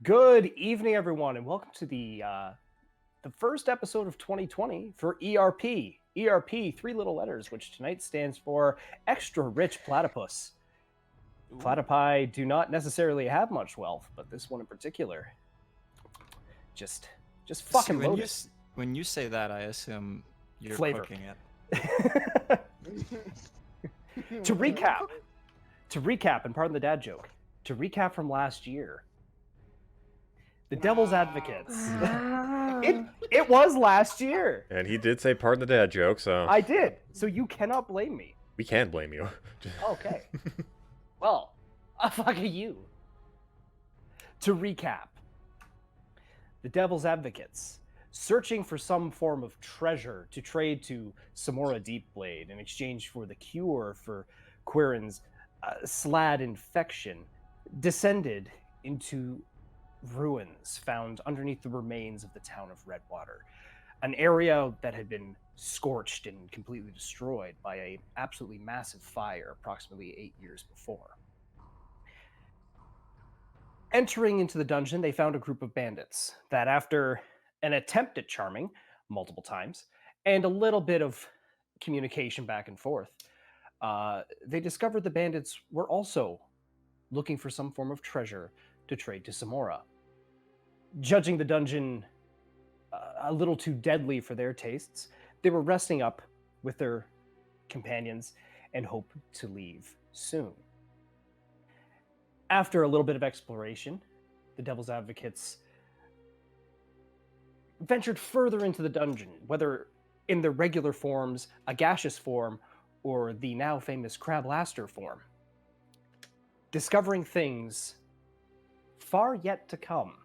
Good evening, everyone, and welcome to the first episode of 2020 for ERP. ERP, three little letters, which tonight stands for Extra Rich Platypus. Platypi do not necessarily have much wealth, but this one in particular, just fucking loaded. When you say that, I assume you're Flavor. cooking it. To recap, and pardon the dad joke, to recap from last year, the Devil's Advocates. It was last year. And he did say pardon the dad joke, so... I did. So you cannot blame me. We can blame you. Okay. Well, fuck you. To recap, the Devil's Advocates, searching for some form of treasure to trade to Samora Deepblade in exchange for the cure for Quirin's slad infection, descended into ruins found underneath the remains of the town of Redwater, an area that had been scorched and completely destroyed by an absolutely massive fire approximately 8 years before. Entering into the dungeon, they found a group of bandits that, after an attempt at charming multiple times and a little bit of communication back and forth, they discovered the bandits were also looking for some form of treasure to trade to Samora. Judging the dungeon a little too deadly for their tastes, they were resting up with their companions and hope to leave soon. After a little bit of exploration, the Devil's Advocates ventured further into the dungeon, whether in their regular forms, a gaseous form, or the now famous Crablaster form, discovering things far yet to come.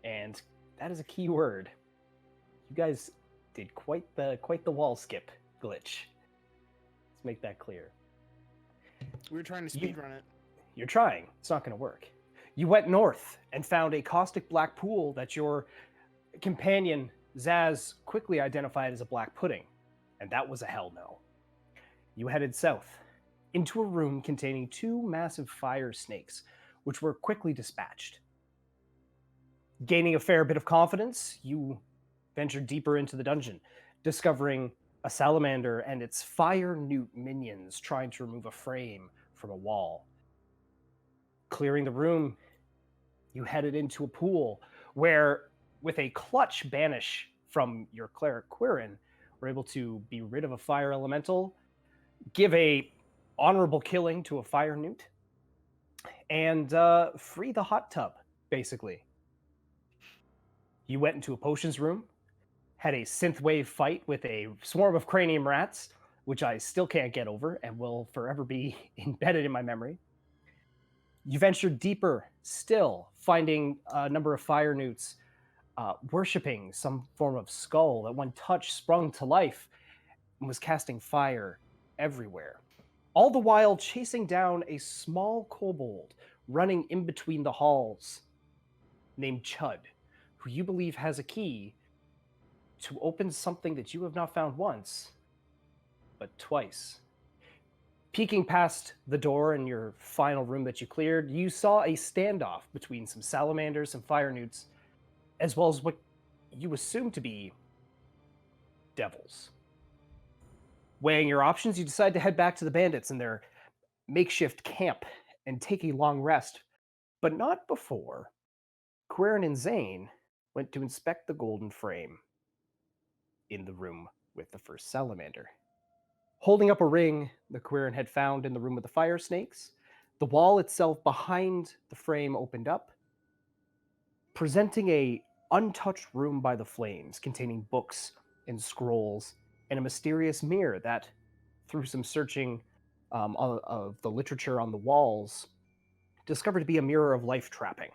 And that is a key word. You guys did quite the wall skip glitch. Let's make that clear. We were trying to speedrun it. You're trying. It's not going to work. You went north and found a caustic black pool that your companion, Zaz, quickly identified as a black pudding. And that was a hell no. You headed south into a room containing two massive fire snakes, which were quickly dispatched. Gaining a fair bit of confidence, you ventured deeper into the dungeon, discovering a salamander and its fire newt minions trying to remove a frame from a wall. Clearing the room, you headed into a pool where, with a clutch banish from your cleric Quirin, were able to be rid of a fire elemental, give a honorable killing to a fire newt, and free the hot tub, basically. You went into a potions room, had a synthwave fight with a swarm of cranium rats, which I still can't get over and will forever be embedded in my memory. You ventured deeper still, finding a number of fire newts worshipping some form of skull that, when touched, sprung to life and was casting fire everywhere. All the while chasing down a small kobold running in between the halls named Chud, who you believe has a key to open something that you have not found once, but twice. Peeking past the door in your final room that you cleared, you saw a standoff between some salamanders and fire newts, as well as what you assume to be devils. Weighing your options, you decide to head back to the bandits in their makeshift camp and take a long rest, but not before Quirin and Zane went to inspect the golden frame in the room with the first salamander. Holding up a ring the Quirin had found in the room with the fire snakes, the wall itself behind the frame opened up, presenting a untouched room by the flames containing books and scrolls and a mysterious mirror that, through some searching of the literature on the walls, discovered to be a mirror of life trapping.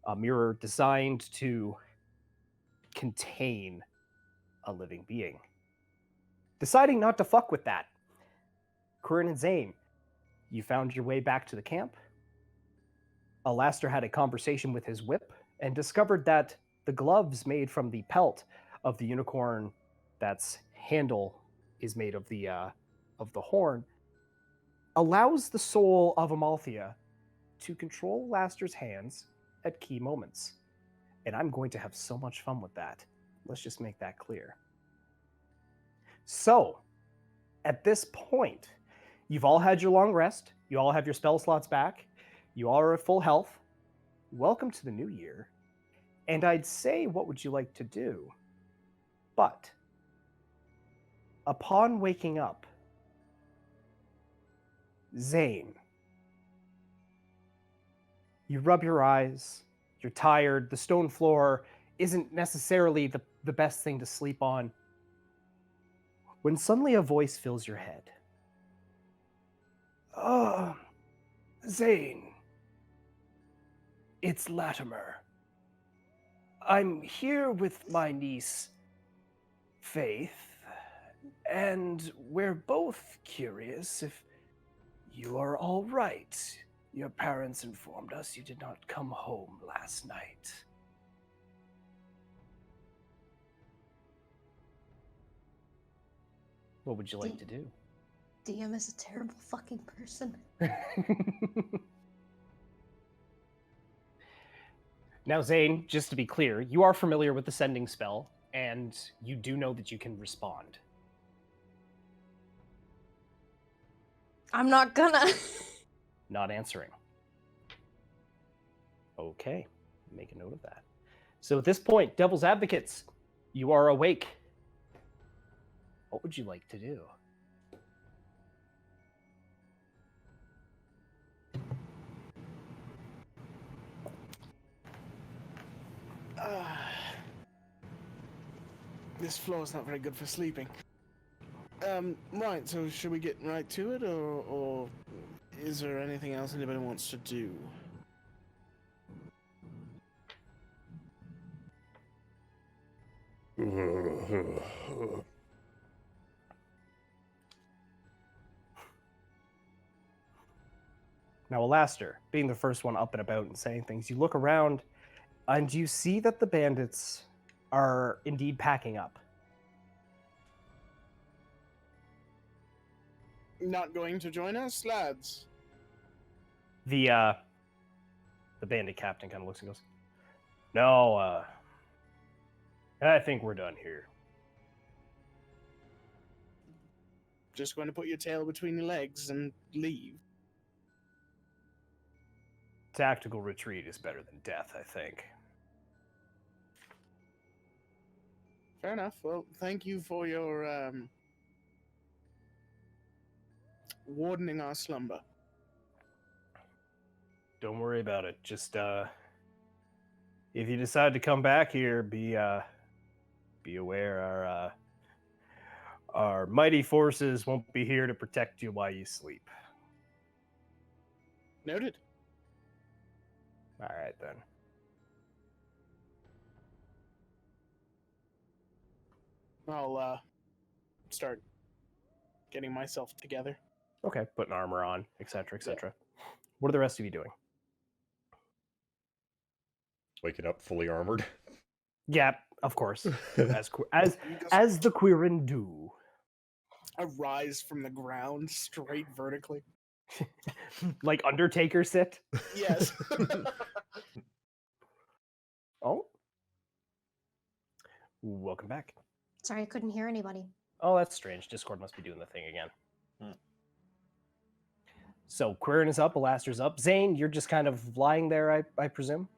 A mirror designed to contain a living being. Deciding not to fuck with that, Quirin and Zane, you found your way back to the camp. Alastair had a conversation with his whip and discovered that the gloves made from the pelt of the unicorn that's handle is made of the horn allows the soul of Amalthea to control Alastair's hands at key moments. And I'm going to have so much fun with that. Let's just make that clear. So, at this point, you've all had your long rest. You all have your spell slots back. You all are at full health. Welcome to the new year. And I'd say, what would you like to do? But, upon waking up, Zane, you rub your eyes, you're tired, the stone floor isn't necessarily the best thing to sleep on, when suddenly a voice fills your head. Oh, Zane. It's Latimer. I'm here with my niece, Faith, and we're both curious if you are all right. Your parents informed us you did not come home last night. What would you like to do? DM is a terrible fucking person. Now, Zane, just to be clear, you are familiar with the sending spell, and you do know that you can respond. I'm not gonna. Not answering. Okay, make a note of that. So at this point, Devil's Advocates, you are awake. What would you like to do? This floor is not very good for sleeping. Right, so should we get right to it, or is there anything else anybody wants to do? Now, Alastair, being the first one up and about and saying things, you look around and you see that the bandits are indeed packing up. Not going to join us, lads? The bandit captain kind of looks and goes, "No, I think we're done here." Just going to put your tail between your legs and leave? Tactical retreat is better than death, I think. Fair enough. Well, thank you for your, wardening our slumber. Don't worry about it. Just, if you decide to come back here, be aware our mighty forces won't be here to protect you while you sleep. Noted. All right, then. I'll, start getting myself together. Okay, putting armor on, etc., etc. What are the rest of you doing? Waking up fully armored. Yeah, of course, as You just as the Quirin do. arise from the ground straight vertically. Like Undertaker sit. Yes. Oh, welcome back. Sorry, I couldn't hear anybody. Oh, that's strange. Discord must be doing the thing again. So Quirin is up, Alastair's up. Zane, you're just kind of lying there, I presume.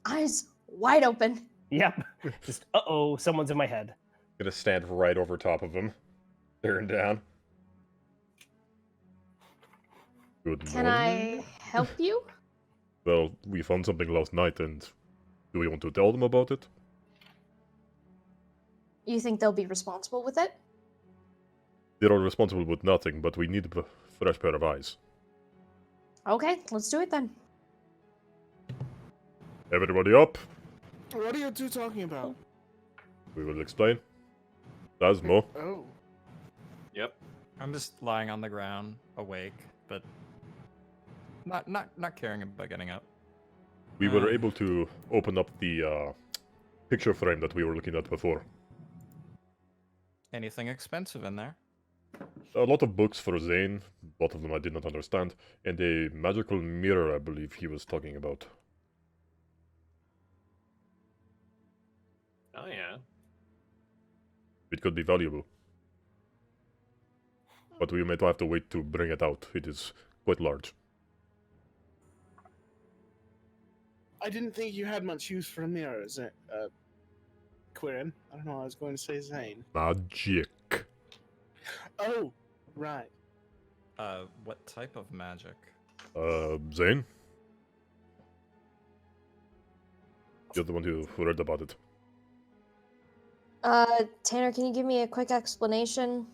Eyes wide open. Yep. Just someone's in my head. Gonna stand right over top of him, staring down. Good Can morning. I help you? Well, we found something last night, and do we want to tell them about it? You think they'll be responsible with it? They are responsible with nothing, but we need a fresh pair of eyes. Okay, let's do it then. Everybody up. What are you two talking about? We will explain. Dasmo. Oh. Yep. I'm just lying on the ground, awake, but not caring about getting up. We were able to open up the picture frame that we were looking at before. Anything expensive in there? A lot of books for Zane, a lot of them I did not understand, and a magical mirror I believe he was talking about. Oh yeah. It could be valuable. But we might have to wait to bring it out. It is quite large. I didn't think you had much use for a mirror, is it? Quirin? I don't know, I was going to say Zane. Magic. Oh, right. What type of magic? Zane? You're the one who read about it. Tanner, can you give me a quick explanation?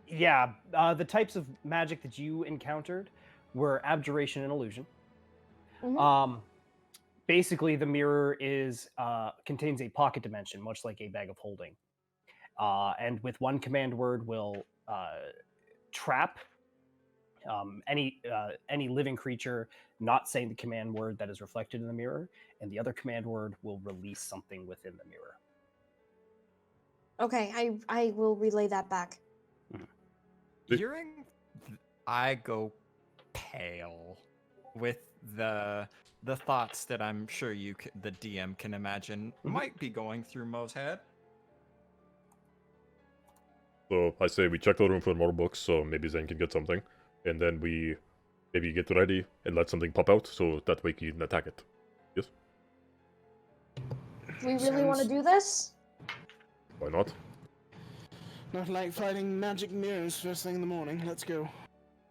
Yeah, the types of magic that you encountered were abjuration and illusion. Mhm. Basically, the mirror contains a pocket dimension, much like a bag of holding. And with one command word will trap any living creature not saying the command word that is reflected in the mirror, and the other command word will release something within the mirror. Okay, I will relay that back. Hearing, I go pale with the thoughts that I'm sure the DM can imagine might be going through Mo's head. So I say we check the room for more books, so maybe Zane can get something. And then we maybe get ready and let something pop out, so that way he can attack it. Yes? We really want to do this? Why not? Not like fighting magic mirrors first thing in the morning. Let's go.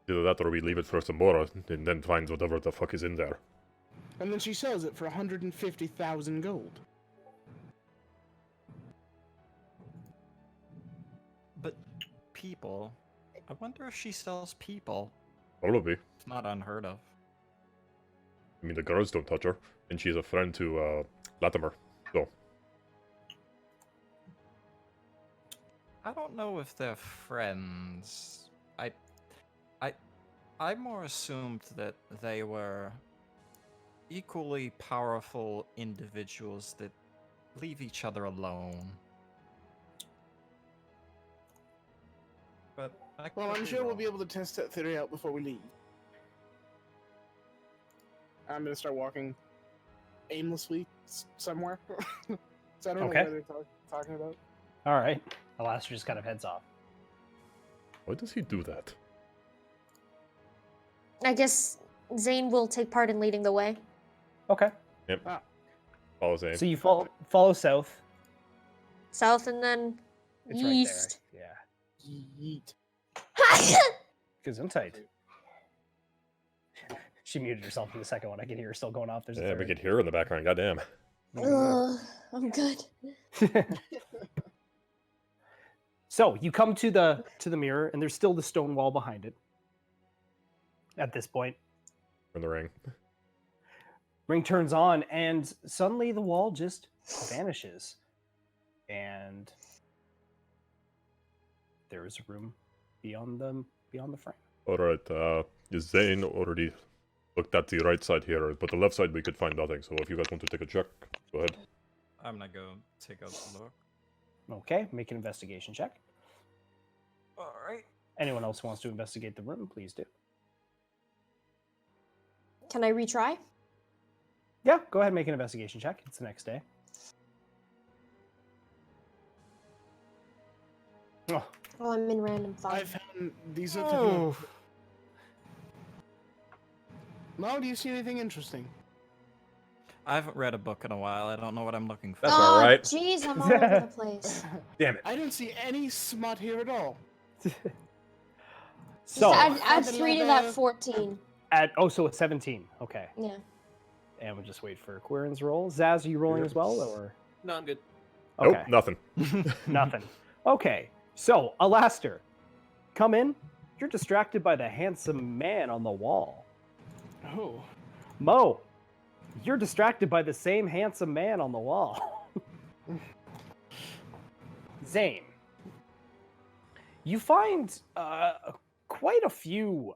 Either that or we leave it for tomorrow and then find whatever the fuck is in there. And then she sells it for 150,000 gold. But people, I wonder if she sells people. Probably. It's not unheard of. I mean, the girls don't touch her, and she's a friend to Latimer, so. I don't know if they're friends. I more assumed that they were equally powerful individuals that leave each other alone. But Well, I'm sure we'll be able to test that theory out before we leave. I'm gonna start walking aimlessly somewhere. So I don't Okay. know what they're talking about. All right. Alastair just kind of heads off. Why does he do that? I guess Zane will take part in leading the way. Okay. Yep. Ah. Follow Zane. So you follow south. South and then It's east. right there. Yeet. Yeah. Gesundheit. She muted herself in the second one. I can hear her still going off. There's a Yeah, we third. can hear her in the background, goddamn. Ugh, I'm good. So you come to the mirror, and there's still the stone wall behind it. At this point, In the ring. ring turns on, and suddenly the wall just vanishes, and there is a room beyond the frame. Alright, Zane already looked at the right side here, but the left side we could find nothing, so if you guys want to take a check, go ahead. I'm gonna go take a look. Okay, make an investigation check. All right. Anyone else who wants to investigate the room, please do. Can I retry? Yeah, go ahead and make an investigation check. It's the next day. Oh, Oh, I'm in random I thought. found these are Oh. Mo, do you see anything interesting? I haven't read a book in a while. I don't know what I'm looking for. That's Oh, all right. jeez, I'm all over the place. Damn it. I don't see any smut here at all. so Just add Seven 3 to level. that 14. so it's 17. Okay, Yeah. and we'll just wait for Quirin's roll. Zaz, are you rolling as well, or No, I'm good. okay? Nope, nothing. Nothing. Okay, so Alastair, come in. You're distracted by the handsome man on the wall. Oh. Mo, you're distracted by the same handsome man on the wall. Zane, you find quite a few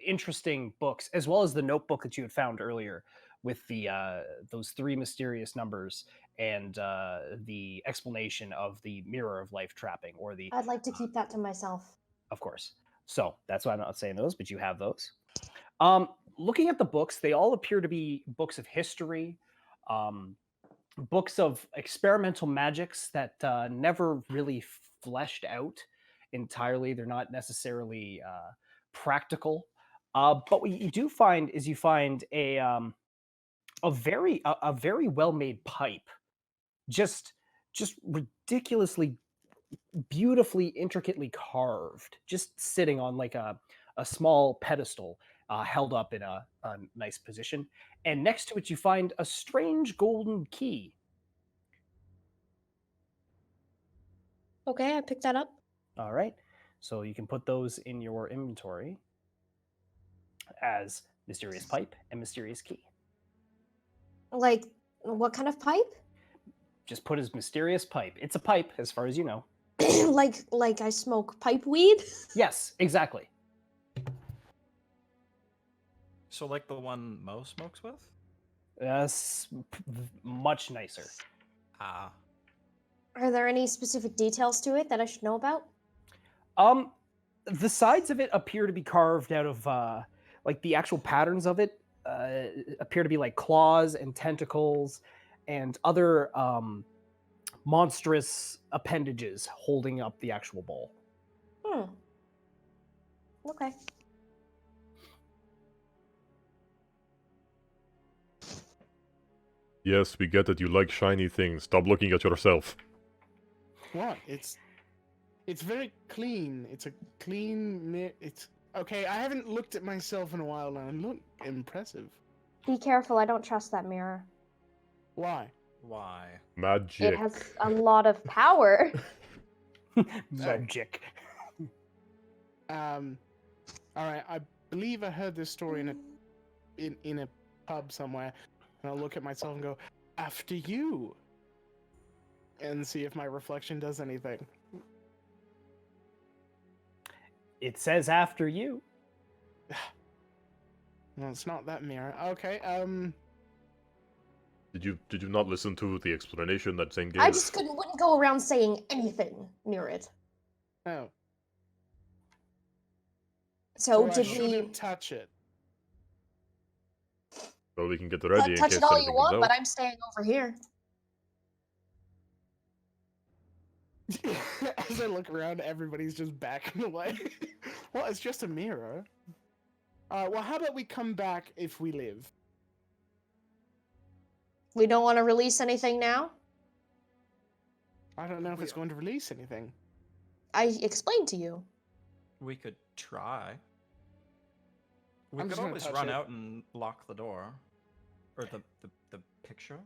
interesting books, as well as the notebook that you had found earlier with the those 3 mysterious numbers and the explanation of the mirror of life trapping, or the, I'd like to keep that to myself. of course. So that's why I'm not saying those, but you have those. Looking at the books, they all appear to be books of history, books of experimental magics that never really fleshed out entirely. They're not necessarily practical. But what you do find is you find a very well made pipe, just ridiculously beautifully intricately carved, just sitting on like a small pedestal, held up in a nice position. And next to it, you find a strange golden key. Okay, I picked that up. All right. So you can put those in your inventory as mysterious pipe and mysterious key. Like, what kind of pipe? Just put as mysterious pipe. It's a pipe, as far as you know. like I smoke pipe weed? Yes, exactly. So like the one Mo smokes with? Much nicer. Ah. Are there any specific details to it that I should know about? The sides of it appear to be carved out of like the actual patterns of it appear to be like claws and tentacles and other monstrous appendages holding up the actual bowl. Hmm. Okay. Yes, we get that you like shiny things. Stop looking at yourself. What? It's very clean. It's a clean it's okay, I haven't looked at myself in a while and I look impressive. Be careful, I don't trust that mirror. Why? Why? Magic. It has a lot of power. Magic. Alright, I believe I heard this story in a pub somewhere, and I'll look at myself and go, after you, and see if my reflection does anything. It says after you. No, it's not that mirror. Okay, Did you not listen to the explanation that Zane gave? I just wouldn't go around saying anything near it. oh. So I did we shouldn't touch it. So we can get ready in touch case it all you anything want, comes but out. I'm staying over here. As I look around, everybody's just backing away. Well, it's just a mirror. Well, how about we come back if we live? We don't want to release anything now? I don't know if it's going to release anything. I explained to you. We could try. We I'm could just gonna always touch run it. out and lock the door. Or the picture?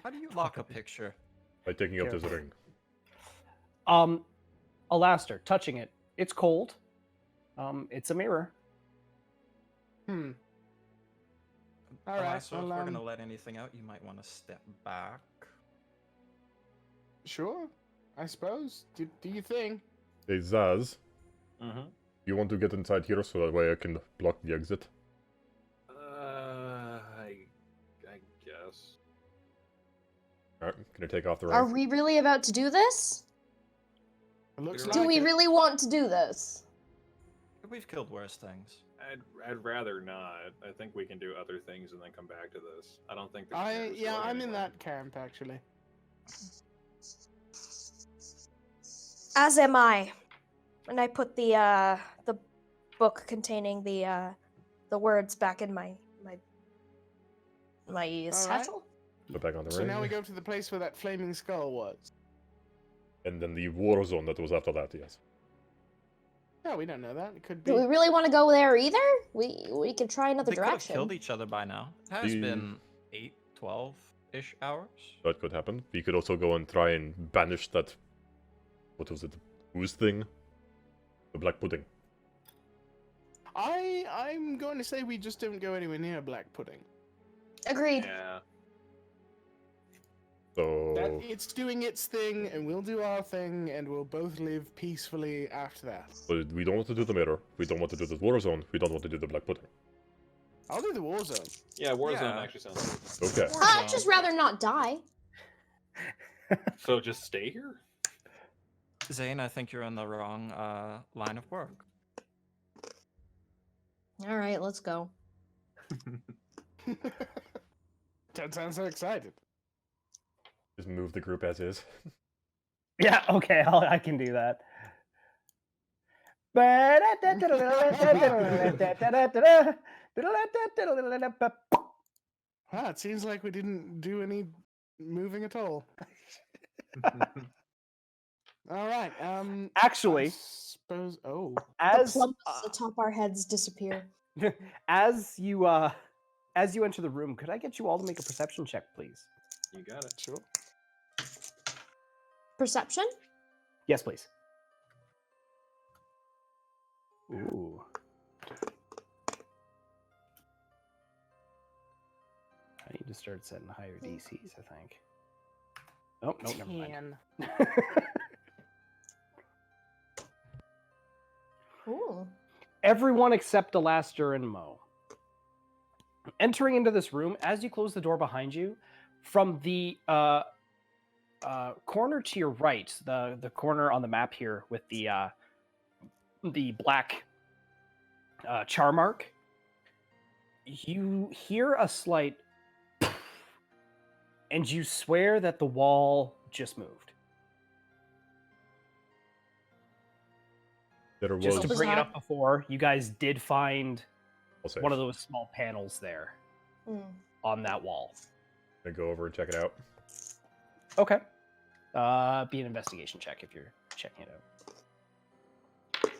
How do you lock a picture? By taking up this Careful. ring. Alastair, touching it. It's cold. It's a mirror. Hmm. All right. So if Well, we're gonna let anything out, you might want to step back. sure. I suppose. Do you think? Hey Zaz, Mm-hmm. you want to get inside here so that way I can block the exit? I guess. Alright, can I take off the ring? Are we really about to do this? It looks Do like Do we it. really want to do this? We've killed worse things. I'd rather not. I think we can do other things and then come back to this. I don't think. There's Yeah, going I'm in anywhere. that camp actually. As am I. And I put the book containing the words back in my satchel. Put back on the So ring. now we go to the place where that flaming skull was. And then the war zone that was after that, yes. No, we don't know that. It could be. Do we really want to go there either? We could try another They could have direction. killed each other by now. It has The- been 8, 12-ish hours. That could happen. We could also go and try and banish that... What was it? Whose thing? The black pudding. I'm going to say we just don't go anywhere near black pudding. Agreed. Yeah. So... That it's doing its thing, and we'll do our thing, and we'll both live peacefully after that. But we don't want to do the mirror. We don't want to do the war zone. We don't want to do the black pudding. I'll do the war zone. Yeah, Warzone Yeah. actually sounds good. Okay. I'd just rather not die. So just stay here? Zane, I think you're in the wrong line of work. All right, let's go. Don't sound so excited. Just move the group as is. Yeah, okay, I can do that. Ah, it seems like we didn't do any moving at all. All right. I Actually, suppose. Oh, The as plumbers atop our heads disappear. as you enter the room, could I get you all to make a perception check, please? You got it. sure. Perception? Yes, please. Ooh. I need to start setting higher DCs, I think. Oh, no, never mind. 10. Ooh. Everyone except Alastair and Mo. Entering into this room, as you close the door behind you, from the corner to your right, the corner on the map here with the black char mark, you hear a slight and you swear that the wall just moved. There Just was. to was bring it that? up before, you guys did find I'll say. one of those small panels there Mm. on that wall. I'm gonna go over and check it out. Okay. Be an investigation check if you're checking it out.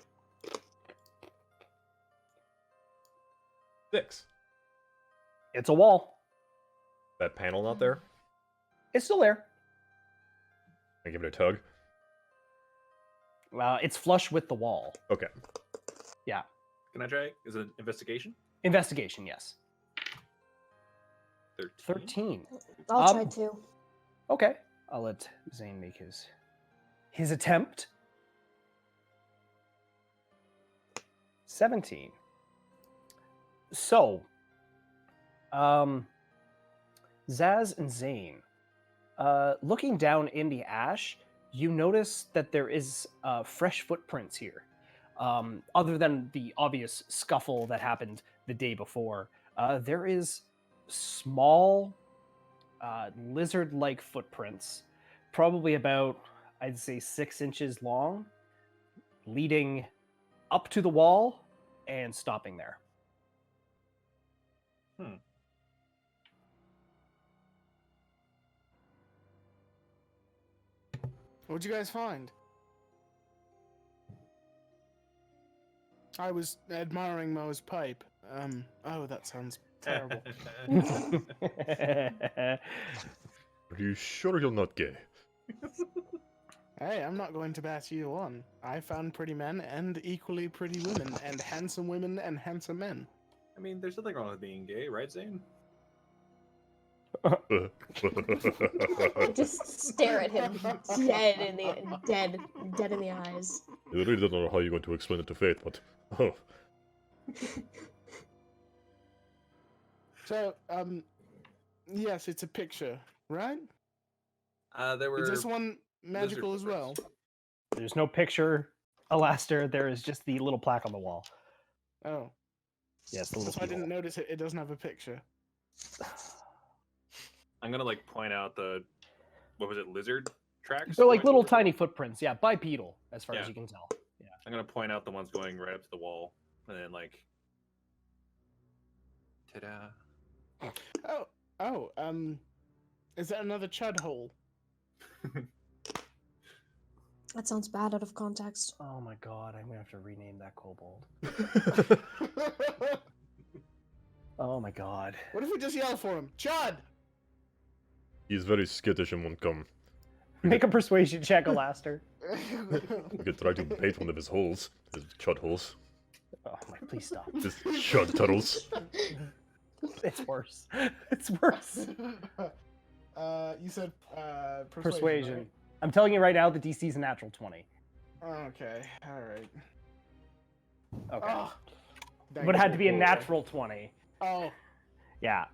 6. It's a wall. That panel not there? It's still there. I give it a tug. It's flush with the wall. Okay. Yeah. Can I try? Is it investigation? Investigation, yes. 13. 13. I'll try to. Okay. I'll let Zane make his attempt. 17. So, Zaz and Zane, looking down in the ash, you notice that there is fresh footprints here. Other than the obvious scuffle that happened the day before, there is small lizard-like footprints, probably about, I'd say, 6 inches long, leading up to the wall and stopping there. What'd you guys find? I was admiring Mo's pipe. Oh, that sounds terrible. Are you sure you're not gay? Hey, I'm not going to bat you on. I found pretty men and equally pretty women, and handsome women and handsome men. I mean, there's nothing wrong with being gay, right, Zane? Just stare at him, dead in the eyes. I really don't know how you're going to explain it to Faith, but oh, So, yes, it's a picture, right? There were. Is this one magical as well? There's no picture, Alastair. There is just the little plaque on the wall. Oh, Yes, the little so I didn't keyhole. notice it. It doesn't have a picture. I'm gonna like point out the. What was it? Lizard tracks. They're like going little towards it? tiny footprints. Yeah, bipedal, as far as Yeah. you can tell. Yeah. I'm gonna point out the ones going right up to the wall, and then like. Ta-da! Oh, is that another chud hole? That sounds bad out of context. Oh my god, I'm gonna have to rename that kobold. Oh my god. What if we just yell for him? Chud! he's very skittish and won't come. Make a persuasion check, Alastair. We could try to bait one of his holes, his chud holes, Oh my, please stop. his chud tunnels. It's worse. It's worse. You said Persuasion. right? I'm telling you right now, the DC is a natural 20. Okay, all right. Okay. Oh, But it had to be a natural 20. Oh, Yeah.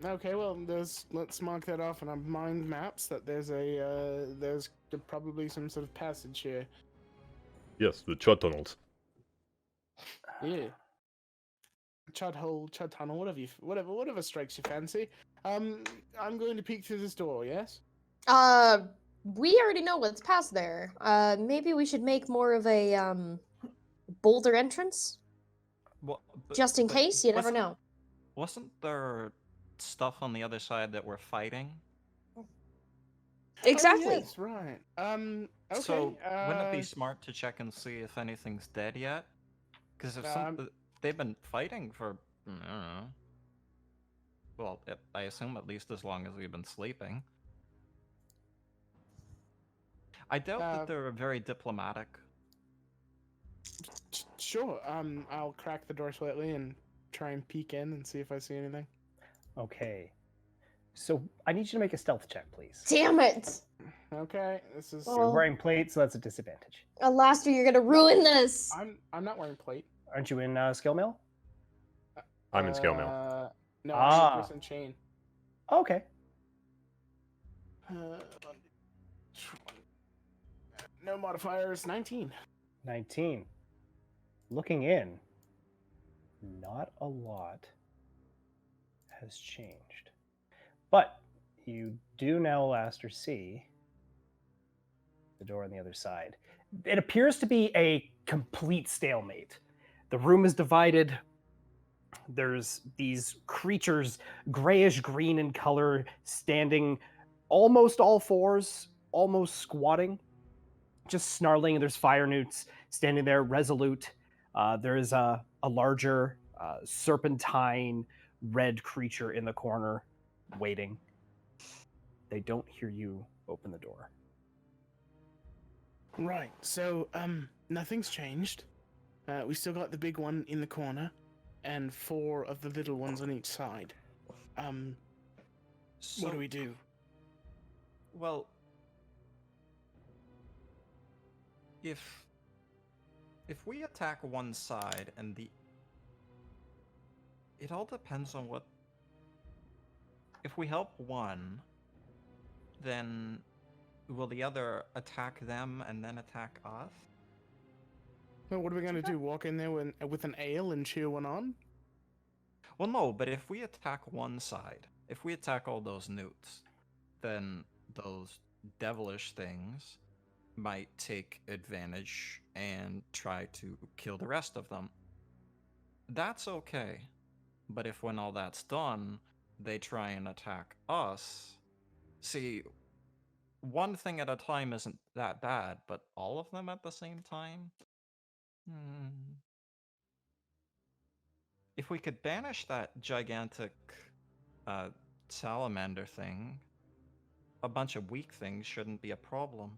Okay, well, let's mark that off on our mind maps that there's probably some sort of passage here. Yes, the chud tunnels. Yeah. chud hole, chud tunnel, whatever strikes your fancy. I'm going to peek through this door. Yes. We already know what's past there. Maybe we should make more of a bolder entrance, Well, just in case. You never wasn't- know. Wasn't there stuff on the other side that we're fighting? Exactly. Oh, yes, right. Okay. So wouldn't it be smart to check and see if anything's dead yet? Because if they've been fighting for, I don't know. Well, I assume at least as long as we've been sleeping. I doubt that they're very diplomatic. Sure. I'll crack the door slightly and try and peek in and see if I see anything. Okay. So I need you to make a stealth check, please. Damn it! Okay. This is. Oh. You're wearing plate, so that's a disadvantage. Alastair, you're gonna ruin this. I'm not wearing plate. Aren't you in skill mail? I'm in scale mail. No, Ah. I'm in person chain. Okay. No modifiers. 19. 19. Looking in, not a lot has changed. But you do now, Alastair, see the door on the other side. It appears to be a complete stalemate. The room is divided. There's these creatures, grayish green in color, standing almost all fours, almost squatting, just snarling. There's fire newts standing there, resolute. There is a larger serpentine red creature in the corner, waiting. They don't hear you open the door. Right. So, nothing's changed. We still got the big one in the corner, and 4 of the little ones on each side. What do we do? Well, if we attack one side and it all depends on what. If we help one, then will the other attack them and then attack us? Well, what are we gonna do? Walk in there with an ale and cheer one on? Well, no, but if we attack one side, if we attack all those newts, then those devilish things might take advantage and try to kill the rest of them. That's okay. But if when all that's done, they try and attack us, see, one thing at a time isn't that bad, but all of them at the same time? If we could banish that gigantic salamander thing, a bunch of weak things shouldn't be a problem.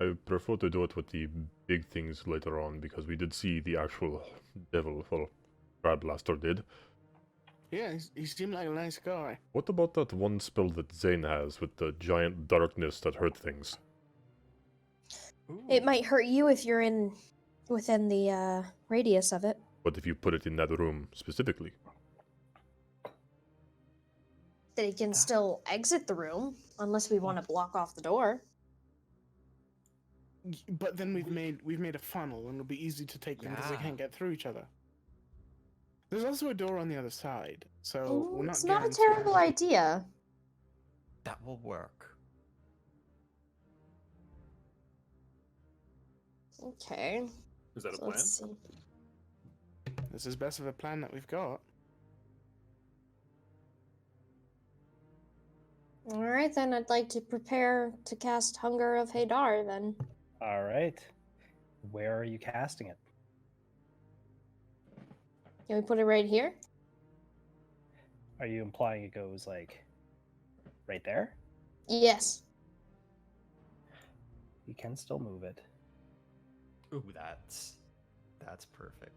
I prefer to do it with the big things later on, because we did see the actual devil, well, Crab Blaster did. Yeah, he seemed like a nice guy. What about that one spell that Zane has with the giant darkness that hurt things? It might hurt you if you're within the radius of it. What if you put it in that room specifically? That he can still exit the room unless we want to block off the door. But then we've made a funnel, and it'll be easy to take them because they Yeah. can't get through each other. There's also a door on the other side, so Ooh, we're not. it's not a guaranteed. terrible idea. That will work. Okay. Is that a So plan? let's see. This is best of a plan that we've got. All right, then I'd like to prepare to cast Hunger of Hadar. Then All right. Where are you casting it? can we put it right here? Are you implying it goes like right there? Yes. You can still move it. Ooh, that's perfect.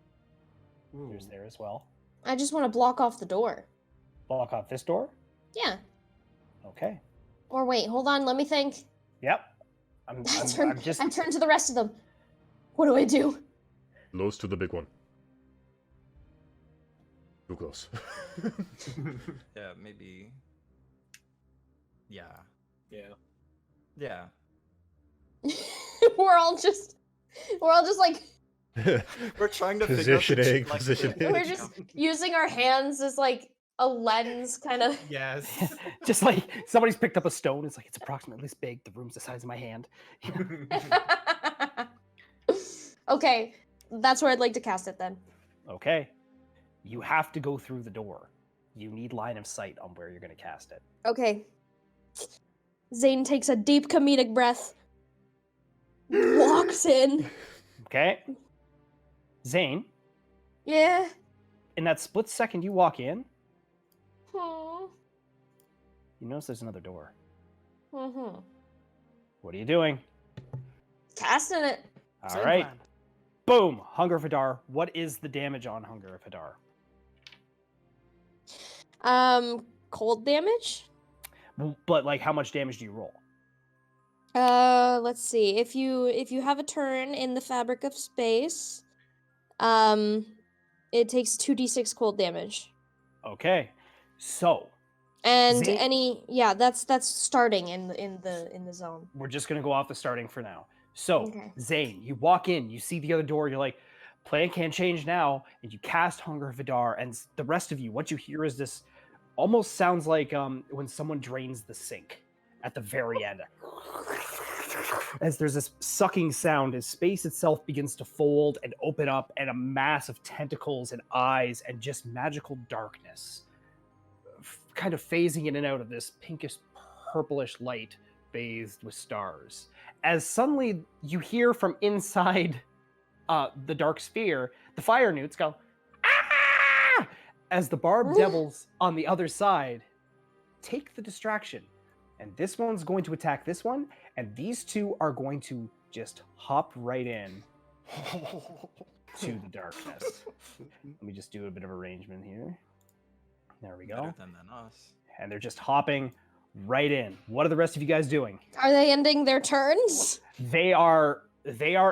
There's there as well. I just want to block off the door. Block off this door. Yeah. Okay. Or wait, hold on. Let me think. Yep. I'm just. I turn to the rest of them. What do I do? Close to the big one. Too close. Yeah, maybe. Yeah. Yeah. Yeah. we're all just like We're trying to figure out Positioning, like, positioning. We're just using our hands as like a lens, kind of. Yes. Just like somebody's picked up a stone. It's like it's approximately this big. The room's the size of my hand. Okay, that's where I'd like to cast it then. Okay. You have to go through the door. You need line of sight on where you're going to cast it. Okay. Zane takes a deep comedic breath, walks in. Okay. Zane, Yeah. in that split second you walk in, Hmm. you notice there's another door. Mm-hmm. What are you doing? Casting it. All Same right. plan. Boom. Hunger of Hadar. What is the damage on Hunger of Hadar? Cold damage? But like, how much damage do you roll? Let's see. If you have a turn in the fabric of space, it takes 2d6 cold damage. Okay. So And Zane- that's starting in the zone. we're just gonna go off the starting for now. So Okay. Zane, you walk in, you see the other door, you're like, plan can't change now, and you cast Hunger of Vidar, and the rest of you, what you hear is this almost sounds like when someone drains the sink at the very end. As there's this sucking sound as space itself begins to fold and open up, and a mass of tentacles and eyes and just magical darkness kind of phasing in and out of this pinkish purplish light bathed with stars. As suddenly you hear from inside the dark sphere, the fire newts go, ah! As the barbed devils on the other side take the distraction. And this one's going to attack this one, and these two are going to just hop right in to the darkness. Let me just do a bit of arrangement here. There we go. Better than us. And they're just hopping right in. What are the rest of you guys doing? Are they ending their turns? They are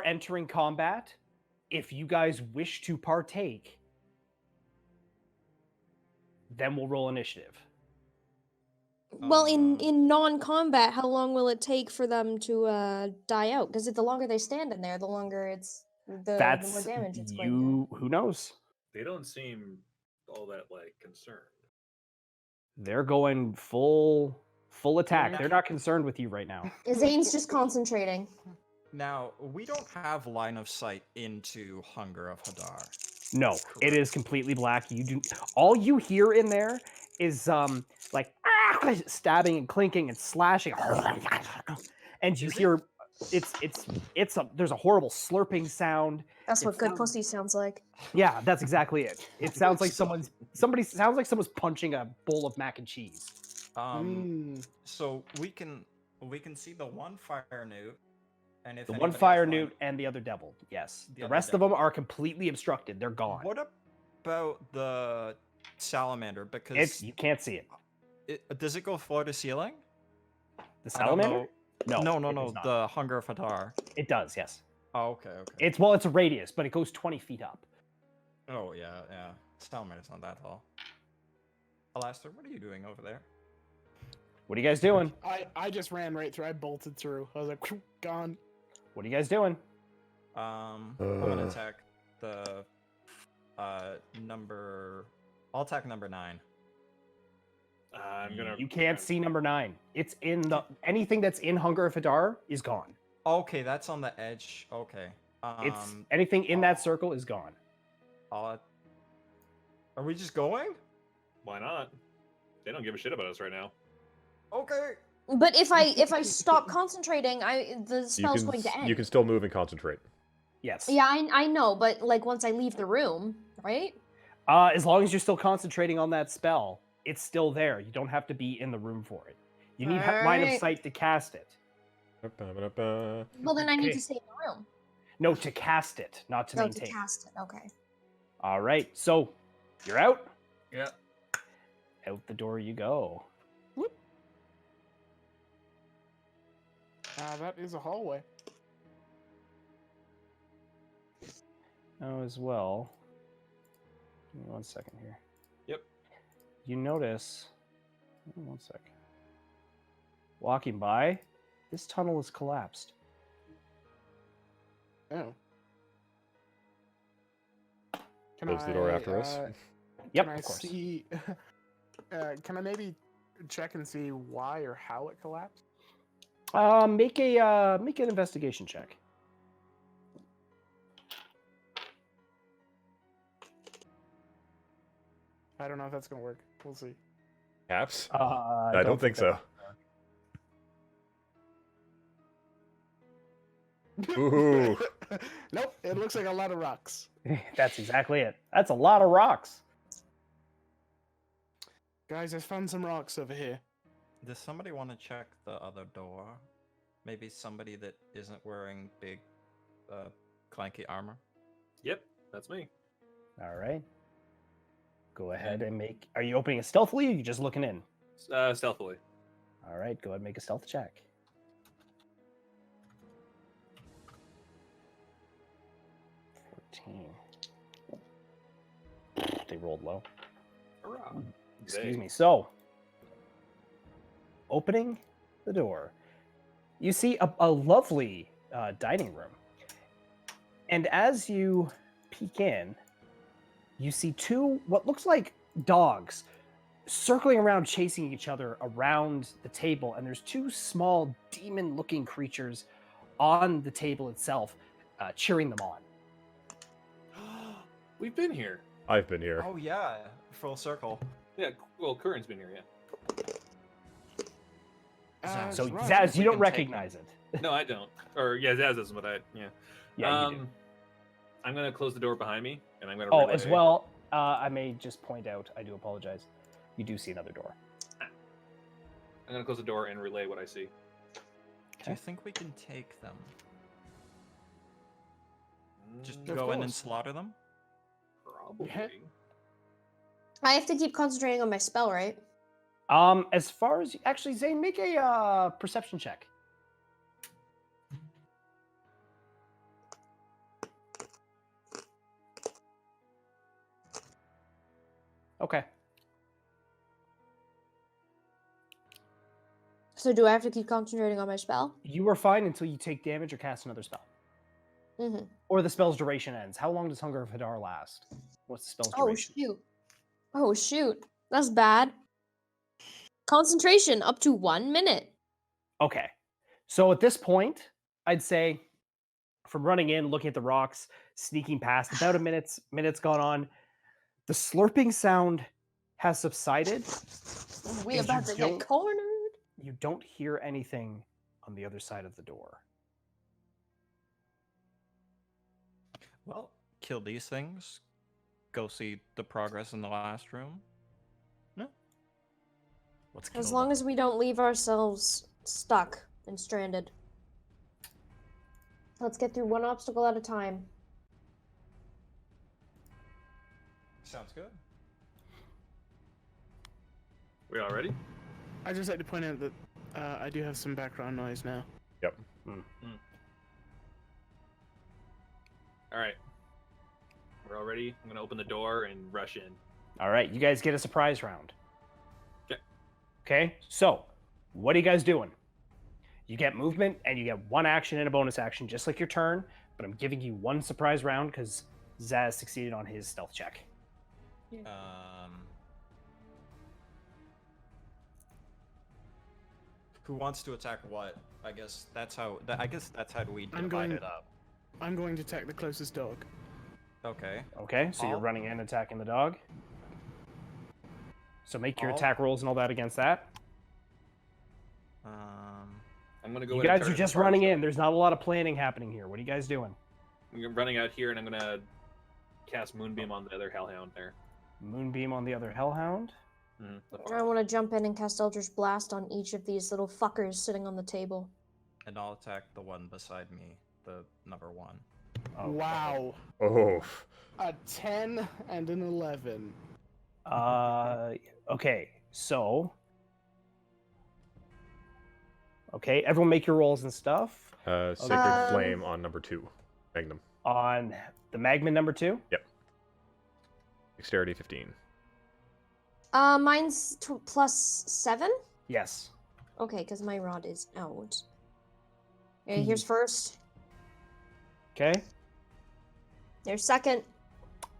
entering combat. If you guys wish to partake, then we'll roll initiative. Well, Uh, in non-combat, how long will it take for them to die out? Because the longer they stand in there, the longer the That's more damage it's going to. you. Who knows? They don't seem all that like concerned. They're going full attack. Yeah. They're not concerned with you right now. Zane's just concentrating. Now, we don't have line of sight into Hunger of Hadar. No, it is completely black. You do all you hear in there is like stabbing and clinking and slashing, and you Is it? hear there's a horrible slurping sound. That's what It good sounds- pussy sounds like. Yeah, that's exactly it. It sounds like someone's punching a bowl of mac and cheese. So we can see the one fire newt, and if The one anybody fire has line- newt and the other devil. Yes, The the other rest of them are completely obstructed. They're gone. What about the salamander? Because You can't see it. does it go floor to ceiling? The I don't know. salamander? No, No. it does not. The Hunger of Hadar. It does, yes. Oh, okay. It's a radius, but it goes 20 feet up. Oh yeah. Salamander's not that tall. Alastair, what are you doing over there? What are you guys doing? I just ran right through. I bolted through. I was like, "Whew, gone. What are you guys doing? I'm gonna attack the number. I'll attack number 9. I'm gonna. You can't see number 9. It's in the anything that's in Hunger of Hadar is gone. Okay, that's on the edge. Okay. It's anything in that circle is gone. Are we just going? Why not? They don't give a shit about us right now. Okay. But if I stop concentrating, the spell's going to end. You can still move and concentrate. Yes. Yeah, I know, but like once I leave the room, right? As long as you're still concentrating on that spell, it's still there. You don't have to be in the room for it. You need line of Alright. sight to cast it. Well, then I need Okay. to stay in the room. No, to cast it, not to No, maintain. to cast it. Okay. All right, so you're out. Yeah. Out the door you go. That is a hallway. Oh, as well. Give me 1 second here. Yep. You notice. 1 sec. Walking by, this tunnel is collapsed. Oh. Close the door after us. Yep, Can I of course. see? Can I maybe check and see why or how it collapsed? Make an investigation check. I don't know if that's gonna work. We'll see. Caps? I don't think so. Ooh. Nope. It looks like a lot of rocks. That's exactly it. That's a lot of rocks. Guys, I found some rocks over here. Does somebody want to check the other door? Maybe somebody that isn't wearing big, clanky armor? Yep, that's me. All right. Go ahead and make. Are you opening it stealthily or are you just looking in? Stealthily. All right, go ahead and make a stealth check. 14. They rolled low. Hurrah. Excuse me. So, opening the door, you see a lovely dining room. And as you peek in, you see two, what looks like dogs, circling around, chasing each other around the table. And there's two small demon-looking creatures on the table itself, cheering them on. We've been here. I've been here. Oh yeah, full circle. Yeah, well, Curran's been here, yeah. So, right. Zaz, you we don't can take recognize it. No, I don't. Or, yeah, Zaz doesn't, but yeah. Yeah, you do. I'm going to close the door behind me, and I'm going to Oh, as well, I may just point out, I do apologize. You do see another door. I'm going to close the door and relay what I see. Do you think we can take them? Just Of go in and course. slaughter them? Probably. Yeah. I have to keep concentrating on my spell, right? As far as actually, Zane, make a perception check. Okay. So do I have to keep concentrating on my spell? You are fine until you take damage or cast another spell. Mm-hmm. Or the spell's duration ends. How long does Hunger of Hadar last? What's the spell's Oh duration? shoot. Oh shoot. That's bad. Concentration up to 1 minute. Okay. So at this point, I'd say from running in, looking at the rocks, sneaking past, about a minute's gone on. The slurping sound has subsided. We And about you to get don't- cornered. You don't hear anything on the other side of the door. Well, kill these things. Go see the progress in the last room. No. Let's kill As long them. as we don't leave ourselves stuck and stranded. Let's get through one obstacle at a time. Sounds good. We all ready? I just like to point out that I do have some background noise now. Yep. All right. We're all ready. I'm going to open the door and rush in. All right, you guys get a surprise round. 'Kay. Okay, so what are you guys doing? You get movement and you get one action and a bonus action, just like your turn, but I'm giving you one surprise round because Zaz succeeded on his stealth check. Who wants to attack what? I guess that's how. I guess that's how we I'm divide going- it up. I'm going to attack the closest dog. Okay. Okay, so you're I'll- running in, attacking the dog. So make your I'll- attack rolls and all that against that. I'm going to go You in and guys are charge just the running farm. in. There's not a lot of planning happening here. What are you guys doing? I'm running out here, and I'm going to cast Moonbeam on the other Hellhound there. Moonbeam on the other Hellhound. I want to jump in and cast Eldritch Blast on each of these little fuckers sitting on the table. And I'll attack the one beside me, the number one. Okay. Wow. Oh. A 10 and an 11. Okay, so. Okay, everyone make your rolls and stuff. Sacred Flame on number 2. Magnum. On the Magma number 2. Dexterity 15. Mine's +7? Yes. Okay, because my rod is out. Okay, here's first. Okay. There's second.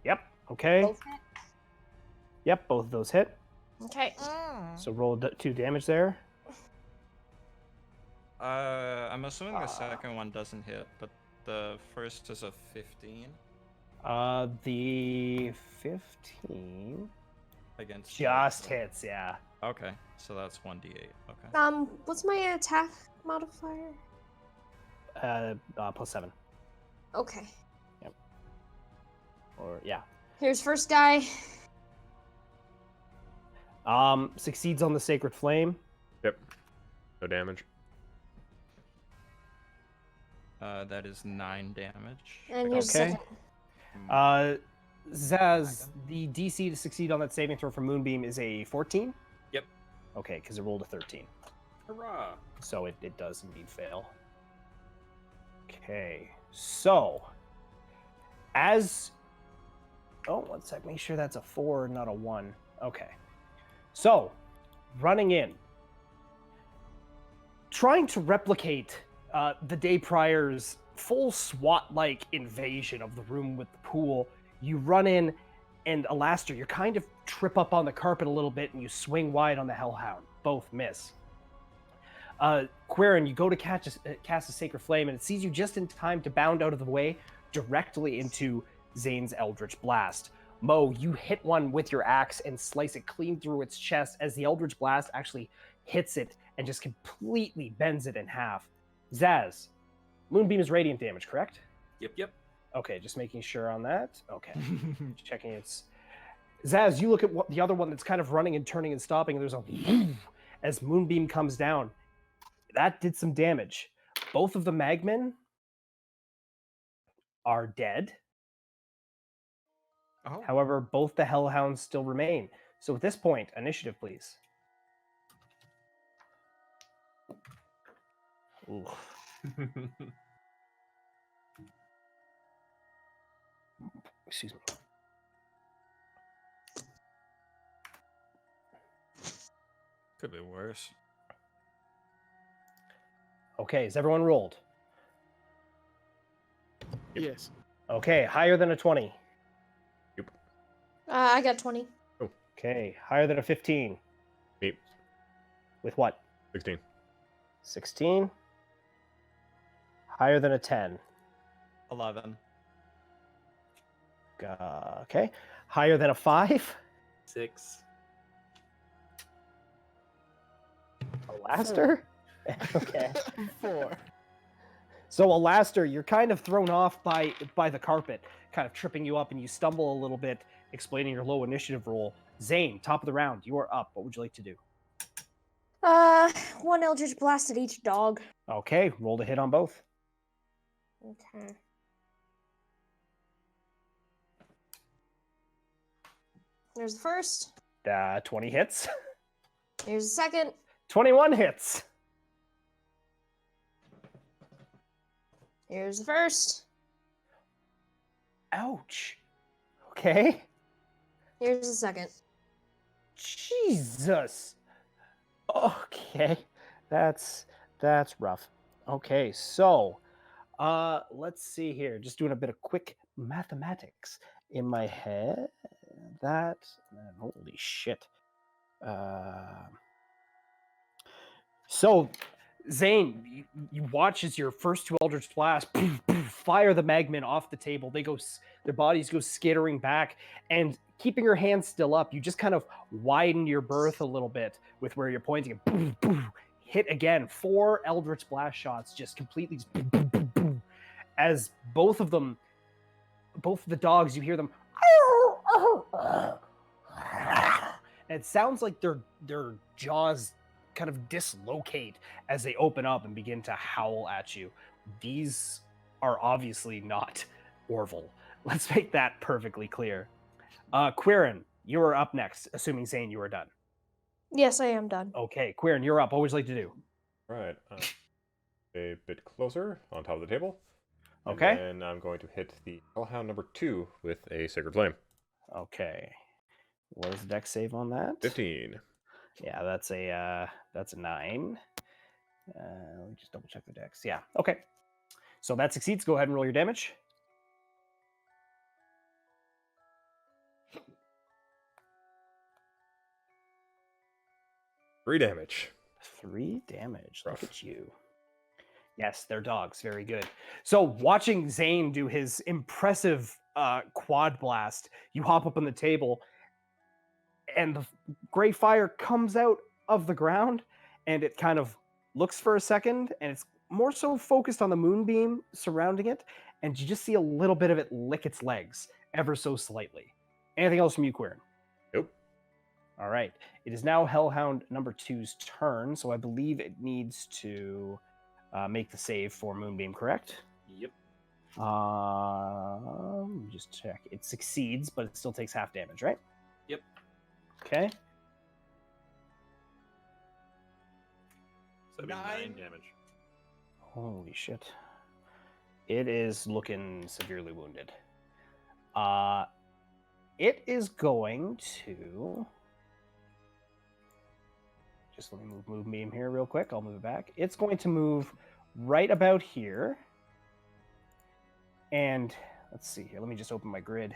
Yep. Okay. Both hit? Yep, both of those hit. Okay. So roll 2 damage there. I'm assuming the second one doesn't hit, but the first is a 15 The 15 against. just hits, yeah. Okay, so that's 1d8. Okay. What's my attack modifier? +7. Okay. Or yeah. Here's first guy. Succeeds on the sacred flame. Yep. No damage. That is 9 damage. And here's Okay. second. Zaz, the DC to succeed on that saving throw for Moonbeam is a 14? Yep. Okay, because it rolled a 13. Hurrah! So it does indeed fail. Okay, so as one sec, make sure that's a 4, not a 1. Okay, so running in, trying to replicate the day prior's full SWAT-like invasion of the room with the pool. You run in, and Alastair, you kind of trip up on the carpet a little bit, and you swing wide on the Hellhound. Both miss. Quirin, you go to cast a Sacred Flame, and it sees you just in time to bound out of the way directly into Zane's Eldritch Blast. Mo, you hit one with your axe and slice it clean through its chest as the Eldritch Blast actually hits it and just completely bends it in half. Zaz, Moonbeam is radiant damage, correct? Yep. Okay, just making sure on that. Okay, checking its. Zaz, you look at the other one that's kind of running and turning and stopping, and there's a as Moonbeam comes down. That did some damage. Both of the Magmen are dead. Oh. However, both the Hellhounds still remain. So at this point, initiative, please. Ooh. Excuse me. Could be worse. Okay, is everyone rolled? Yes. Okay, higher than a 20. I got 20. Okay, higher than a 15. Me. With what? 16. 16. Higher than a 10. 11. Okay. Higher than a 5. 6. Alastair? Okay. 4. So Alastair, you're kind of thrown off by the carpet, kind of tripping you up, and you stumble a little bit, explaining your low initiative roll. Zane, top of the round, you are up. What would you like to do? 1 Eldritch Blast at each dog. Okay, roll to hit on both. Okay. There's the first. 20 hits. Here's the second. 21 hits. Here's the first. Ouch. Okay. Here's the second. Jesus. Okay. That's rough. Okay, so let's see here. Just doing a bit of quick mathematics in my head. Holy shit. So Zane, you watch as your first 2 Eldritch Blasts fire the Magmen off the table. Their bodies go skittering back, and keeping your hands still up, you just kind of widen your berth a little bit with where you're pointing. Hit again. 4 Eldritch Blast shots, just completely as both of the dogs, you hear them. And it sounds like their jaws kind of dislocate as they open up and begin to howl at you. These are obviously not Orville. Let's make that perfectly clear. Quirin, you are up next, assuming Zane, you are done. Yes, I am done. Okay, Quirin, you're up. What would you like to do? Right. A bit closer on top of the table. Okay. And then I'm going to hit the Hellhound number 2 with a Sacred Flame. Okay. What is the dex save on that? 15. Yeah, that's a 9. Let me just double check the dex. Yeah, okay. So that succeeds. Go ahead and roll your damage. 3 damage. 3 damage. Rough. Look at you. Yes, they're dogs. Very good. So watching Zane do his impressive quad blast, you hop up on the table, and the gray fire comes out of the ground, and it kind of looks for a second, and it's more so focused on the moonbeam surrounding it, and you just see a little bit of it lick its legs ever so slightly. Anything else from you, Quirin? Nope. All right. It is now Hellhound number 2's turn, so I believe it needs to make the save for Moonbeam, correct? Yep. Let me just check. It succeeds, but it still takes half damage, right? Yep. Okay. 79 damage. Holy shit. It is looking severely wounded. It is going to... Just let me move Moonbeam here real quick. I'll move it back. It's going to move right about here. And let's see here. Let me just open my grid.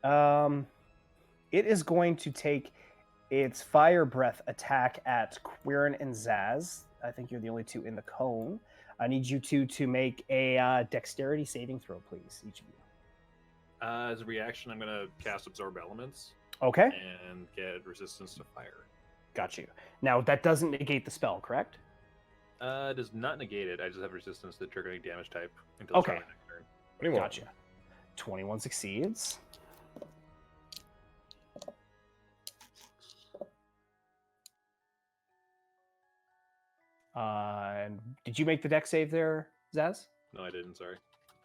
It is going to take its fire breath attack at Quirin and Zaz. I think you're the only two in the cone. I need you two to make a dexterity saving throw, please, each of you. As a reaction, I'm going to cast Absorb Elements Okay, and get resistance to fire. got you. Now, that doesn't negate the spell, correct? It does not negate it. I just have resistance to triggering damage type until Okay. the start of my next turn. 21. Gotcha. 21 succeeds. And did you make the dex save there, Zaz? No, I didn't. Sorry.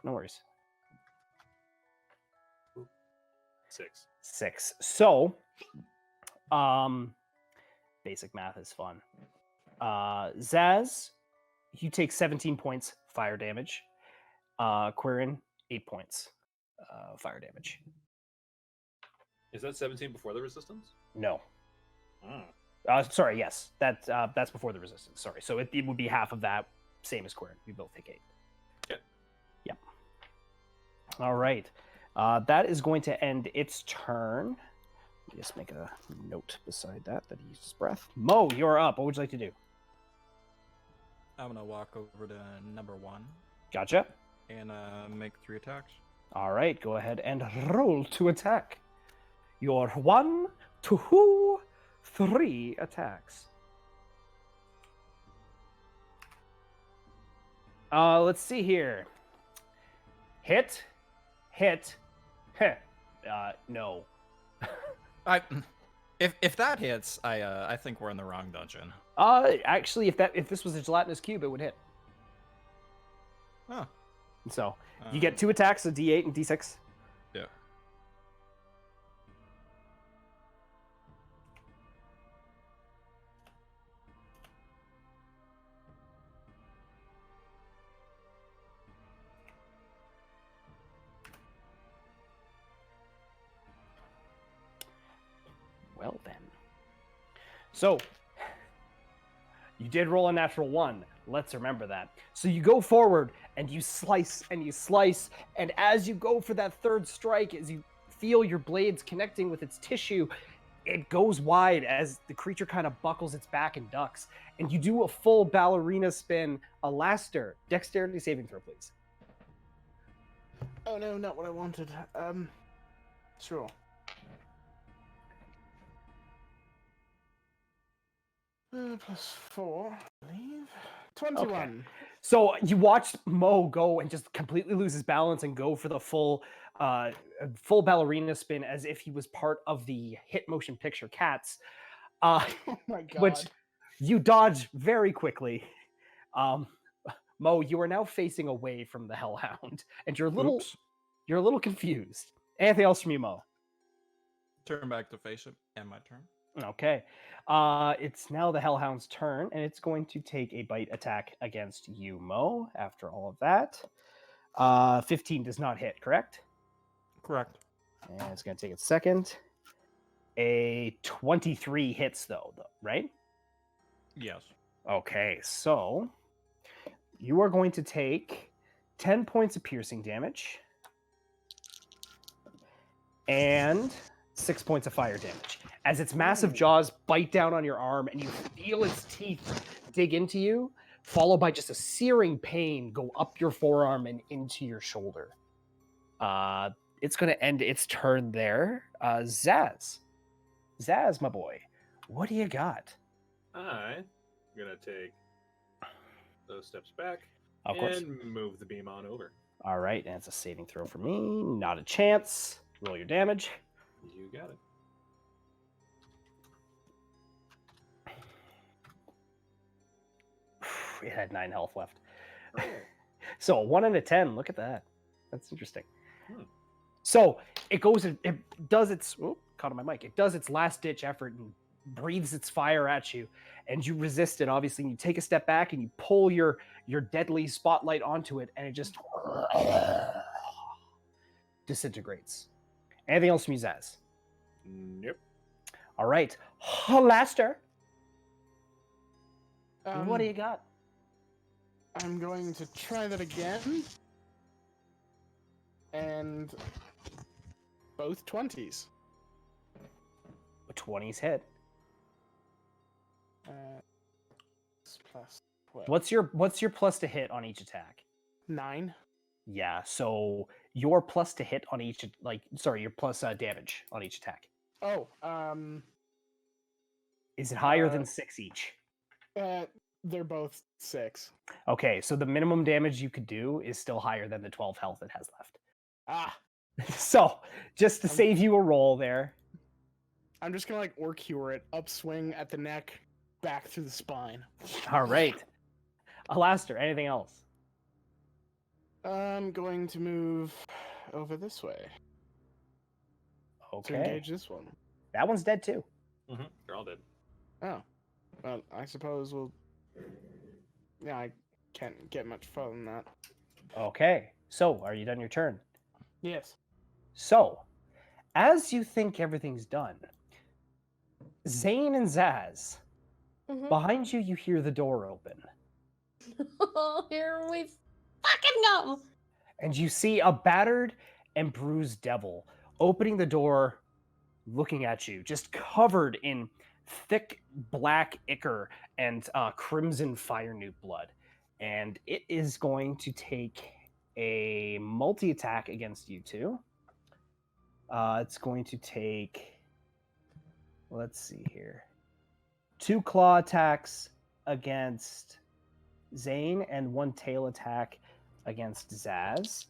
No worries. 6. 6. So, basic math is fun. Zaz, you take 17 points fire damage. Quirin, 8 points fire damage. Is that 17 before the resistance? No. Hmm. Sorry, yes. That's before the resistance. Sorry. So it would be half of that, same as Quirin. We both take 8. Okay. Yep. All right. That is going to end its turn. Let me just make a note beside that he used his breath. Mo, you're up. What would you like to do? I'm gonna walk over to number 1 Gotcha. and make 3 attacks. All right, go ahead and roll to attack. Your 1, 2, 3 attacks. Let's see here. Hit. No. If that hits, I think we're in the wrong dungeon. Actually, if this was a gelatinous cube, it would hit. Oh. So you get 2 attacks, a D8 and D6. Yeah. Well then. So you did roll a natural 1. Let's remember that. So you go forward and you slice, and as you go for that third strike, as you feel your blades connecting with its tissue, it goes wide as the creature kind of buckles its back and ducks. And you do a full ballerina spin. Alastair, dexterity saving throw, please. Oh no, not what I wanted. Sure. +4, I believe. 21. Okay. So you watched Mo go and just completely lose his balance and go for the full ballerina spin as if he was part of the hit motion picture Cats, Oh my god. which you dodge very quickly. Mo, you are now facing away from the Hellhound, and you're a little confused. Anything else from you, Mo? Turn back to face it, and my turn. Okay. It's now the Hellhound's turn, and it's going to take a bite attack against you, Mo, after all of that. 15 does not hit, correct? Correct. And it's going to take its second. A 23 hits, though, right? Yes. Okay, so you are going to take 10 points of piercing damage and 6 points of fire damage. as its massive jaws bite down on your arm and you feel its teeth dig into you, followed by just a searing pain go up your forearm and into your shoulder. It's going to end its turn there. Zaz, my boy, what do you got? I'm gonna take those steps back Of course. and move the beam on over. All right, and it's a saving throw for me. Not a chance. Roll your damage. You got it. It had 9 health left. Oh. So 1 and a 10. Look at that. That's interesting. Hmm. So it goes and it does its caught on my mic. It does its last ditch effort and breathes its fire at you, and you resist it. Obviously, and you take a step back and you pull your deadly spotlight onto it, and it just disintegrates. Anything else from you, Zaz? Nope. All right, Laster. What do you got? I'm going to try that again. And both 20s. 20s hit. Plus 12. What's your plus to hit on each attack? 9. Yeah, so your plus to hit on each your plus damage on each attack. Oh, Is it higher than 6 each? they're both 6. Okay, so the minimum damage you could do is still higher than the 12 health it has left. Ah, So, just to save you a roll there. I'm just gonna or cure it, upswing at the neck, back through the spine. All right. Alastair, anything else? I'm going to move over this way to Okay. engage this one. That one's dead too. Mm-hmm. They're all dead. Oh, well, I suppose we'll. Yeah, I can't get much further than that. Okay. So, are you done your turn? Yes. So, as you think everything's done, Zane and Zaz, Mhm. behind you, you hear the door open. Here we fucking go. And you see a battered and bruised devil opening the door, looking at you, just covered in thick black ichor and crimson fire newt blood. And it is going to take a multi-attack against you two. It's going to take, let's see here, 2 claw attacks against Zane and 1 tail attack against Zaz.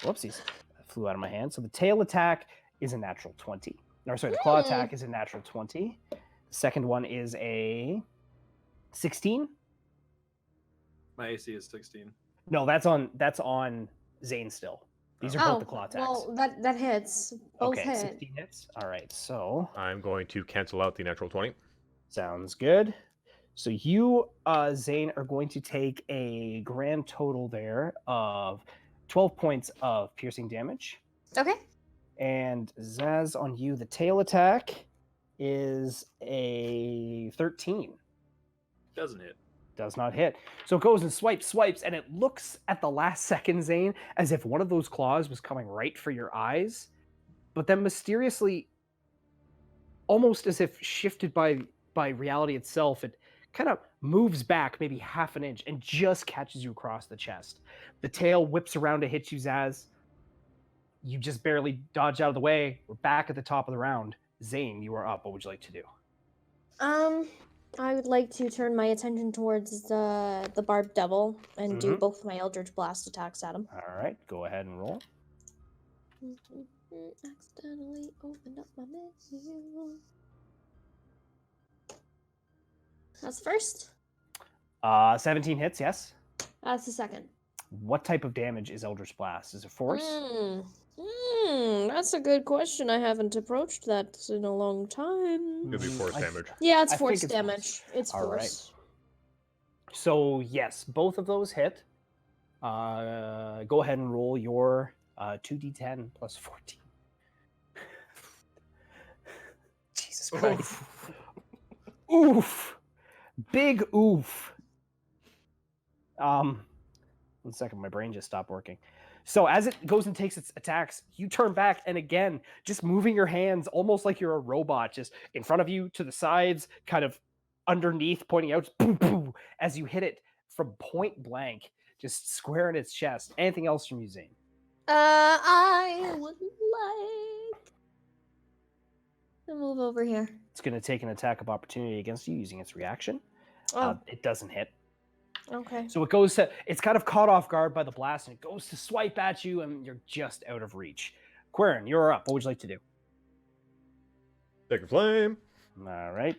Whoopsies, that flew out of my hand. So the tail attack is a natural 20. Or sorry, the claw attack is a natural 20. The second one is a 16. My AC is 16. No, that's on Zane still. These are both the claw attacks. Well, that hits. Both okay, hit. 16 hits. All right, so I'm going to cancel out the natural 20. sounds good. So you, Zane, are going to take a grand total there of 12 points of piercing damage. Okay. And Zaz, on you, the tail attack is a 13. Doesn't hit. Does not hit. So it goes and swipes, and it looks at the last second, Zane, as if one of those claws was coming right for your eyes, but then mysteriously, almost as if shifted by reality itself, it kind of moves back maybe half an inch and just catches you across the chest. The tail whips around to hit you, Zaz. You just barely dodge out of the way. We're back at the top of the round. Zane, you are up. What would you like to do? I would like to turn my attention towards the barbed devil and do both my Eldritch Blast attacks at him. All right, go ahead and roll. Accidentally opened up my menu. That's the first. 17 hits, yes. That's the second. What type of damage is Eldritch Blast? Is it force? That's a good question. I haven't approached that in a long time. It'll be force damage. Yeah, it's I force think it's damage. force. It's All right. force. So, yes, both of those hit. Go ahead and roll your 2d10 plus 14. Jesus Christ. Oof. Big oof. 1 second, my brain just stopped working. So as it goes and takes its attacks, you turn back and again, just moving your hands almost like you're a robot, just in front of you, to the sides, kind of underneath, pointing out, boom, boom, as you hit it from point blank, just square in its chest. Anything else from you, Zane? I would like to move over here. It's going to take an attack of opportunity against you using its reaction. Oh, It doesn't hit. okay. So it goes to, it's kind of caught off guard by the blast, and it goes to swipe at you, and you're just out of reach. Quirin, you're up. What would you like to do? Take a flame. All right.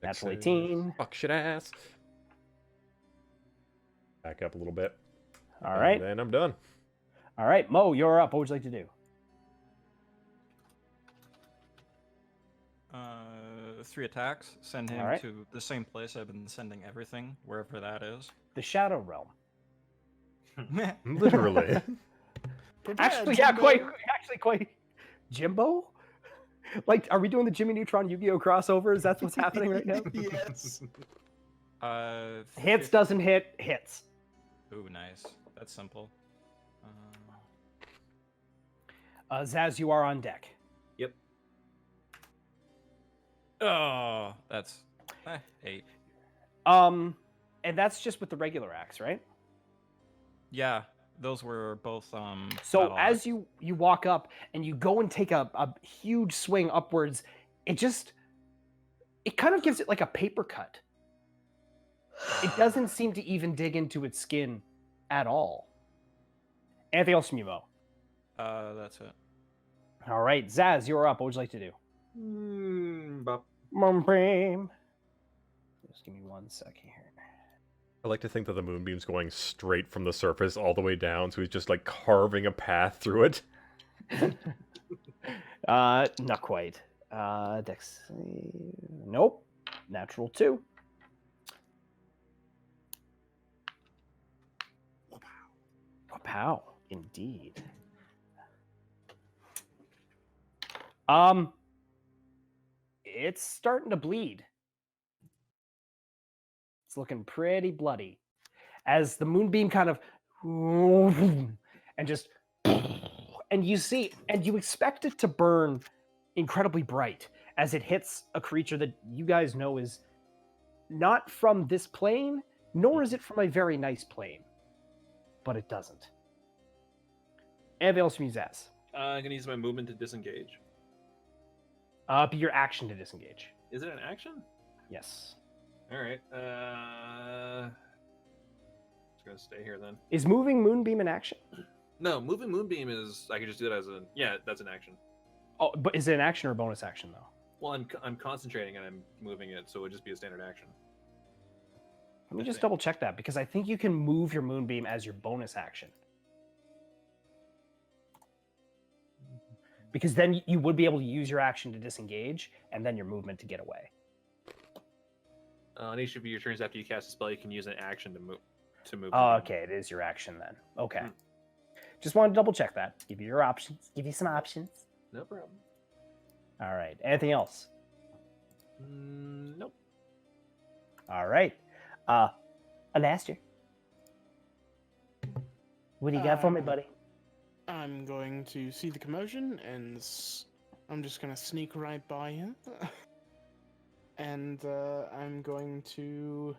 Natural Excellent. 18. Fuck shit ass. Back up a little bit. All right. And then I'm done. All right. Mo, you're up. What would you like to do? 3 attacks. Send him Alright. to the same place I've been sending everything, wherever that is. The Shadow Realm. Literally. Prepare, Actually, yeah, Jimbo. quite. Jimbo? Like, are we doing the Jimmy Neutron Yu-Gi-Oh crossover? Is that what's happening right now? Yes. Hits doesn't hit, hits. Ooh, nice. That's simple. Zaz, you are on deck. Oh, that's 8. And that's just with the regular axe, right? Yeah, those were both. So battle as axe. you walk up and you go and take a huge swing upwards, it kind of gives it like a paper cut. It doesn't seem to even dig into its skin at all. Anything else from you, Mo? That's it. All right, Zaz, you're up. What would you like to do? Bop. Just give me 1 second here. I like to think that the moonbeam's going straight from the surface all the way down, so he's just like carving a path through it. Not quite. Dex. Nope. Natural 2. Wow, indeed. It's starting to bleed. It's looking pretty bloody. As the moonbeam kind of and just and you see and you expect it to burn incredibly bright as it hits a creature that you guys know is not from this plane, nor is it from a very nice plane. But it doesn't. Anything else from you, Zaz? I'm gonna use my movement to disengage. Be your action to disengage. Is it an action? Yes. All right. Just gonna stay here then. Is moving moonbeam an action? No, moving moonbeam is. I could just do that as a. Yeah, that's an action. Oh, but is it an action or a bonus action though? Well, I'm concentrating and I'm moving it, so it would just be a standard action. Let me I just think. double check that because I think you can move your moonbeam as your bonus action. Because then you would be able to use your action to disengage and then your movement to get away. On each of your turns after you cast a spell, you can use an action to move. Oh, okay, it is your action then. Okay. Just wanted to double check that. Give you your options. Give you some options. No problem. All right. Anything else? Nope. All right. Alastair. What do you got for me, buddy? I'm going to see the commotion, and I'm just going to sneak right by him. And I'm going to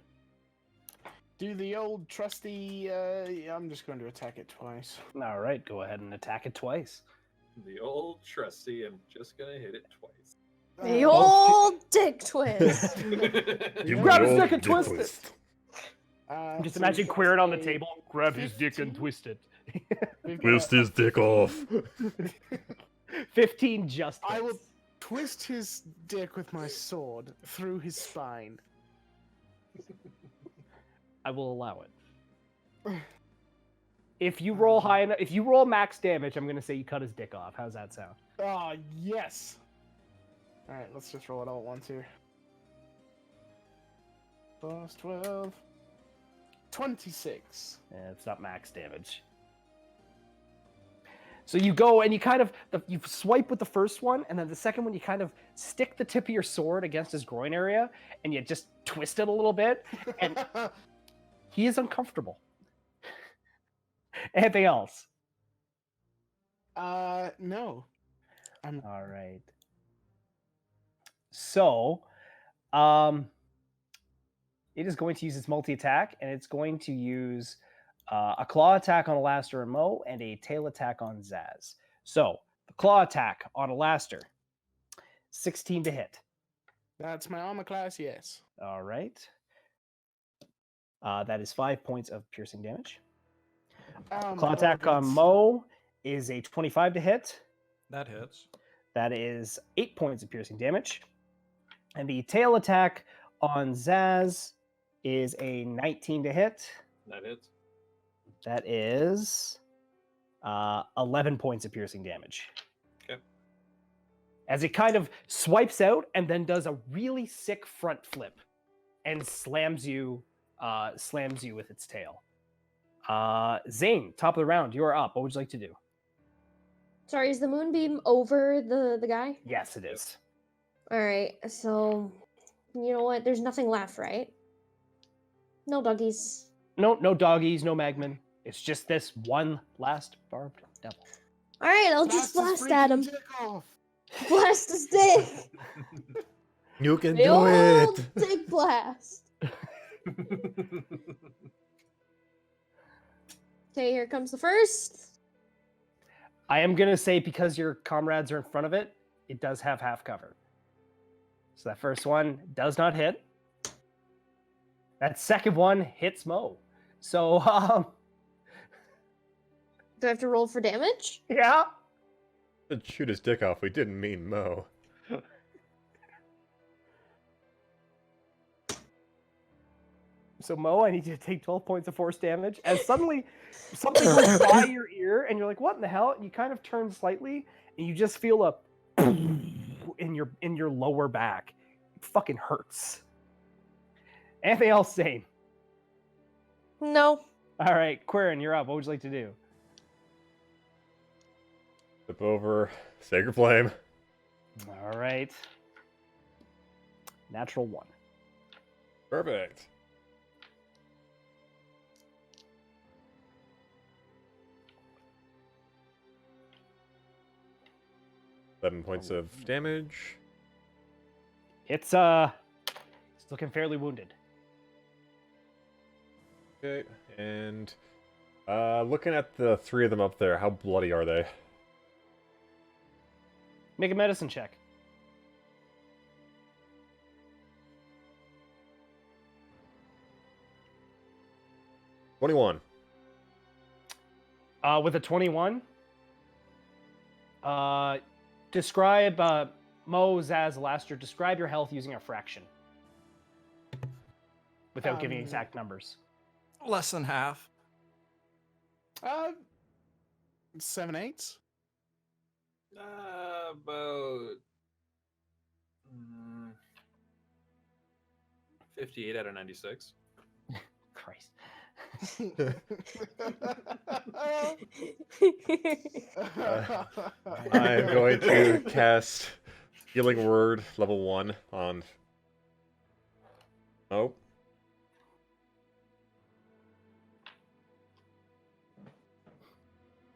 do the old trusty... I'm just going to attack it twice. All right. Go ahead and attack it twice. The old trusty. I'm just gonna hit it twice. The old dick twist. Give grab me his all dick and the twist it. twist. Just So imagine that's Quirin on the a table. Grab his dick and 15. twist it. We've got- Twist his dick off. 15 just I will hits. twist his dick with my sword through his spine. I will allow it. If you roll high enough, if you roll max damage, I'm gonna say you cut his dick off. How's that sound? Ah, yes! Alright, let's just roll it all at once here. Plus 12. 26. It's not max damage. So you go and you kind of you swipe with the first one, and then the second one you kind of stick the tip of your sword against his groin area, and you just twist it a little bit, and he is uncomfortable. Anything else? No. All right. So, it is going to use its multi-attack, and it's going to use a claw attack on Alaster and Mo, and a tail attack on Zaz. So, the claw attack on Alaster, 16 to hit. That's my armor class, yes. All right. That is 5 points of piercing damage. Claw attack on Mo is a 25 to hit. That hits. That is 8 points of piercing damage. And the tail attack on Zaz is a 19 to hit. That hits. That is 11 points of piercing damage. Okay. As it kind of swipes out and then does a really sick front flip and slams you with its tail. Zane, top of the round, you are up. What would you like to do? Sorry, is the moonbeam over the guy? Yes, it is. All right, so you know what? There's nothing left, right? No doggies. No doggies, no magman. It's just this one last barbed devil. All right, I'll just blast at him. Blast his dick. You can The do old it. dick blast. Okay, here comes the first. I am going to say because your comrades are in front of it, it does have half cover. So that first one does not hit. That second one hits Mo. So, Do I have to roll for damage? yeah. Shoot his dick off. We didn't mean Mo. So Mo, I need you to take 12 points of force damage. As suddenly something goes by your ear, and you're like, "What in the hell?" And you kind of turn slightly, and you just feel a in your lower back. It fucking hurts. Anything else, Zane? No. All right, Quirin, you're up. What would you like to do? Flip over. Sacred Flame. All right. Natural 1. Perfect. Seven points of damage. It's looking fairly wounded. Okay, and looking at the three of them up there, how bloody are they? Make a medicine check. $21. With a 21, describe Mo, Zaz, Alaster. Describe your health using a fraction, without giving exact numbers. Less than half. 7/8. About 58 out of 96. Christ. I am going to cast Healing Word level 1 on... Oh.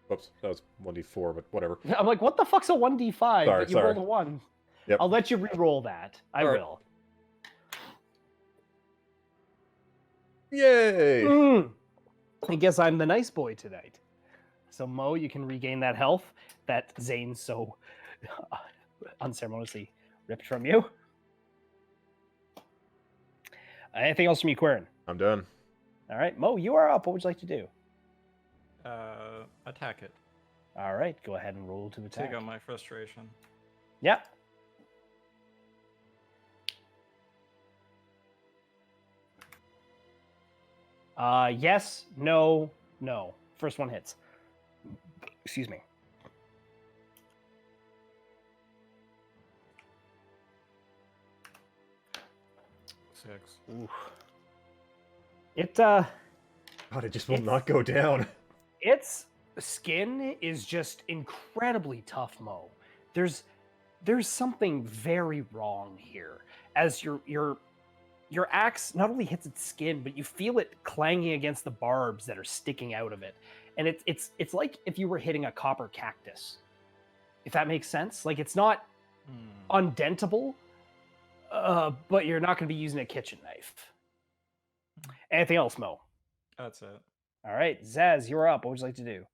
Whoops, that was 1d4, but whatever. I'm like, what the fuck's a 1d5? But you Sorry. rolled a 1. Yep. I'll let you re-roll that. I All right. will. Yay! I guess I'm the nice boy tonight. So Mo, you can regain that health that Zane so unceremoniously ripped from you. Anything else from you, Quirin? I'm done. All right, Mo, you are up. What would you like to do? Attack it. All right, go ahead and roll to attack. Take out my frustration. Yep. Yes, no, no. First one hits. Excuse me. Six. Ooh. It God, it just will It's- not go down. its skin is just incredibly tough, Mo. There's something very wrong here. As your axe not only hits its skin, but you feel it clanging against the barbs that are sticking out of it. and it's like if you were hitting a copper cactus, if that makes sense. Like it's not undentable, but you're not going to be using a kitchen knife. Anything else, Mo? That's it. All right, Zaz, you're up. What would you like to do?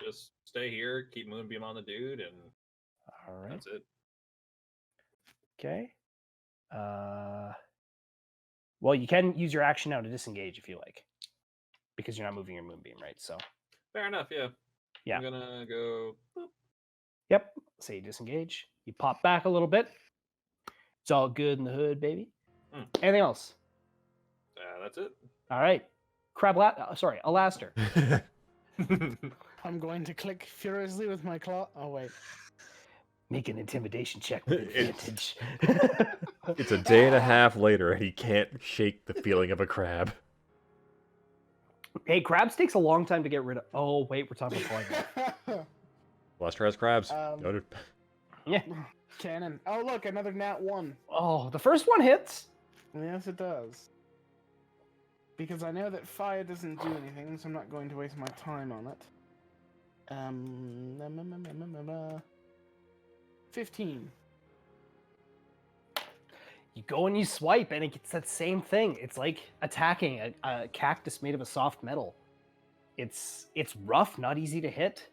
Just stay here, keep Moonbeam on the dude, and All right. that's it. Okay. Well, you can use your action now to disengage if you like, because you're not moving your moonbeam, right? So. Fair enough, yeah. Yeah. I'm gonna go. Boop. Yep. So you disengage. You pop back a little bit. It's all good in the hood, baby. Anything else? That's it. All right. Alastair. I'm going to click furiously with my claw. Oh wait. Make an intimidation check with advantage. It's a day and a half later, and he can't shake the feeling of a crab. Hey, crabs takes a long time to get rid of. Oh wait, we're talking about polymorph. Lester has crabs. Um, Yeah. Cannon. Oh look, another nat 1. Oh, the first one hits. Yes, it does. Because I know that fire doesn't do anything, so I'm not going to waste my time on it. 15. You go and you swipe, and it gets that same thing. It's like attacking a cactus made of a soft metal. It's rough, not easy to hit.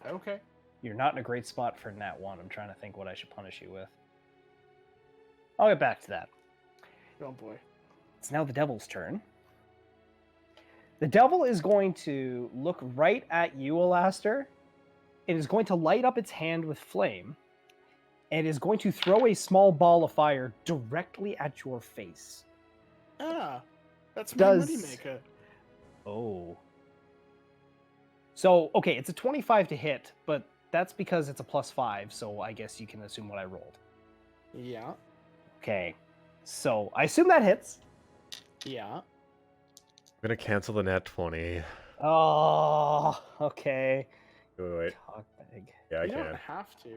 Okay. You're not in a great spot for nat 1. I'm trying to think what I should punish you with. I'll get back to that. Oh boy. It's now the devil's turn. The devil is going to look right at you, Alastair. It is going to light up its hand with flame, and is going to throw a small ball of fire directly at your face. Ah, that's my Does- moneymaker. Oh. So, okay, it's a 25 to hit, but that's because it's a +5, so I guess you can assume what I rolled. Yeah. Okay, so I assume that hits. Yeah. I'm gonna cancel the nat 20. Oh, okay. Wait. Cockbag. Yeah, I You don't can. have to.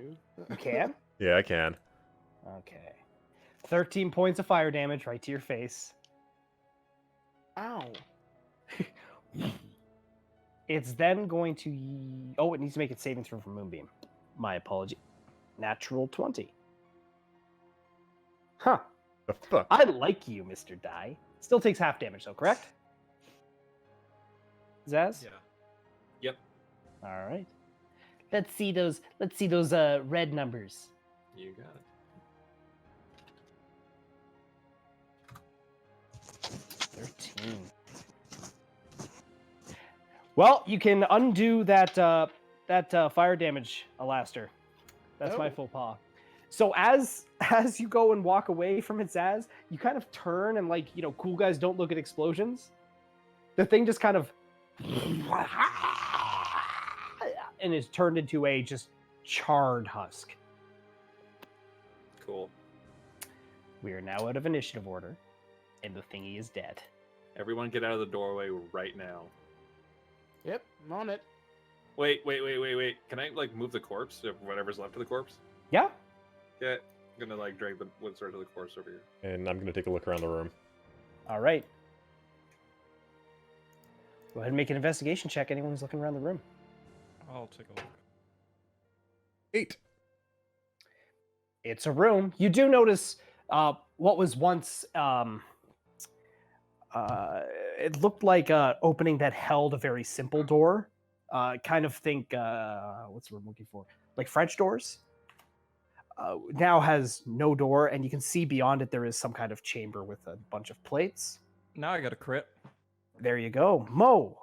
You can? Yeah, I can. Okay. 13 points of fire damage right to your face. Ow. It's then going to... Oh, it needs to make its saving throw for Moonbeam. My apology. Natural 20. Huh. The fuck? I like you, Mr. Die. Still takes half damage, though, correct? Zaz? Yeah. Yep. All right. Let's see those red numbers. You got it. 13. Well, you can undo that fire damage, Alastair. That's my Oh. faux pas. So as you go and walk away from it, Zaz, you kind of turn and, like, you know, cool guys don't look at explosions. The thing just kind of and is turned into a just charred husk. Cool. We are now out of initiative order, and the thingy is dead. Everyone get out of the doorway right now. Yep, I'm on it. Wait. Can I, like, move the corpse? Or whatever's left of the corpse? Yeah. Yeah. I'm gonna, like, drag the wood sword to the corpse over here. And I'm gonna take a look around the room. All right. Go ahead and make an investigation check. Anyone who's looking around the room. I'll take a look. 8. It's a room. You do notice what was once it looked like an opening that held a very simple door. Kind of think what's the word I'm looking for? Like French doors. Now has no door, and you can see beyond it there is some kind of chamber with a bunch of plates. Now I got a crit. There you go. Mo.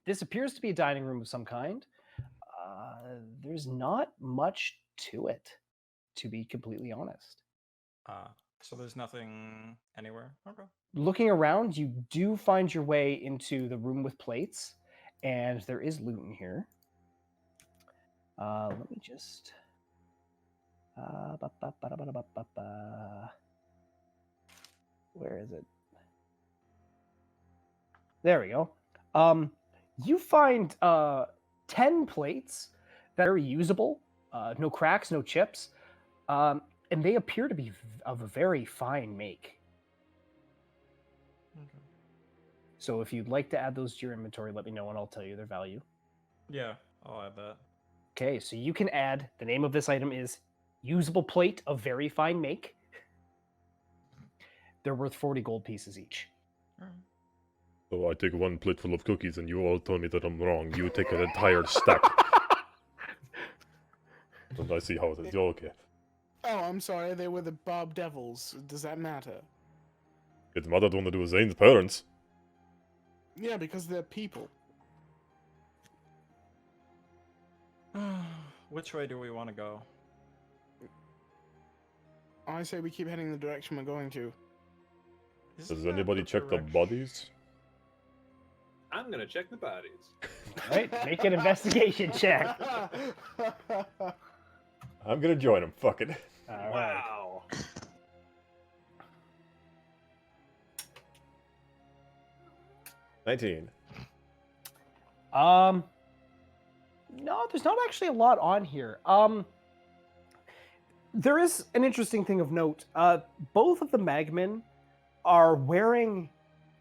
This appears to be a dining room of some kind. There's not much to it, to be completely honest. So there's nothing anywhere. Okay. Looking around, you do find your way into the room with plates, and there is loot in here. Let me just... Where is it? There we go. You find 10 plates that are usable. No cracks, no chips. And they appear to be of a very fine make. Okay. So if you'd like to add those to your inventory, let me know and I'll tell you their value. Yeah, I'll add that. Okay, so you can add, the name of this item is usable plate of very fine make. They're worth 40 gold pieces each. So I take one plate full of cookies and you all tell me that I'm wrong. You take an entire stack. And I see how it is. You're okay. Oh, I'm sorry. They were the Bob Devils. Does that matter? It mattered when to do with Zane's parents. Yeah, because they're people. Which way do we want to go? I say we keep heading the direction we're going to. Isn't Does that anybody the check the direction- bodies? I'm gonna check the bodies. All right, make an investigation check. I'm gonna join him. Fuck it. All right. Wow. $19. No, there's not actually a lot on here. There is an interesting thing of note. Both of the Magmen are wearing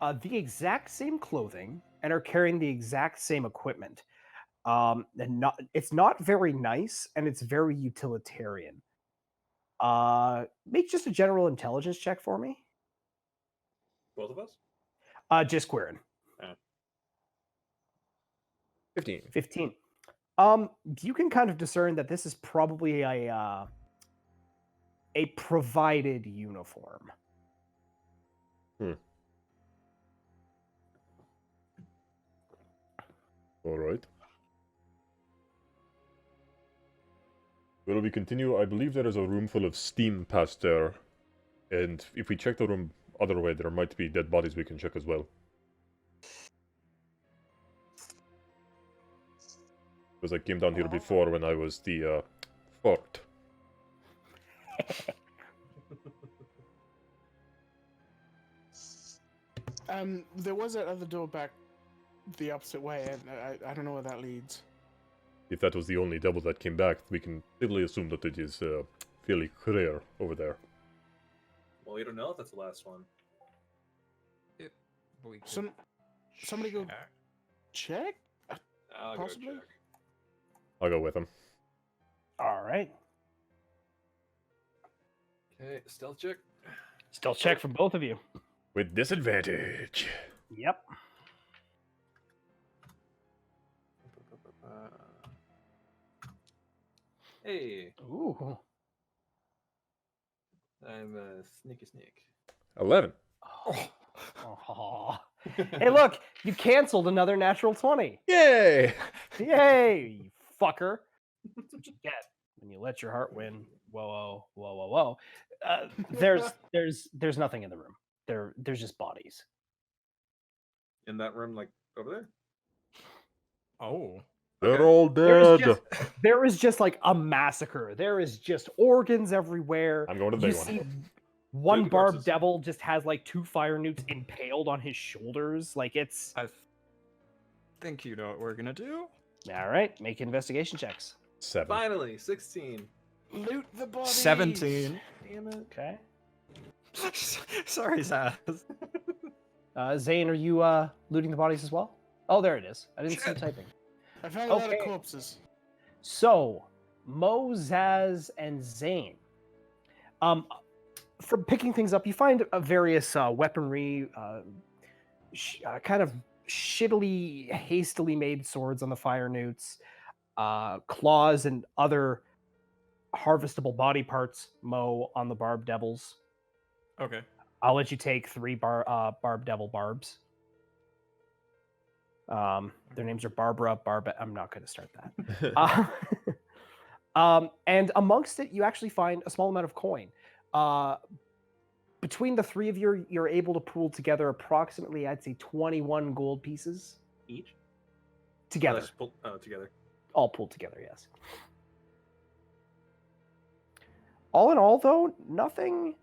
the exact same clothing and are carrying the exact same equipment. It's not very nice and it's very utilitarian. Make just a general intelligence check for me. Both of us? Just Quirin. 15. 15. You can kind of discern that this is probably a provided uniform. Alright. Well, we continue. I believe there is a room full of steam past there. And if we check the room other way, there might be dead bodies we can check as well. Because I came down here before when I was the fort. There was that other door back the opposite way, and I don't know where that leads. If that was the only devil that came back, we can safely assume that it is fairly clear over there. Well, we don't know if that's the last one. We could Somebody go check. check? I'll Possibly? go check. I'll go with him. All right. Okay, stealth check. Still check for both of you. With disadvantage. Yep. Hey, Ooh. I'm a sneaky sneak. 11. Aw. Hey, look, you canceled another natural 20. Yay! Yay, you fucker. That's what you get when you let your heart win. Whoa, whoa, whoa, whoa, whoa. There's nothing in the room. There's just bodies. In that room, like over there. Oh. They're Okay. all dead. There is just like a massacre. There is just organs everywhere. I'm going to the You big one. see one the barbed corpses. devil just has like 2 fire newts impaled on his shoulders. Like it's I think you know what we're gonna do. all right. Make investigation checks. 7. Finally, 16. Loot the bodies! 17. Damn it. Okay. Sorry, Zaz. Zane, are you looting the bodies as well? Oh, there it is. I didn't see you typing. I found a lot of Okay. corpses. So, Mo, Zaz, and Zane. From picking things up, you find various weaponry, kind of shittily, hastily made swords on the fire newts, claws, and other harvestable body parts, Mo, on the barbed devils. Okay. I'll let you take 3 barbed devil barbs. Their names are Barbara, Barba. I'm not going to start that. And amongst it, you actually find a small amount of coin. Between the 3 of you, you're able to pool together approximately, I'd say, 21 gold pieces Each? together. Let's pull, together. All pulled together, yes. All in all, though, nothing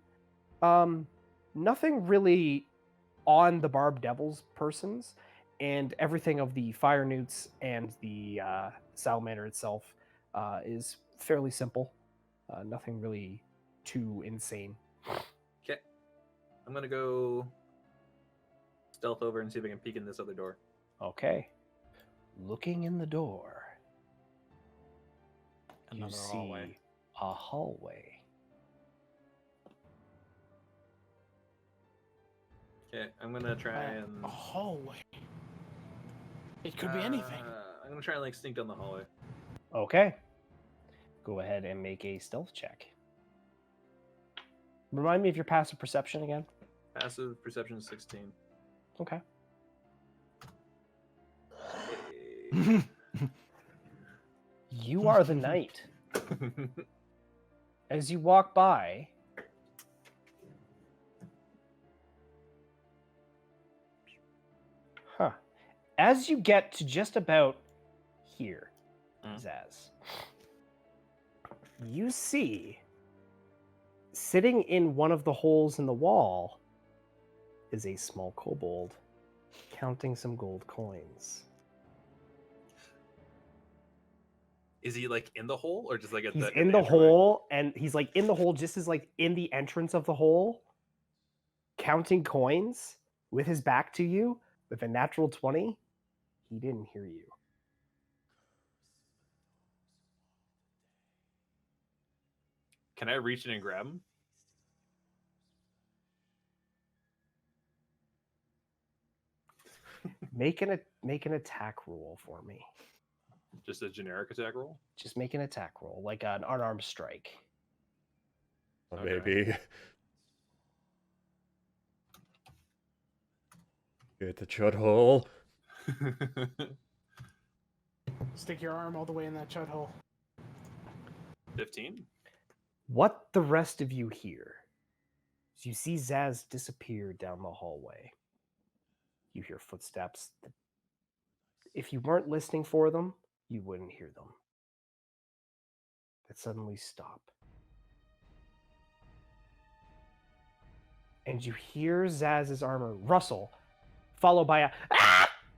really on the barbed devils persons, and everything of the fire newts and the salamander itself is fairly simple. Nothing really too insane. Okay. I'm gonna go stealth over and see if I can peek in this other door. Okay. Looking in the door, Another you see hallway. a hallway. Okay, I'm gonna try and A hallway. It could be anything. I'm gonna try and like sneak down the hallway. Okay. Go ahead and make a stealth check. Remind me of your passive perception again. Passive perception 16. Okay. Hey. You are the knight. As you walk by, as you get to just about here, Zaz, you see sitting in one of the holes in the wall is a small kobold counting some gold coins. Is he like in the hole or just like at He's the in the entryway? hole, and he's like in the hole just as like in the entrance of the hole, counting coins with his back to you with a natural 20. He didn't hear you. Can I reach in and grab him? Make an attack roll for me. Just a generic attack roll? Just make an attack roll, like an unarmed strike. Or Okay. maybe. Get the chud hole. Stick your arm all the way in that chud hole. 15? What the rest of you hear is you see Zaz disappear down the hallway. You hear footsteps. If you weren't listening for them, you wouldn't hear them. That suddenly stop. And you hear Zaz's armor rustle, followed by a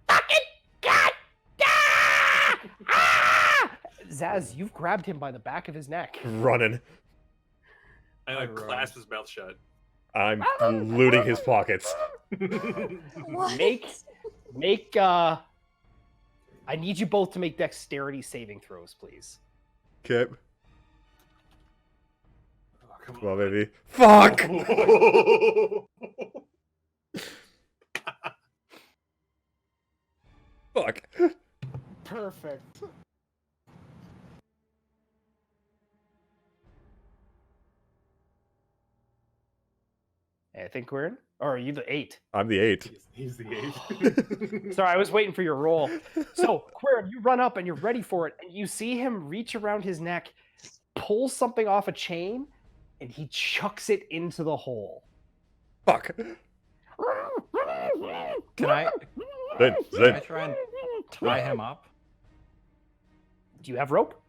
fucking god! Zaz, you've grabbed him by the back of his neck. Running. I I like run. clasp his mouth shut. I'm looting his pockets. What? Make I need you both to make dexterity saving throws, please. Okay. Oh, come Come on, baby. Fuck! Fuck. Perfect. I think we're in. Or are you the 8? I'm the 8. He's the eighth. Sorry, I was waiting for your roll. So, Quirin, you run up and you're ready for it, and you see him reach around his neck, pull something off a chain, and he chucks it into the hole. Fuck. Can I Zen. try and tie him up? Do you have rope?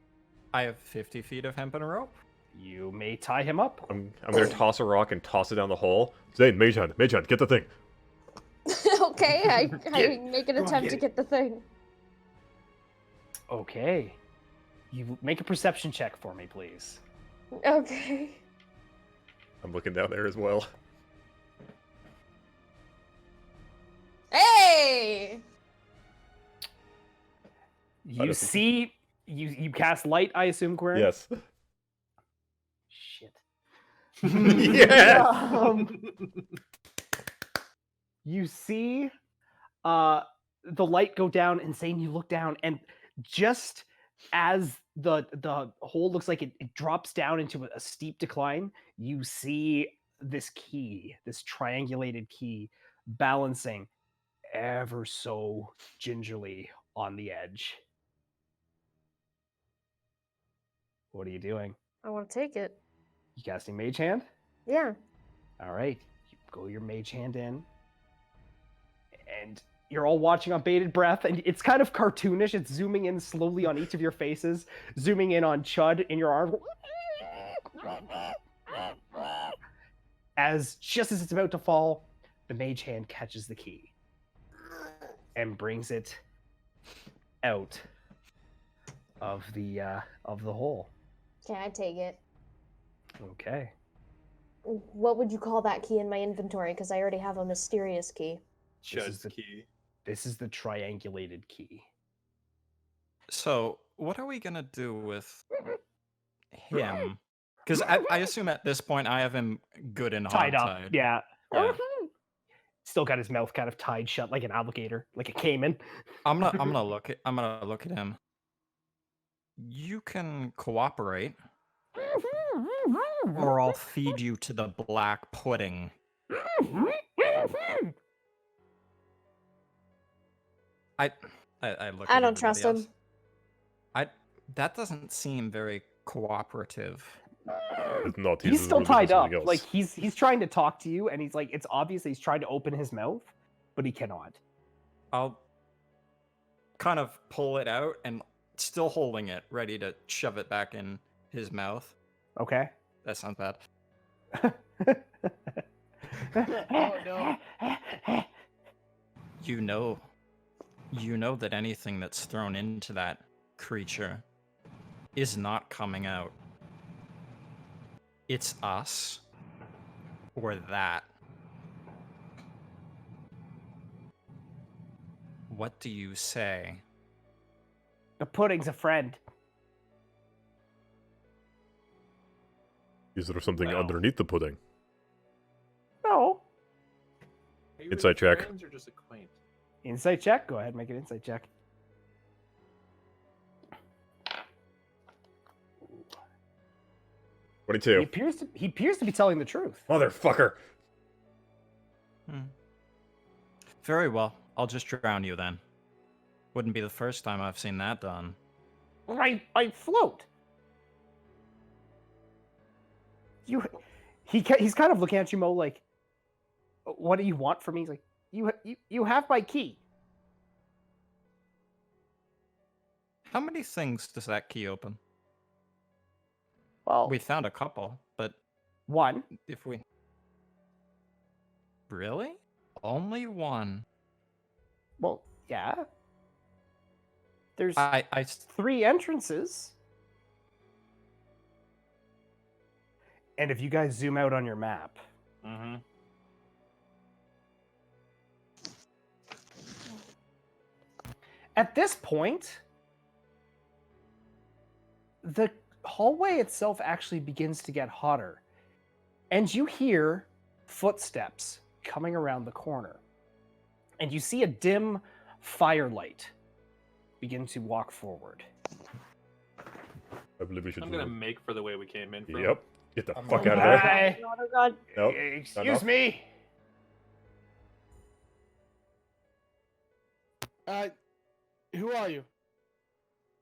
I have 50 feet of hempen rope. You may tie him up. I'm gonna toss a rock and toss it down the hole. Zane, mage hand, get the thing. Okay, I it. make an Go on, attempt get to it. get the thing. Okay. You make a perception check for me, please. Okay. I'm looking down there as well. Hey! You doesn't- see, you cast light, I assume, Quirin? Yes. Shit. Yes! You see the light go down, and Zane, you look down, and just as the hole looks like it drops down into a steep decline, you see this key, this triangulated key, balancing ever so gingerly on the edge. What are you doing? I want to take it. You casting Mage Hand? Yeah. All right, you go your Mage Hand in, and you're all watching on bated breath, and it's kind of cartoonish. It's zooming in slowly on each of your faces, zooming in on Chud in your arm. Just as it's about to fall, the Mage Hand catches the key and brings it out of the hole. Can I take it? Okay. What would you call that key in my inventory? Because I already have a mysterious key. This is Chud's the- key. This is the triangulated key. So, what are we gonna do with him? Because I assume at this point I have him good and Tied up. hog-tied. Yeah. Yeah. Still got his mouth kind of tied shut like an alligator, like a caiman. I'm gonna look at him. You can cooperate, or I'll feed you to the black pudding. I look. I at don't everybody trust else. him. That doesn't seem very cooperative. It's not. He's still really doing tied up. something else. Like he's trying to talk to you, and he's like, it's obvious that he's trying to open his mouth, but he cannot. I'll kind of pull it out and still holding it, ready to shove it back in his mouth. Okay. That sounds bad. Oh, no. You know that anything that's thrown into that creature is not coming out. It's us or that. What do you say? The pudding's a friend. Is there something Well. underneath the pudding? No. Are you Insight really check. friends or just acquaint? Insight check. Go ahead, make an insight check. He 22. appears to be telling the truth. Motherfucker. Very well. I'll just drown you then. Wouldn't be the first time I've seen that done. I float. He's kind of looking at you, Mo, like, what do you want from me? He's like, you have my key. How many things does that key open? Well, We found a couple, but one. if we... Really? Only one. Well, yeah. There's I 3 entrances. And if you guys zoom out on your map, Mm-hmm. at this point, the hallway itself actually begins to get hotter. And you hear footsteps coming around the corner. And you see a dim firelight begin to walk forward. I believe we should. I'm gonna make for the way we came in from. Yep. Get the I'm fuck on out of there. Hi. Oh god. Nope. Excuse enough. me. Who are you?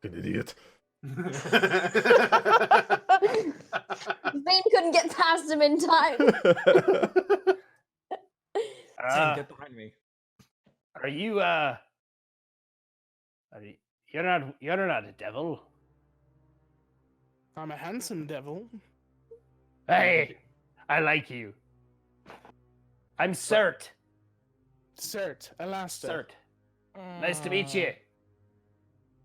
An idiot. Vane couldn't get past him in time. Tim, Uh, get behind me. are you you're not a devil? I'm a handsome devil. Hey, I like you. I'm Cert. Cert, Elasta. Cert. Nice to meet you.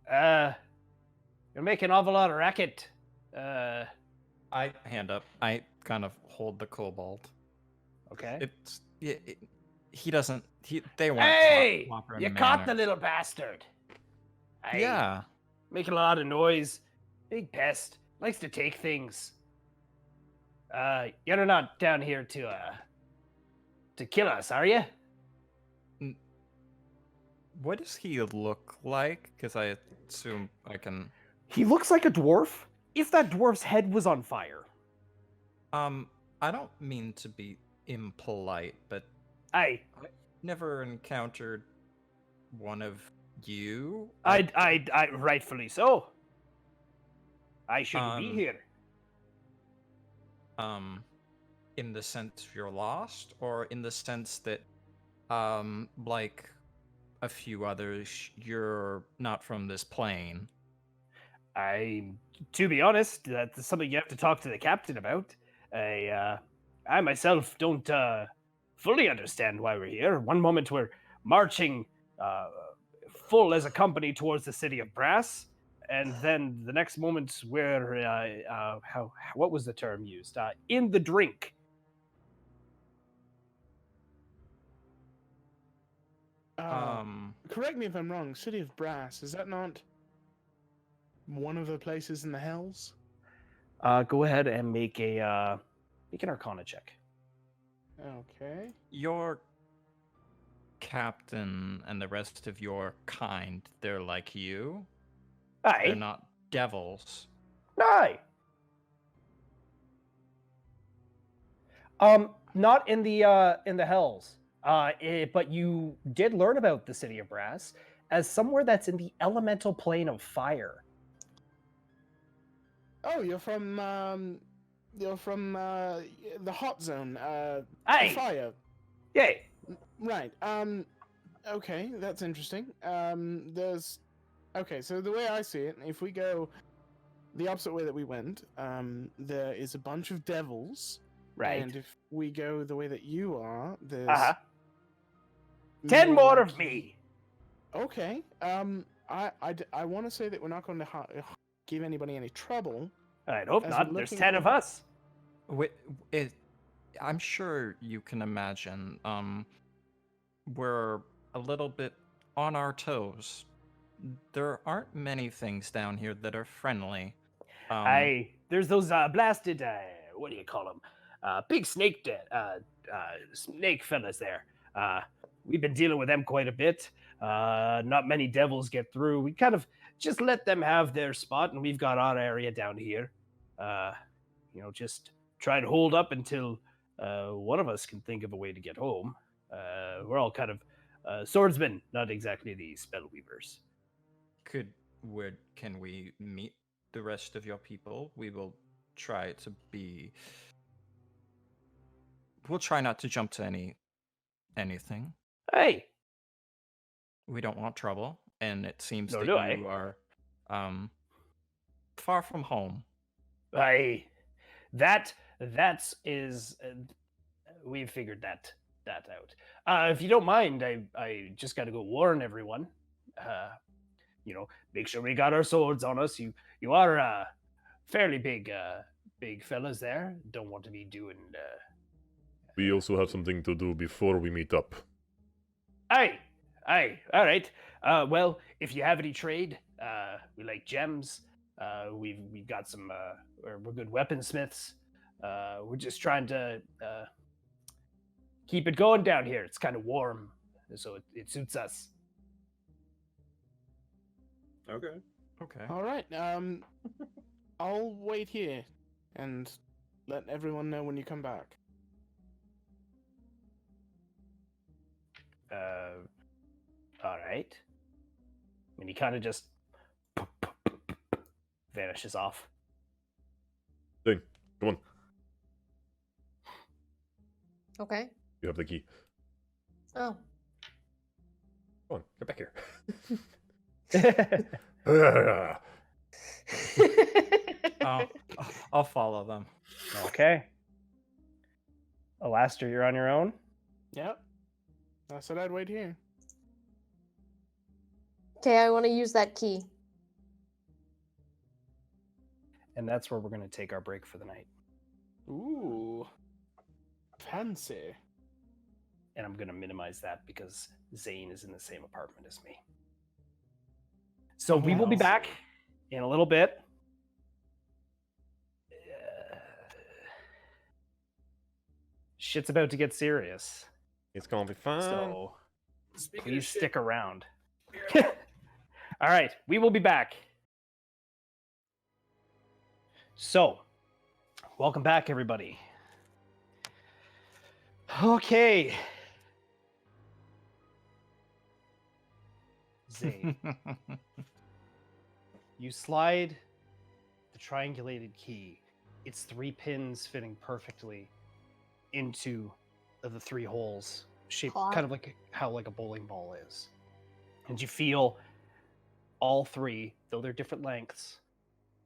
You're making an awful lot of racket. I hand up. I kind of hold the kobold. Okay. It's he doesn't. They want. Hey, you caught the little bastard. Hey, Yeah. making a lot of noise. Big pest. Likes to take things. You're not down here to kill us, are you? What does he look like? Because I assume I can. He looks like a dwarf. If that dwarf's head was on fire. I don't mean to be impolite, but I never encountered one of you. I rightfully so. I shouldn't be Um, here. In the sense you're lost, or in the sense that, like a few others, you're not from this plane. To be honest, that's something you have to talk to the captain about. I myself don't fully understand why we're here. One moment we're marching full as a company towards the city of Brass, and then the next moment we're what was the term used? In the drink. Correct me if I'm wrong. City of Brass, is that not one of the places in the Hells? Go ahead and make an Arcana check. Okay. Your captain and the rest of your kind, they're like you. They're Aye, not devils. aye. Not in the Hells. But you did learn about the City of Brass as somewhere that's in the elemental plane of fire. Oh, you're from the hot zone. Aye. Fire. Yay. Right. Okay, that's interesting. Okay, so the way I see it, if we go the opposite way that we went, there is a bunch of devils. Right. And if we go the way that you are, there's 10 more like of me. Okay. I want to say that we're not going to give anybody any trouble. I'd hope As not. we're There's looking 10 of for- us. I'm sure you can imagine. We're a little bit on our toes. There aren't many things down here that are friendly. There's those blasted, what do you call them? Big snake snake fellas there. We've been dealing with them quite a bit. Not many devils get through. We kind of just let them have their spot, and we've got our area down here. Just try and hold up until one of us can think of a way to get home. We're all kind of swordsmen, not exactly the spellweavers. Can we meet the rest of your people? We'll try not to jump to anything. Hey, We don't want trouble, and it seems Nor that do I. you are far from home. We've figured that out. If you don't mind, I just got to go warn everyone. Make sure we got our swords on us. You are fairly big fellas there. Don't want to be doing. We also have something to do before we meet up. Aye. All right. Well, if you have any trade, we like gems. We've got some. We're good weaponsmiths. We're just trying to keep it going down here. It's kind of warm, so it suits us. Okay. Okay. All right. I'll wait here and let everyone know when you come back. All right. And he kind of just vanishes off. Ding, come on. Okay. You have the key. Oh. Come on, get back here. I'll follow them. Okay. Alastair, you're on your own? Yep. I said I'd wait here. Okay, I want to use that key. And that's where we're going to take our break for the night. Ooh. Fancy. And I'm going to minimize that because Zane is in the same apartment as me. So we will be back in a little bit. Shit's about to get serious. It's gonna be fun. So Speaking of please shit, stick around. All right, we will be back. So, welcome back, everybody. Okay. Zane, you slide the triangulated key. It's 3 pins fitting perfectly into the 3 holes, shaped Hot. kind of like how a bowling ball is. And you feel all 3, though they're different lengths,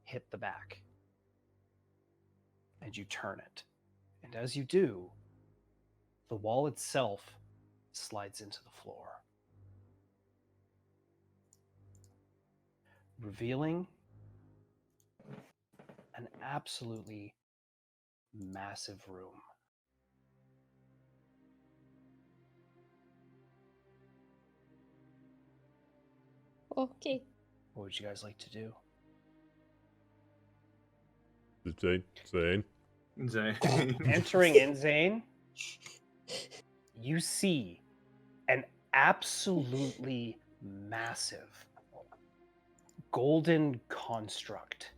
hit the back. And you turn it. And as you do, the wall itself slides into the floor. revealing an absolutely massive room. Okay. What would you guys like to do? Zane. Zane. Entering in, Zane, you see an absolutely massive golden construct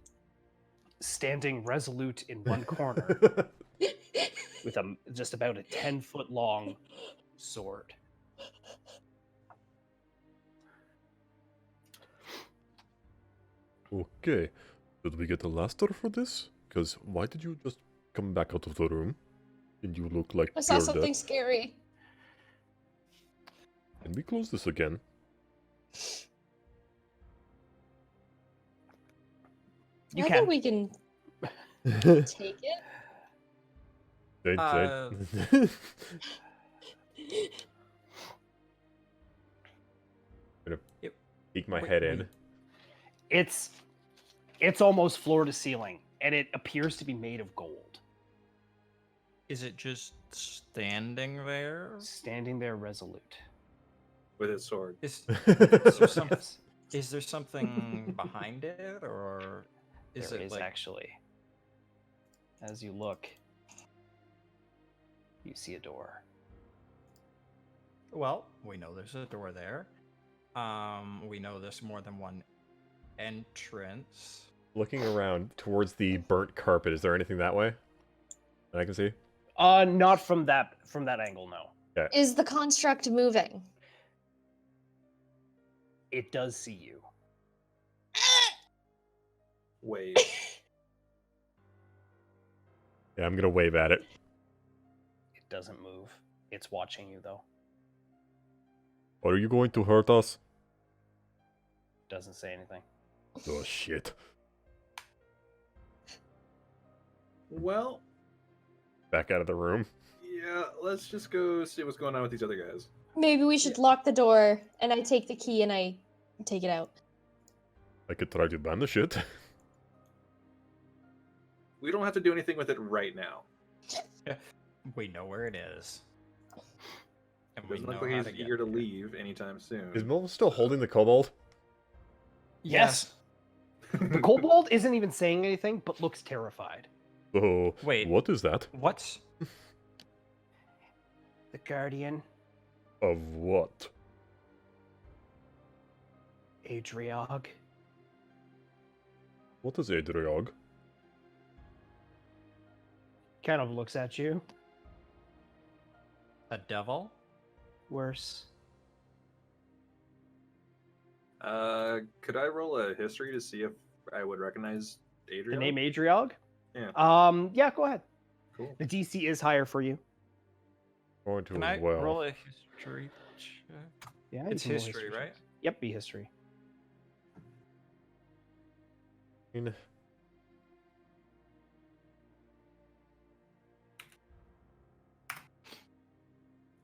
standing resolute in one corner with just about a 10-foot long sword. Okay. Did we get a laster for this? Because why did you just come back out of the room? And you look like I saw pure something death. scary. Can we close this again? You I can. think we can Zane, take it. Zane. Yep. Peek my Wait, head wait. in. It's almost floor to ceiling, and it appears to be made of gold. Is it just standing there? Standing there resolute. With his sword. Is there some, Yes, is there something behind it, or is there it is like actually. As you look, you see a door. Well, we know there's a door there. We know there's more than one entrance. Looking around towards the burnt carpet, is there anything that way that I can see? Not from that angle, no. Is the construct moving? It does see you. Wait. Yeah, I'm gonna wave at it. It doesn't move. It's watching you though. Are you going to hurt us? Doesn't say anything. Oh shit. Well, Back out of the room. yeah, let's just go see what's going on with these other guys. Maybe we should lock the door, and I take the key and I take it out. I could try to banish it. We don't have to do anything with it right now. We know where it is. And we Doesn't know look like how he's to get eager to there. leave anytime soon. Is Mo still holding the kobold? Yes. The kobold isn't even saying anything, but looks terrified. Oh, Wait. what is that? What's The guardian, Of what? Adriog. What is Adriog? Kind of looks at you. a devil? Worse. Could I roll a history to see if I would recognize Adrian? The name Adriog? Yeah. Yeah, go ahead. Cool. The DC is higher for you. Going to Can as I well. roll a history check? Yeah, you It's can roll history, right? checks. Yep, be history.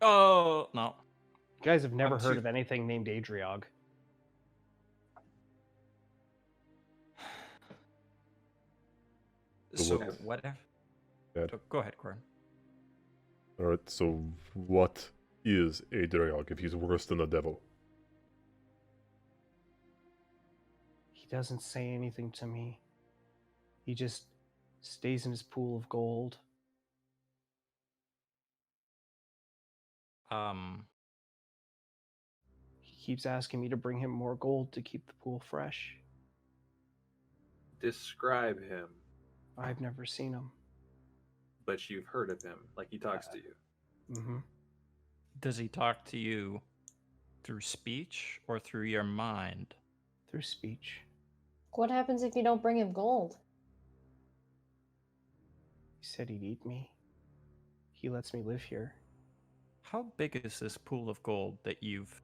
Oh, no. You guys have never I'm heard too- of anything named Adriog. So So what- what if... Dad. Oh, go ahead, Corin. Alright, so what is Adriog if he's worse than the devil? He doesn't say anything to me. He just stays in his pool of gold. He keeps asking me to bring him more gold to keep the pool fresh. Describe him, I've never seen him. but you've heard of him, like he talks to you. Mm-hmm. Does he talk to you through speech or through your mind? Through speech. What happens if you don't bring him gold? He said he'd eat me. He lets me live here. How big is this pool of gold that you've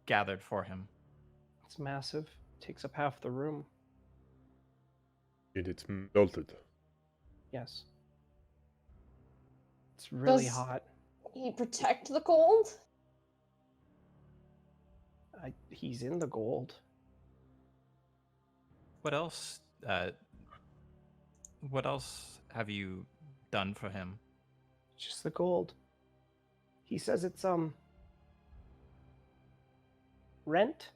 gathered for him? It's massive. Takes up half the room. And it's melted. Yes. It's really Does- hot. He protect the gold? He's in the gold. What else? What else have you done for him? Just the gold. He says it's rent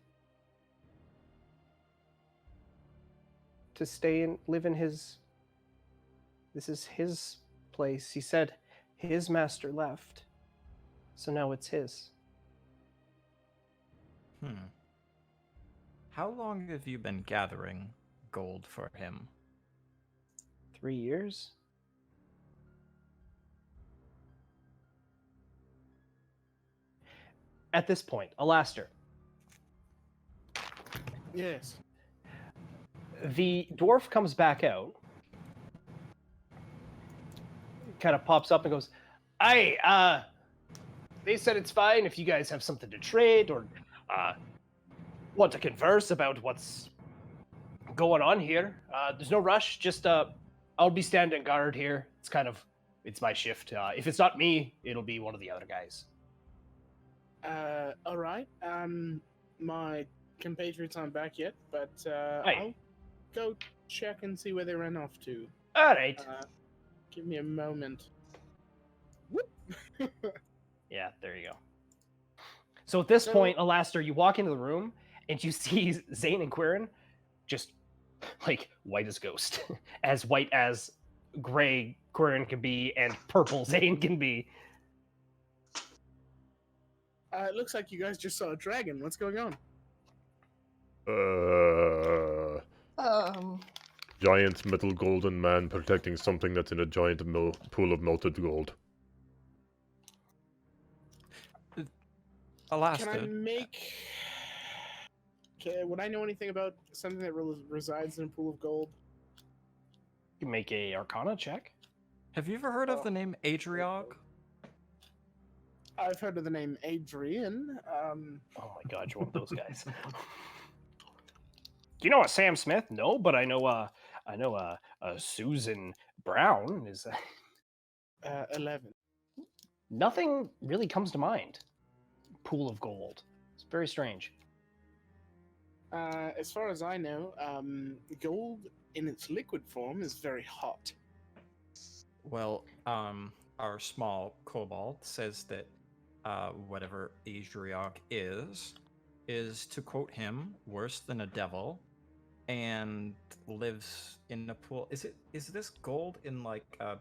to stay and live in his. This is his place. He said his master left, so now it's his. How long have you been gathering gold for him? 3 years. At this point, Alaster, Yes. the dwarf comes back out, kind of pops up and goes, "Aye, they said it's fine if you guys have something to trade or want to converse about what's going on here. There's no rush. Just I'll be standing guard here. It's my shift. If it's not me, it'll be one of the other guys." All right. My compatriots aren't back yet, but Aye. I'll go check and see where they ran off to. All right. Give me a moment. Yeah, there you go. So at this point, Alaster, you walk into the room and you see Zane and Quirin just like white as ghost, as white as gray Quirin can be and purple Zane can be. It looks like you guys just saw a dragon. What's going on? Giant metal golden man protecting something that's in a giant pool of melted gold. Alaska. Can I make? Would I know anything about something that resides in a pool of gold? You can make a Arcana check. Have you ever heard of the name Adriog? I've heard of the name Adrian. Oh my god, you're one of those guys. Do you know a Sam Smith? No, but I know Susan Brown is. 11. Nothing really comes to mind. Pool of gold. It's very strange. As far as I know, gold in its liquid form is very hot. Well, our small kobold says that whatever Adriog is, to quote him, worse than a devil, and lives in a pool. Is this gold in like a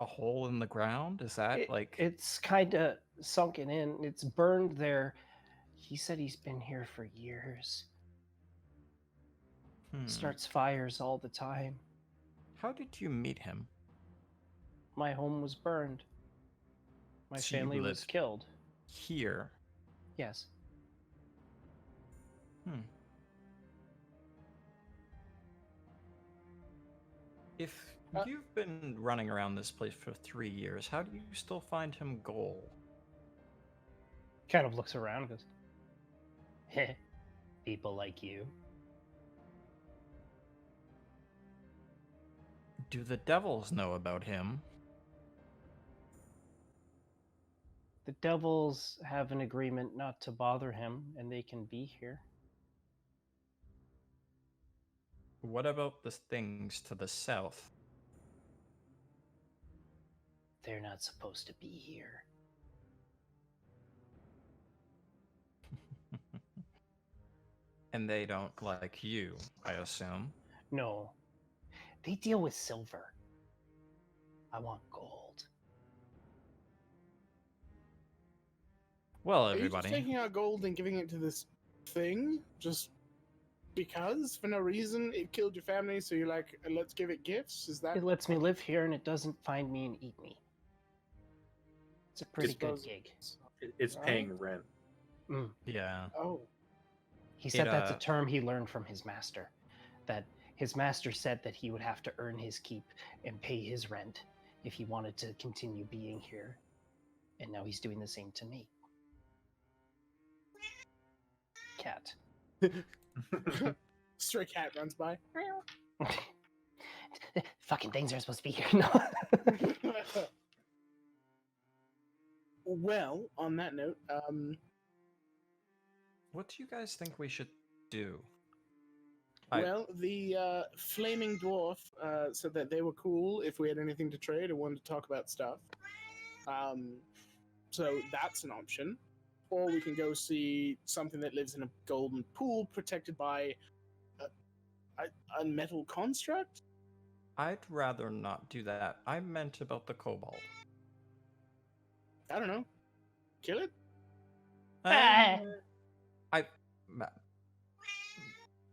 hole in the ground? Is that It's kind of sunken in. It's burned there. He said he's been here for years. Starts fires all the time. How did you meet him? My home was burned. My So you family was live killed. Here. Yes. If you've been running around this place for 3 years, how do you still find him gold? Kind of looks around and goes, heh, people like you. Do the devils know about him? The devils have an agreement not to bother him, and they can be here. What about the things to the south? They're not supposed to be here. And they don't like you, I assume. No. They deal with silver. I want gold. Well, Are you just everybody. taking out gold and giving it to this thing? Just because? For no reason? It killed your family, so you're like, let's give it gifts? Is that... It lets me live here and it doesn't find me and eat me. It's a pretty good Suppose- gig. It's paying rent. Yeah. Oh. He said that's a uh, term he learned from his master. That his master said that he would have to earn his keep and pay his rent if he wanted to continue being here. And now he's doing the same to me. Cat. Stray cat runs by. Fucking things are supposed to be here. No. Well, on that note, What do you guys think we should do? Well, the flaming dwarf said that they were cool if we had anything to trade or wanted to talk about stuff. So that's an option. Or we can go see something that lives in a golden pool protected by a metal construct. I'd rather not do that. I meant about the kobold. I don't know. Kill it? Ah.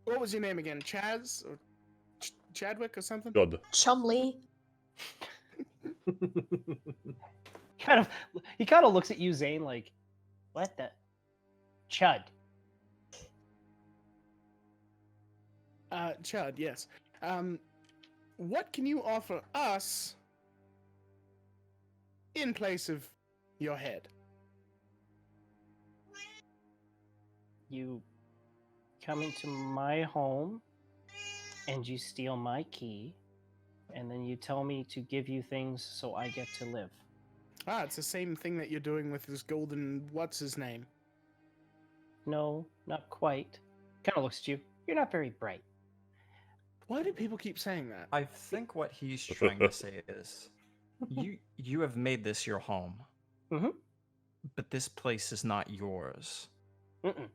What was your name again? Chaz? Or Chadwick or something? God. Chumley. He kind of looks at you, Zane, like, what the chud? Chud, yes. What can you offer us in place of your head? You come into my home and you steal my key, and then you tell me to give you things so I get to live. Ah, it's the same thing that you're doing with this golden what's his name. No, not quite. Kind of looks at you. You're not very bright. Why do people keep saying that? I think what he's trying to say is, you have made this your home, Mhm. but this place is not yours. Mm-mm.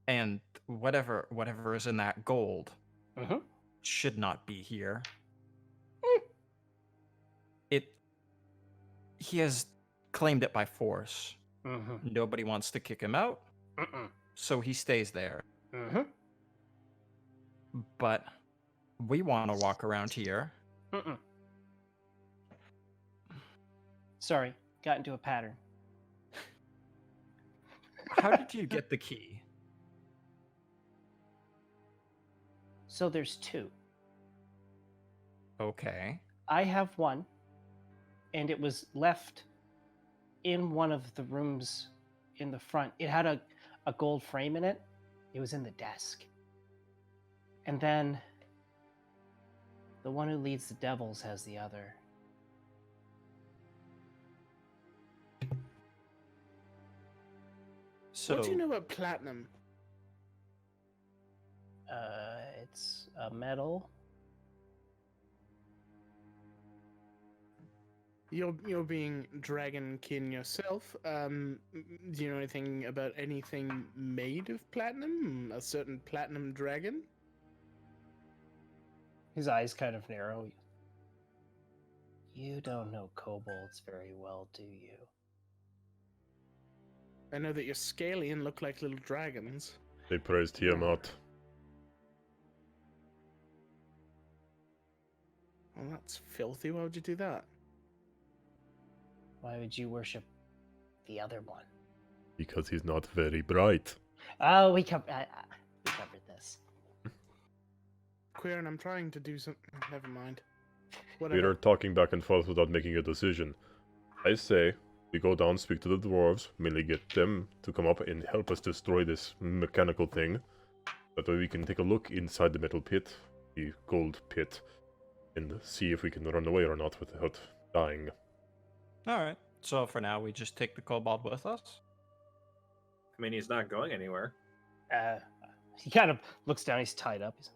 And whatever is in that gold Mhm. should not be here. He has claimed it by force. Mhm. Nobody wants to kick him out, Mm-mm. so he stays there. Mhm. But we want to walk around here. Mm-mm. Sorry, got into a pattern. How did you get the key? So there's two. Okay. I have one, and it was left in one of the rooms in the front. It had a gold frame in it. It was in the desk. And then the one who leads the devils has the other. So What do you know about platinum? It's a metal. You're being dragonkin yourself. Do you know anything about anything made of platinum? A certain platinum dragon? His eyes kind of narrow. You don't know kobolds very well, do you? I know that your scallion look like little dragons. They praised Tiamat. Well, that's filthy. Why would you do that? Why would you worship the other one? Because he's not very bright. Oh, we covered this. Queer, and I'm trying to do some. Never mind. We Whatever. are talking back and forth without making a decision. I say we go down, speak to the dwarves, mainly get them to come up and help us destroy this mechanical thing. That way we can take a look inside the metal pit, the gold pit, and see if we can run away or not without dying. all right. So for now, we just take the kobold with us. I mean, he's not going anywhere. He kind of looks down. He's tied up. He's,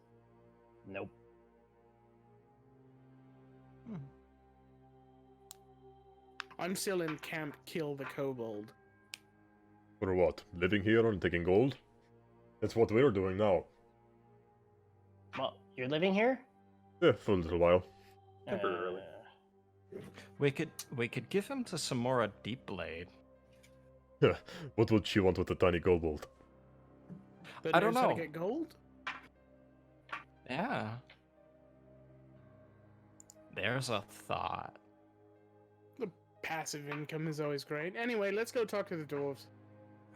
nope. I'm still in camp. Kill the kobold. For what? Living here and taking gold? That's what we're doing now. Well, you're living here? Yeah, for a little while. Temporarily. We could give him to Samora Deepblade. What would she want with a tiny kobold? But I don't knows how to know. get gold? Yeah. There's a thought. Passive income is always great. Anyway, let's go talk to the dwarves.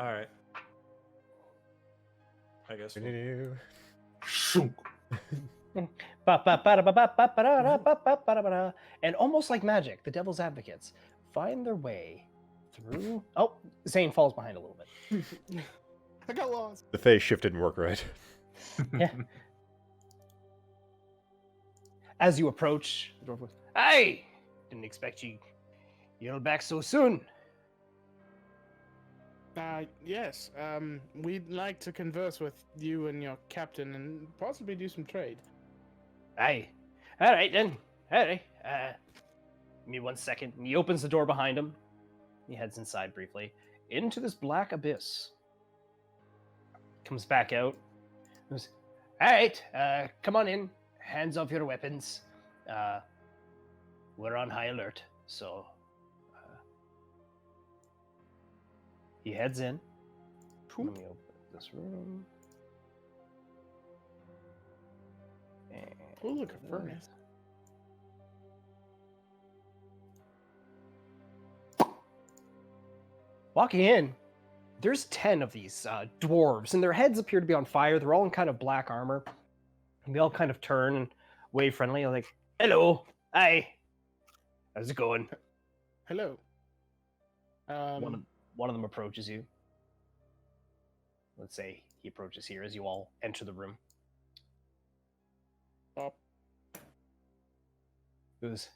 All right. I guess. And almost like magic, the devil's advocates find their way through. Oh, Zane falls behind a little bit. I got lost. The phase shift didn't work right. Yeah. As you approach, the dwarf goes, "Hey! Didn't expect you're back so soon." Yes. We'd like to converse with you and your captain and possibly do some trade. Aye. All right then. All right. Give me 1 second. And he opens the door behind him. He heads inside briefly into this black abyss. Comes back out. Goes, all right. Come on in. Hands off your weapons. We're on high alert. So he heads in. Let me open this room. And Oh, look, a furnace. walking in, there's 10 of these dwarves, and their heads appear to be on fire. They're all in kind of black armor. And they all kind of turn and wave friendly, like, hello, hi, how's it going? Hello. One of them approaches you. Let's say he approaches here as you all enter the room. Up. Goes,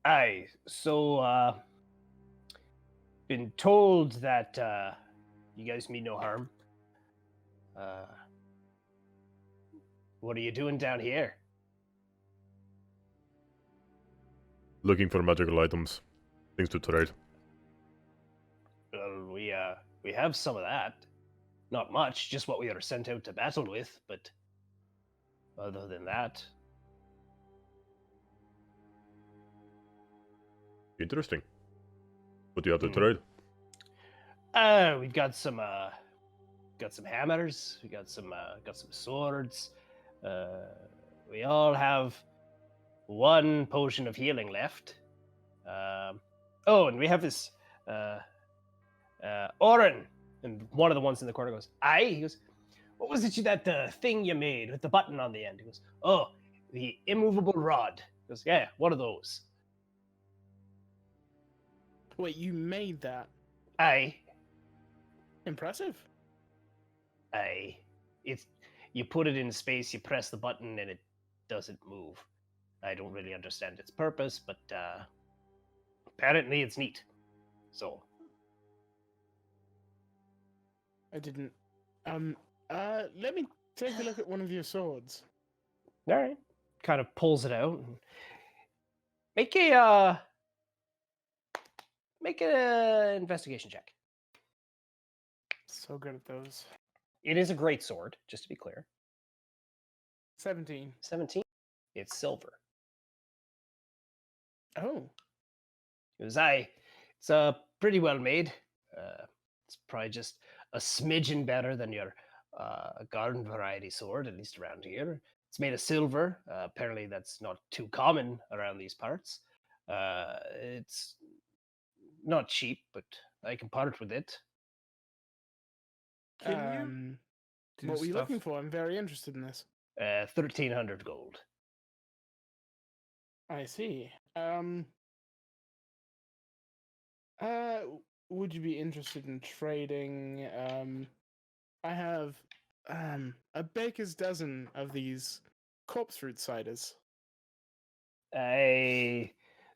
aye, so, been told that you guys mean no harm. What are you doing down here? Looking for magical items. Things to trade. Well, we have some of that. Not much, just what we are sent out to battle with, but other than that, Interesting. What do you have to Hmm. trade? we've got some hammers, we got some swords. We all have 1 potion of healing left. And we have this Oren, and one of the ones in the corner goes, aye. He goes, what was it that thing you made with the button on the end? He goes, oh, the immovable rod. He goes, yeah, one of those. Wait, you made that? Aye. Impressive. Aye. It's, you put it in space, you press the button, and it doesn't move. I don't really understand its purpose, but apparently it's neat. So, I didn't. Let me take a look at one of your swords. all right. Kind of pulls it out. And make a investigation check. So good at those. It is a great sword, just to be clear. 17. 17. It's silver. Oh. It's pretty well made. It's probably just a smidgen better than your garden variety sword, at least around here. It's made of silver. Apparently, that's not too common around these parts. It's not cheap, but I can part with it. Can you do What were you stuff? looking for? I'm very interested in this. 1,300 gold. I see. Would you be interested in trading? I have a baker's dozen of these corpse fruit ciders.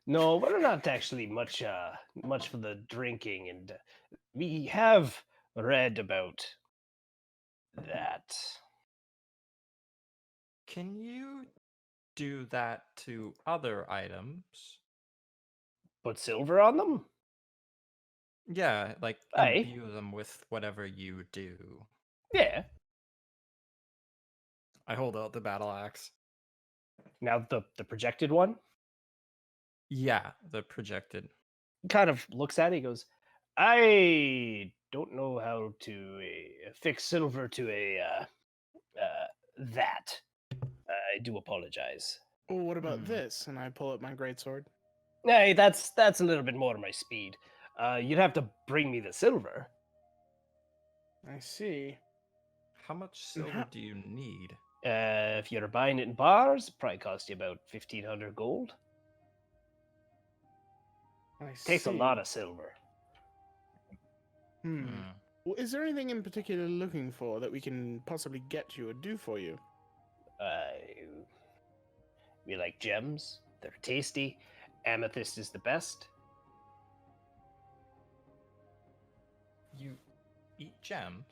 No, we're not actually much for the drinking, and we have read about that. Can you do that to other items? Put silver on them? Yeah, like Aye. imbue them with whatever you do. Yeah. I hold out the battle axe. Now the projected one Yeah, the projected. kind of looks at it. He goes, "I don't know how to fix silver to that. I do apologize." Or what about Hmm. this? And I pull out my greatsword. Hey, that's a little bit more my speed. You'd have to bring me the silver. I see. How much And silver how- do you need? If you're buying it in bars, it probably cost you about 1,500 gold. I Takes a see. lot of silver. Hmm. Hmm. Well, is there anything in particular you're looking for that we can possibly get you or do for you? We like gems. They're tasty. Amethyst is the best. You gems.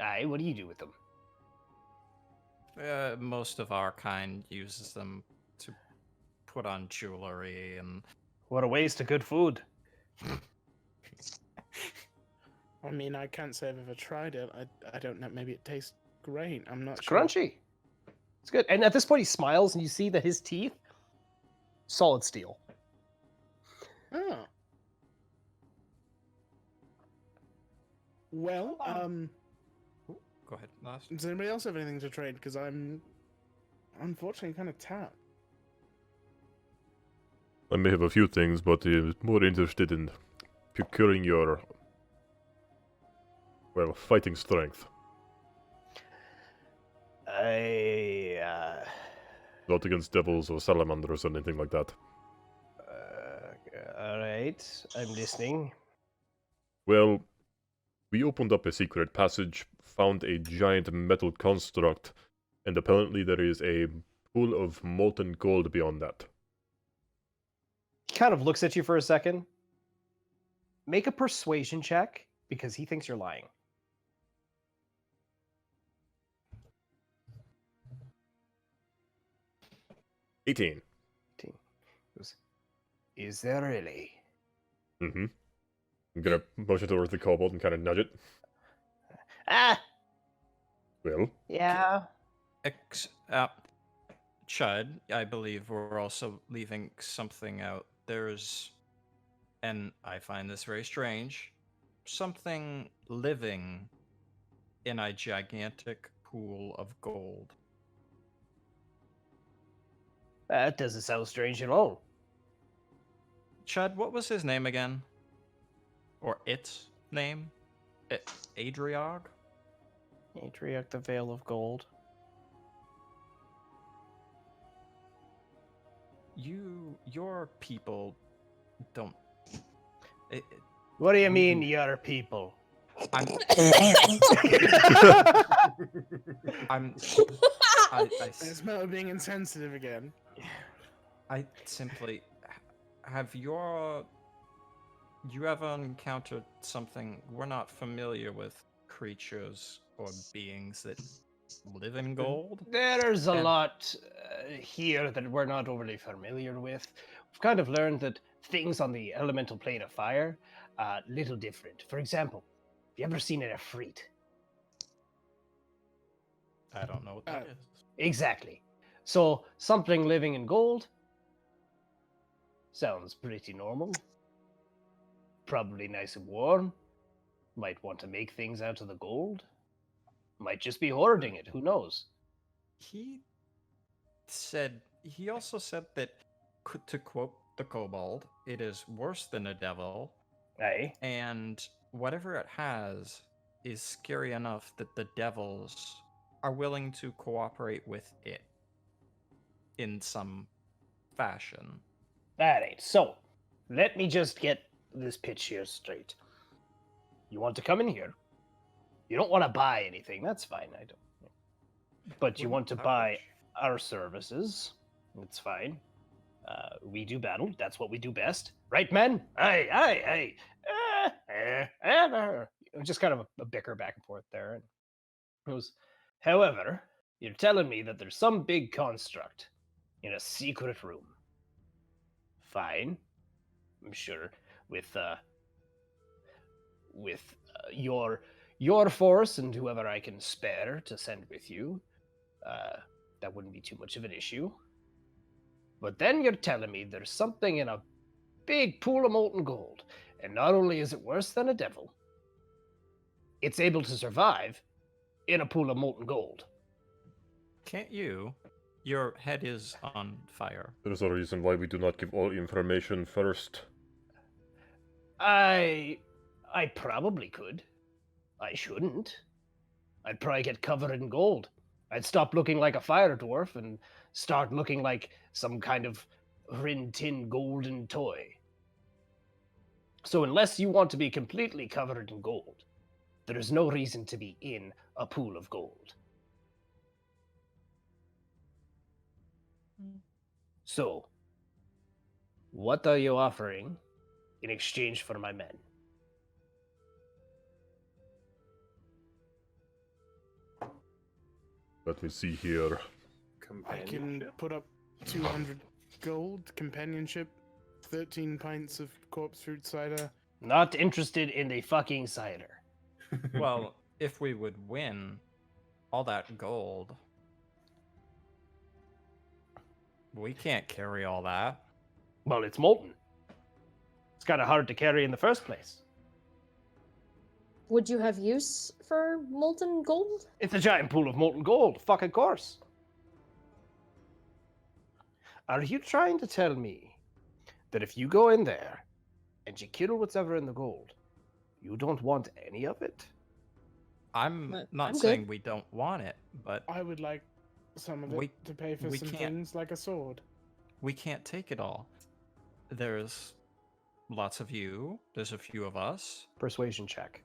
Aye, what do you do with them? Most of our kind uses them to put on jewelry and. What a waste of good food. I mean, I can't say I've ever tried it. I don't know. Maybe it tastes great. I'm not It's sure. crunchy. It's good. And at this point, he smiles, and you see that his teeth, solid steel. Oh. Well, Go ahead, last. does anybody else have anything to trade? Because I'm unfortunately kind of tapped. I may have a few things, but I'm more interested in procuring your, well, fighting strength. Not against devils or salamanders or anything like that. All right, I'm listening. Well, we opened up a secret passage, found a giant metal construct, and apparently there is a pool of molten gold beyond that. He kind of looks at you for a second. Make a persuasion check, because he thinks you're lying. $18. Goes, is there really? Mm-hmm. I'm gonna motion towards the kobold and kind of nudge it. Ah! Well, Yeah. Chud, I believe we're also leaving something out. There's, and I find this very strange, something living in a gigantic pool of gold. That doesn't sound strange at all. Chud, what was his name again? Or its name? Adriog? Atriarch, the Veil of Gold. Your people don't. What do you mean, your people? I'm. I'm. I Smell being insensitive again. I simply have you ever encountered something we're not familiar with, creatures or beings that live in gold? There's a And- lot here that we're not overly familiar with. We've kind of learned that things on the elemental plane of fire are little different. For example, have you ever seen an Efreet? I don't know what that is. Exactly. So, something living in gold sounds pretty normal. Probably nice and warm. Might want to make things out of the gold. Might just be hoarding it, who knows? He also said that, to quote the kobold, it is worse than a devil, Aye. and whatever it has is scary enough that the devils are willing to cooperate with it in some fashion. Alright, so let me just get this pitch here straight. You want to come in here. You don't want to buy anything, that's fine, I don't. But you want to buy our services, that's fine. We do battle, that's what we do best. Right, men? Aye, aye, aye. Just kind of a bicker back and forth there. And it goes, however, you're telling me that there's some big construct in a secret room. Fine, I'm sure. With your force and whoever I can spare to send with you, that wouldn't be too much of an issue. But then you're telling me there's something in a big pool of molten gold, and not only is it worse than a devil, it's able to survive in a pool of molten gold. Can't you? Your head is on fire. There's a reason why we do not give all information first. I probably could. I shouldn't. I'd probably get covered in gold. I'd stop looking like a fire dwarf and start looking like some kind of Rin Tin golden toy. So unless you want to be completely covered in gold, there is no reason to be in a pool of gold. So, what are you offering in exchange for my men? Let me see here. I can Companionship. put up 200 gold, companionship, 13 pints of corpse fruit cider. Not interested in the fucking cider. Well, if we would win all that gold, we can't carry all that. Well, it's molten. It's kind of hard to carry in the first place. Would you have use for molten gold? It's a giant pool of molten gold. Fucking course. Are you trying to tell me that if you go in there and you kill whatever in the gold, you don't want any of it? I'm not I'm saying good. we don't want it, but I would like some of it We- to pay for we some can't- things like a sword. we can't take it all. There's lots of you. There's a few of us. Persuasion check.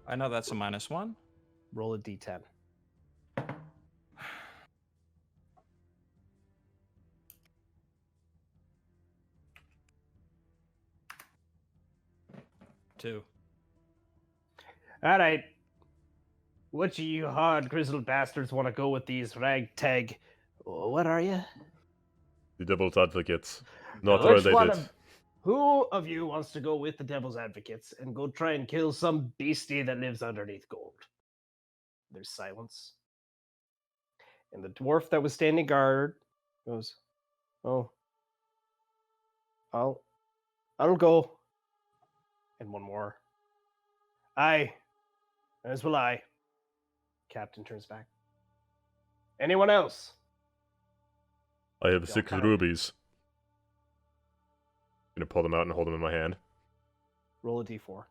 I know that's a -1. Roll a d10. Two. All right. What you hard grizzled bastards want to go with these ragtag? What are you? The Devil's Advocates. Not Which one related. who of you wants to go with the devil's advocates and go try and kill some beastie that lives underneath gold? There's silence. And the dwarf that was standing guard goes, "Oh, I'll go." And one more. "Aye, as will I." Captain turns back. "Anyone else?" I have Y'all 6 kinda- rubies. Gonna pull them out and hold them in my hand. Roll a d4.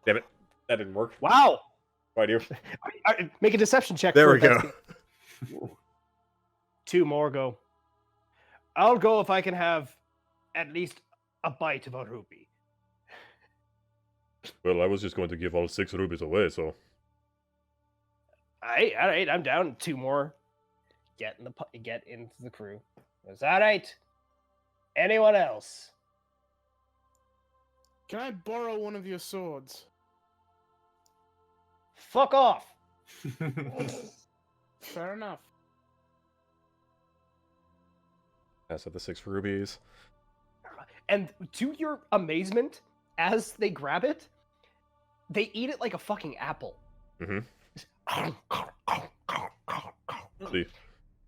Damn it. That didn't work. Wow! Right here. Make a deception check. There for we go. investigation. 2 more go. I'll go if I can have at least a bite of a rupee. Well, I was just going to give all 6 rubies away, so... All right, I'm down. 2 more. Get into the crew. It's all right. Anyone else? Can I borrow one of your swords? Fuck off. Fair enough. Pass out the 6 rubies. And to your amazement, as they grab it, they eat it like a fucking apple. Mm-hmm. See,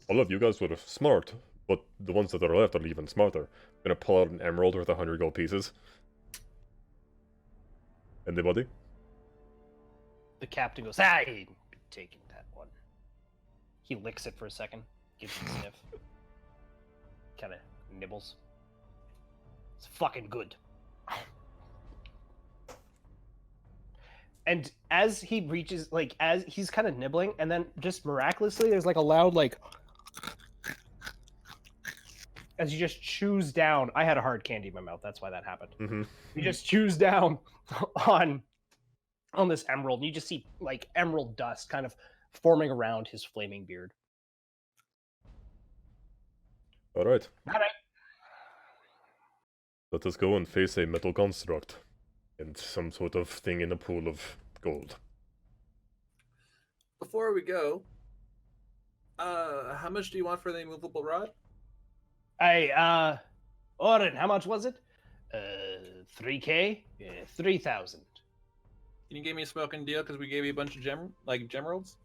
all of you guys were smart, but the ones that are left are even smarter. I'm gonna pull out an emerald worth 100 gold pieces. Anybody? The captain goes, "I ain't taking that one." He licks it for a second, gives it a sniff, kind of nibbles. It's fucking good. And as he reaches, like, as he's kind of nibbling, and then just miraculously, there's like a loud, like, as he just chews down. I had a hard candy in my mouth, that's why that happened. Mm-hmm. He just chews down on this emerald, and you just see like emerald dust kind of forming around his flaming beard. Alright, All right. let us go and face a metal construct. And some sort of thing in a pool of gold. Before we go, how much do you want for the immovable rod? Hey, Oren, how much was it? 3K? 3,000. Can you give me a smoking deal because we gave you a bunch of gemeralds?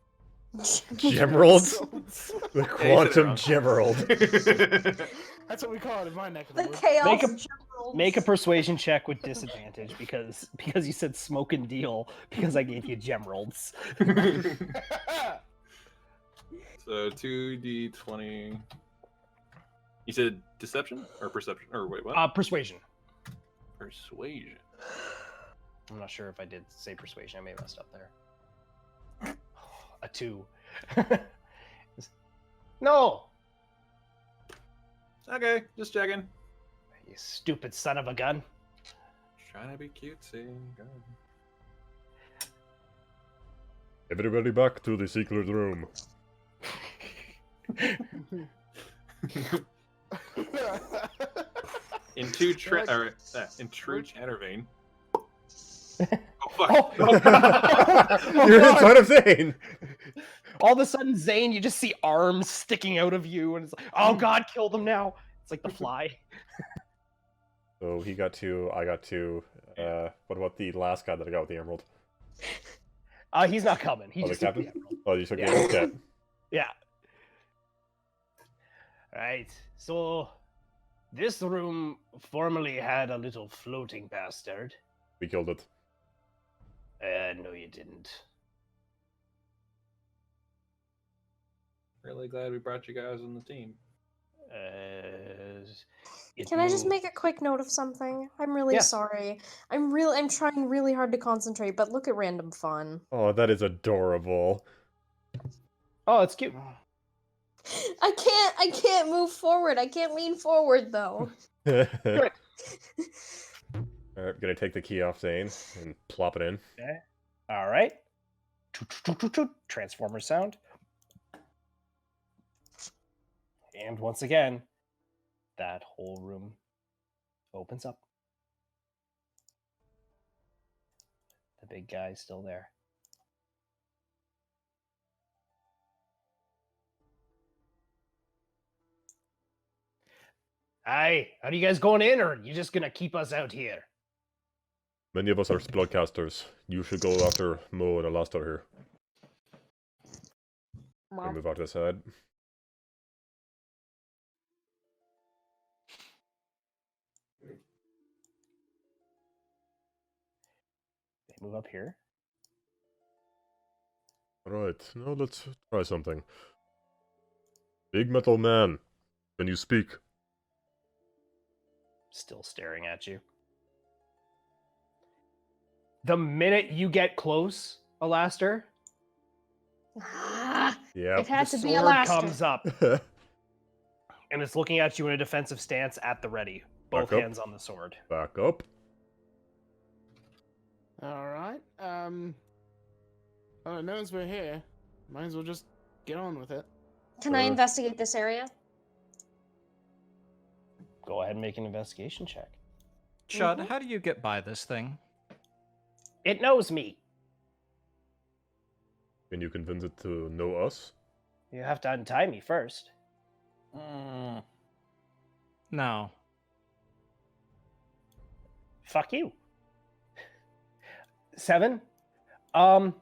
Gemeralds? The Yeah, quantum you said gemerald. That's what we call it in my neck of the The woods. chaos Make a- generals. Make a persuasion check with disadvantage because you said smoke and deal because I gave you gemeralds. So 2d20. You said deception or perception or wait what? Persuasion. Persuasion. I'm not sure if I did say persuasion. I may have messed up there. A 2. No. Okay, just checking. You stupid son of a gun. Trying to be cutesy. Go. Everybody back to the secret room. In true Like- Chattervane. Oh Oh, fuck! You're inside of Zane! all of a sudden, Zane, you just see arms sticking out of you, and it's like, oh god, kill them now. It's like the fly. So he got 2, I got 2. What about the last guy that I got with the emerald? He's not coming. He Oh, the just took the captain? emerald. Oh, you took Yeah. the emerald? Okay. Yeah. Right. So, this room formerly had a little floating bastard. We killed it. No, you didn't. Really glad we brought you guys on the team. It Can I just moved. make a quick note of something? I'm really Yes. sorry. I'm trying really hard to concentrate, but look at random fun. Oh, that is adorable. Oh, it's cute. I can't move forward. I can't lean forward though. Alright, gonna take the key off Zane and plop it in. All right. Transformer sound. And once again, that whole room opens up. The big guy's still there. Hi, are you guys going in, or are you just gonna keep us out here? Many of us are spellcasters. You should go after Mo and Alastar here. Gonna move out to the side. They move up here. Alright, now let's try something. Big Metal Man, can you speak? Still staring at you. The minute you get close, Alastar, Ah, Yeah. it had the to be a sword last. comes up and it's looking at you in a defensive stance at the ready. Both Back up. hands on the sword. Back up. All right. Oh, it knows we're here. Might as well just get on with it. Can I Sure. investigate this area? Go ahead and make an investigation check. Chud, how do you get by this thing? It knows me. Can you convince it to know us? You have to untie me first. No. Fuck you. 7. You're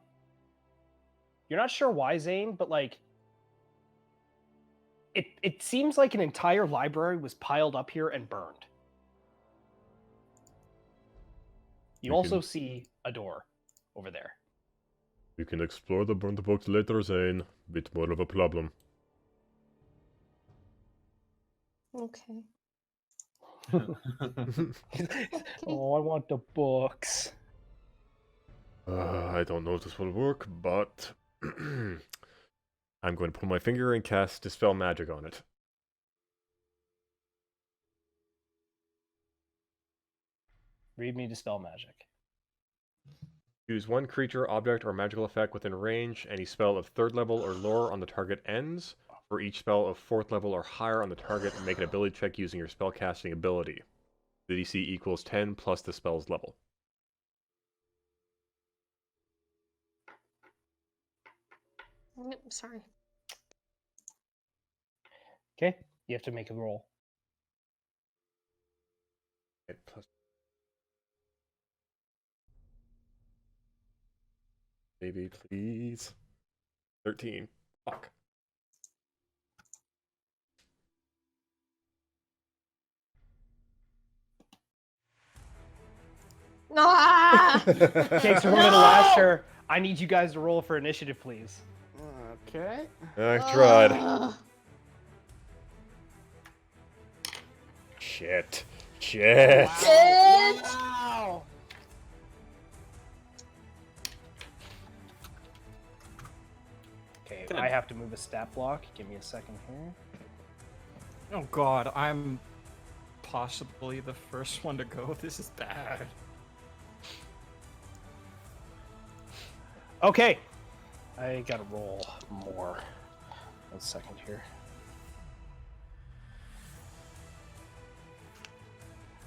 not sure why, Zane, but like it seems like an entire library was piled up here and burned. You We also can- see a door over there. We can explore the burnt books later, Zane. Bit more of a problem. Okay. Oh, I want the books. I don't know if this will work, but I'm going to pull my finger and cast Dispel Magic on it. Read me Dispel Magic. Choose one creature, object, or magical effect within range. Any spell of 3rd level or lower on the target ends. For each spell of 4th level or higher on the target, make an ability check using your spellcasting ability. The DC equals 10 plus the spell's level. Yep, sorry. Okay, you have to make a roll. Plus... Baby, please. 13. Fuck. Ah! Okay, so we're No! gonna last her. I need you guys to roll for initiative, please. Okay. I tried. Ugh. Shit. Shit. Shit! Wow. Okay, Can I- I have to move a stat block. Give me a second here. Oh god, I'm possibly the first one to go. This is bad. Okay. I gotta roll more. 1 second here.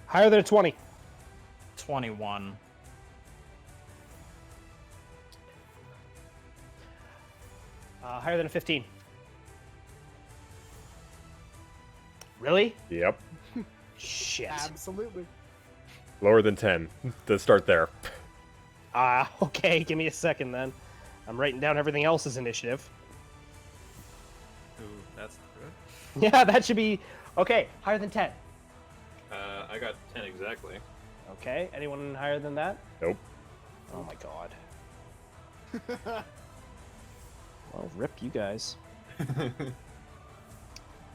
Higher than a 20. 21. Higher than a 15. Really? Yep. Shit. Absolutely. Lower than 10. To start there. Okay, give me a second then. I'm writing down everything else's initiative. Ooh, that's good. Yeah, that should be... Okay, higher than 10. I got 10 exactly. Okay, anyone higher than that? Nope. Oh my god. Well, rip you guys.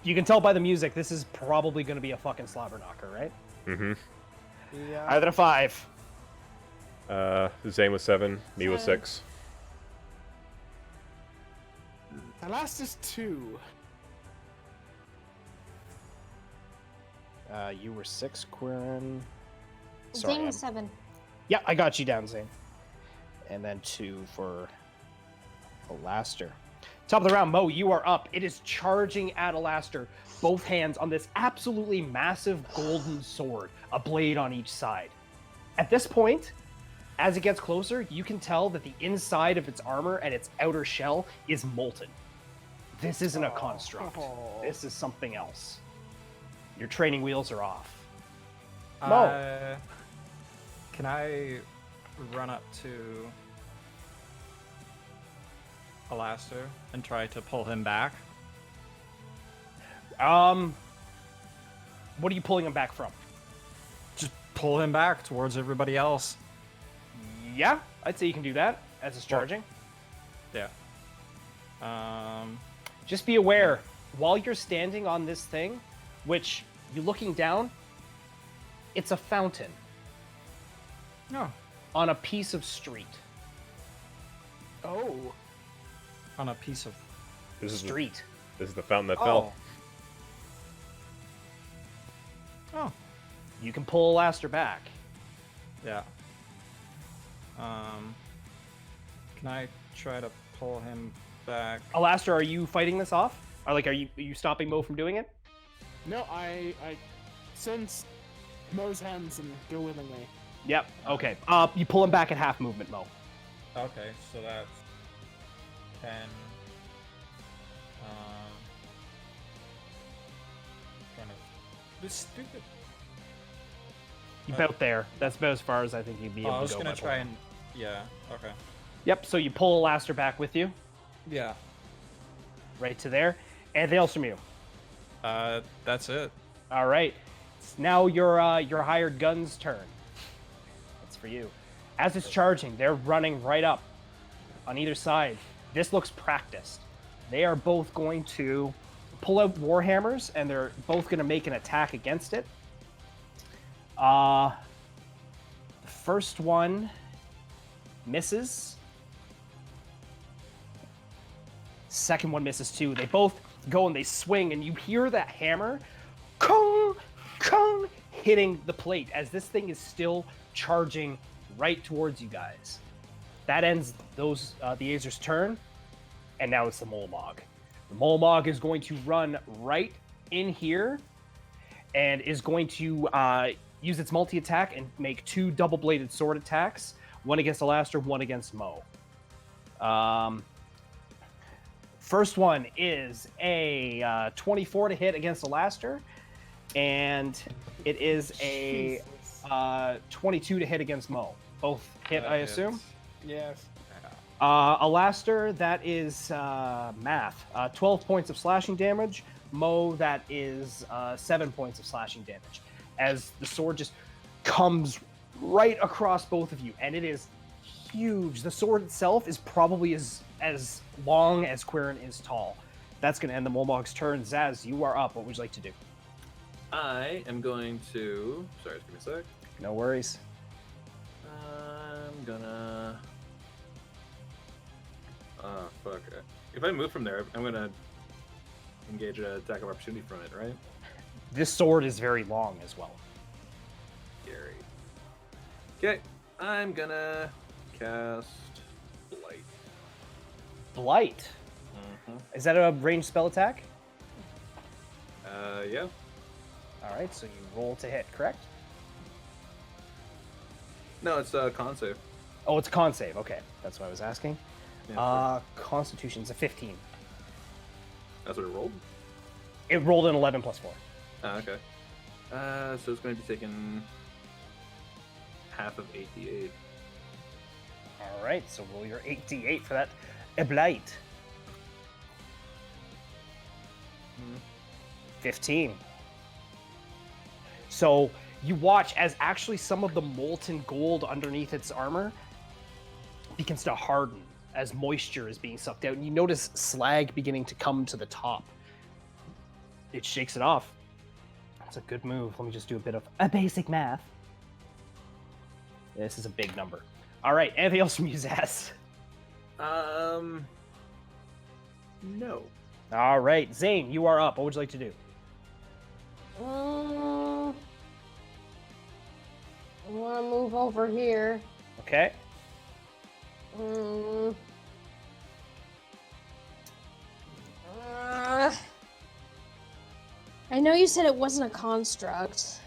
You can tell by the music, this is probably going to be a fucking slobber knocker, right? Mm-hmm. Yeah. Higher than a 5. Zane was 7, me was 6. The last is 2. You were 6, Quirin. Zane was 7. Yeah, I got you down, Zane. And then 2 for Alaster. Top of the round, Mo, you are up. It is charging at Alaster, both hands on this absolutely massive golden sword, a blade on each side. At this point, as it gets closer, you can tell that the inside of its armor and its outer shell is molten. This isn't a construct. This is something else. Your training wheels are off. Mo. Can I run up to Alaster and try to pull him back? What are you pulling him back from? Just pull him back towards everybody else. Yeah, I'd say you can do that as it's charging. Yeah. Just be aware, while you're standing on this thing, which you're looking down, it's a fountain No. on a piece of street. Oh. On a piece of... This is Street. This is the fountain that fell. Oh. You can pull Alaster back. Yeah. Can I try to pull him back? Alaster, are you fighting this off? Or like, are you stopping Mo from doing it? No, I sense Mo's hands and go willingly. Yep. Okay. You pull him back at half movement, Mo. Okay, so that's 10. Kind of this stupid. You about there. That's about as far as I think you'd be able to go. I was gonna by try pulling. and yeah. Okay. Yep. So you pull Alaster back with you, Yeah. right to there. Anything else from you? That's it. All right. It's now your hired gun's turn. That's for you. As it's charging, they're running right up on either side. This looks practiced. They are both going to pull out warhammers, and they're both going to make an attack against it. The first one misses. Second one misses too. They both go and they swing, and you hear that hammer, kong, kong, hitting the plate as this thing is still charging right towards you guys. That ends those the Azer's turn, and now it's the Molmog. The Molmog is going to run right in here, and is going to use its multi-attack and make 2 double-bladed sword attacks, one against Alaster, one against Mo. First one is a 24 to hit against Alaster, and it is a 22 to hit against Mo. Both hit, I assume? Yes. Alaster, that is math. 12 points of slashing damage. Mo, that is 7 points of slashing damage. As the sword just comes right across both of you, and it is huge. The sword itself is probably as long as Quirin is tall. That's going to end the Molmog's turn. Zaz, you are up. What would you like to do? I am going to. Sorry, just give me a sec. No worries. I'm gonna. Fuck. If I move from there, I'm gonna engage an attack of opportunity from it, right? This sword is very long as well. Scary. Okay, I'm gonna cast Blight. Blight. Is that a ranged spell attack? Yeah. All right, so you roll to hit, correct? No, it's con save. Oh, it's con save. Okay, that's what I was asking. Yeah, Constitution's a 15. that's what it rolled? It rolled an 11 plus 4. Okay. So it's going to be taking half of 88. All right, so roll your 8d8 for that. A blight. 15. So you watch as actually some of the molten gold underneath its armor begins to harden as moisture is being sucked out, and you notice slag beginning to come to the top. It shakes it off. That's a good move. Let me just do a bit of a basic math. This is a big number. All right, anything else from you, Zaz? No. All right, Zane, you are up. What would you like to do? I want to move over here. Okay. I know you said it wasn't a construct.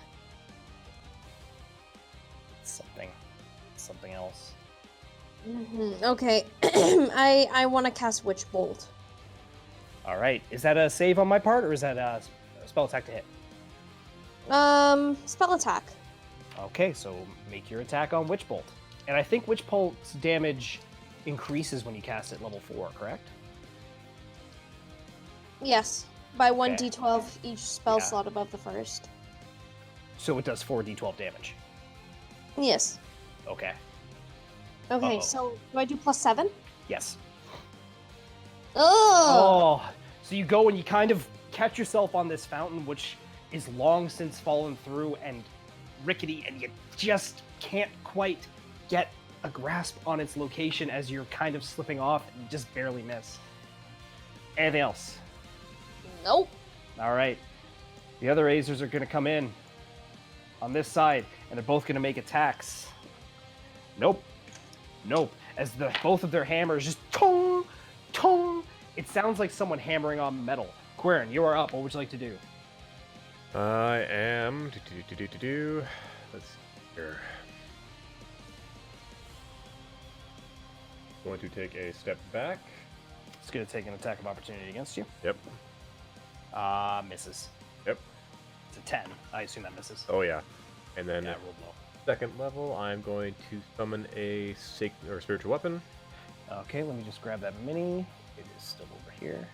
Something else. Okay, I want to cast Witch Bolt. All right, is that a save on my part, or is that a spell attack to hit? Spell attack. Okay, so make your attack on Witch Bolt. And I think Witch Bolt's damage increases when you cast it level 4, correct? Yes, by one Okay. d12 each spell Yeah. slot above the first. So it does 4d12 damage. Yes. Okay. Okay, Uh-oh. so do I do +7? Yes. Oh! Oh, so you go and you kind of catch yourself on this fountain, which is long since fallen through and rickety, and you just can't quite get a grasp on its location as you're kind of slipping off and you just barely miss. Anything else? Nope. All right. The other Azers are going to come in on this side, and they're both going to make attacks. Nope. Nope. As both of their hammers just tong, tong. It sounds like someone hammering on metal. Quirin, you are up. What would you like to do? I am. Let's see here. Going to take a step back. It's going to take an attack of opportunity against you. Yep. Misses. Yep. It's a 10. I assume that misses. Oh yeah. And then Yeah, rolled low. second level, I'm going to summon a spiritual weapon. Okay, let me just grab that mini. It is still over here.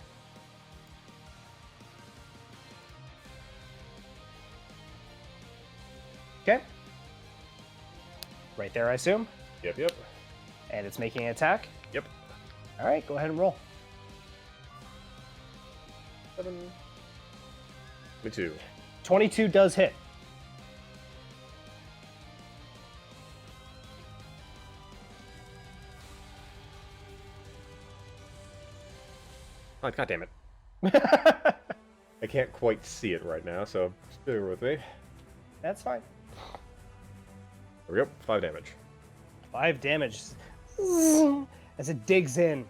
Okay. Right there, I assume. Yep. And it's making an attack. Yep. All right, go ahead and roll. 7. 22. 22 does hit. Oh, God damn it. I can't quite see it right now, so just bear with me. That's fine. There we go. 5 damage. 5 damage as it digs in.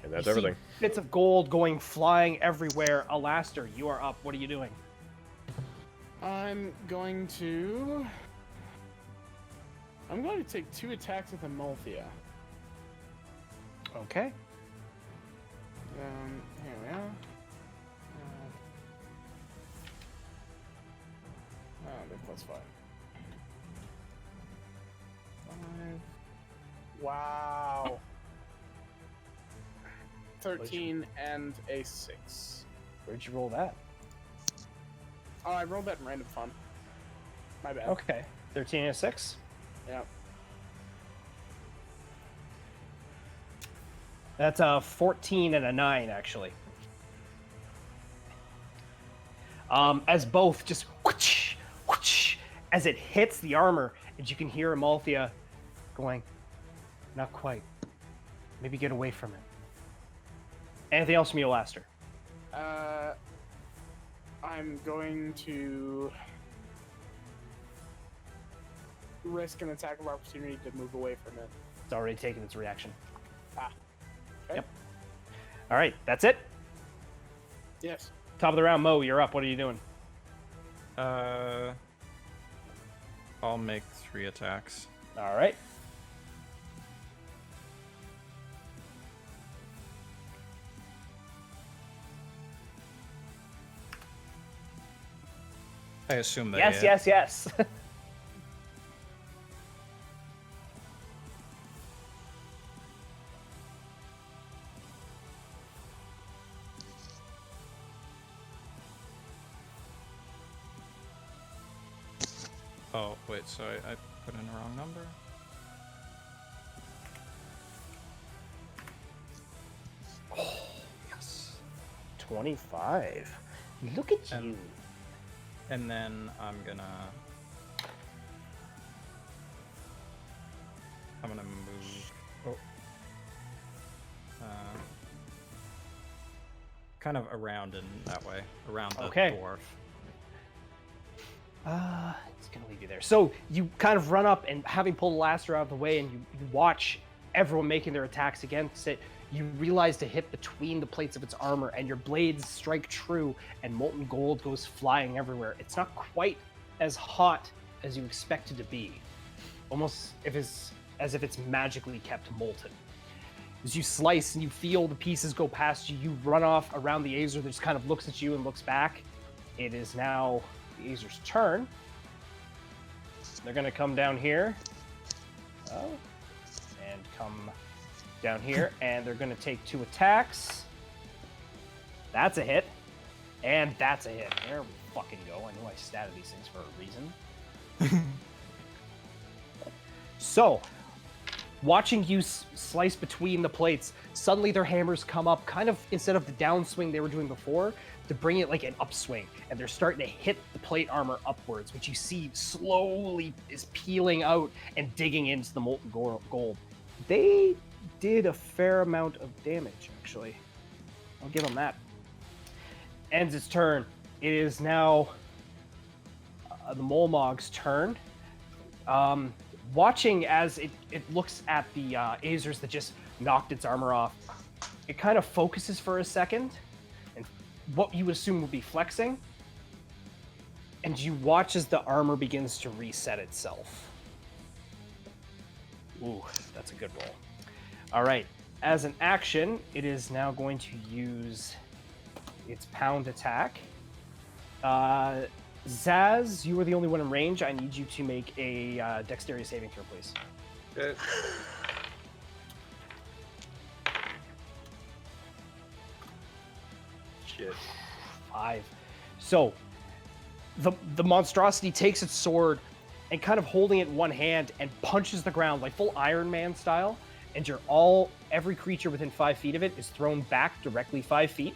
And that's You see everything. Bits of gold going flying everywhere. Alastair, you are up. What are you doing? I'm going to take 2 attacks with Amalthea. Okay. Here we are. They're +5. 5. Wow. 13 and a 6. Where'd you roll that? Oh, I rolled that in random fun. My bad. Okay. 13 and a 6. Yeah. That's a 14 and a 9, actually. As both just whoosh, whoosh, as it hits the armor, and you can hear Amalthea going, not quite. Maybe get away from it. Anything else from you, Alastair? I'm going to risk an attack of opportunity to move away from it. It's already taken its reaction. Ah. Okay. Yep. All right, that's it. Yes. Top of the round, Mo, you're up. What are you doing? I'll make 3 attacks. All right. I assume that. Yes. Oh, wait, so I put in the wrong number? Oh, yes. 25. Look at And- you. And then I'm gonna move. Kind of around in that way, around the Okay. dwarf. It's gonna leave you there. So you kind of run up and having pulled the lasso out of the way, and you watch everyone making their attacks against it. You realize to hit between the plates of its armor, and your blades strike true, and molten gold goes flying everywhere. It's not quite as hot as you expect it to be, almost as if it's magically kept molten. As you slice and you feel the pieces go past you, you run off around the Azer that just kind of looks at you and looks back. It is now the Azer's turn. They're going to come down here. And come down here. And they're going to take 2 attacks. That's a hit. And that's a hit. There we fucking go. I know I statted these things for a reason. So, watching you slice between the plates, suddenly their hammers come up, kind of instead of the downswing they were doing before, to bring it like an upswing, and they're starting to hit the plate armor upwards, which you see slowly is peeling out and digging into the molten gold. They did a fair amount of damage, actually. I'll give them that. Ends its turn. It is now the Molmog's turn. Watching as it looks at the Azers that just knocked its armor off, it kind of focuses for a second, and what you would assume would be flexing, and you watch as the armor begins to reset itself. Ooh, that's a good roll. All right, as an action, it is now going to use its pound attack. Zaz, you are the only one in range. I need you to make a dexterity saving throw, please. Okay. Shit. 5. So, the monstrosity takes its sword and kind of holding it in one hand and punches the ground like full Iron Man style, and every creature within 5 feet of it is thrown back directly 5 feet.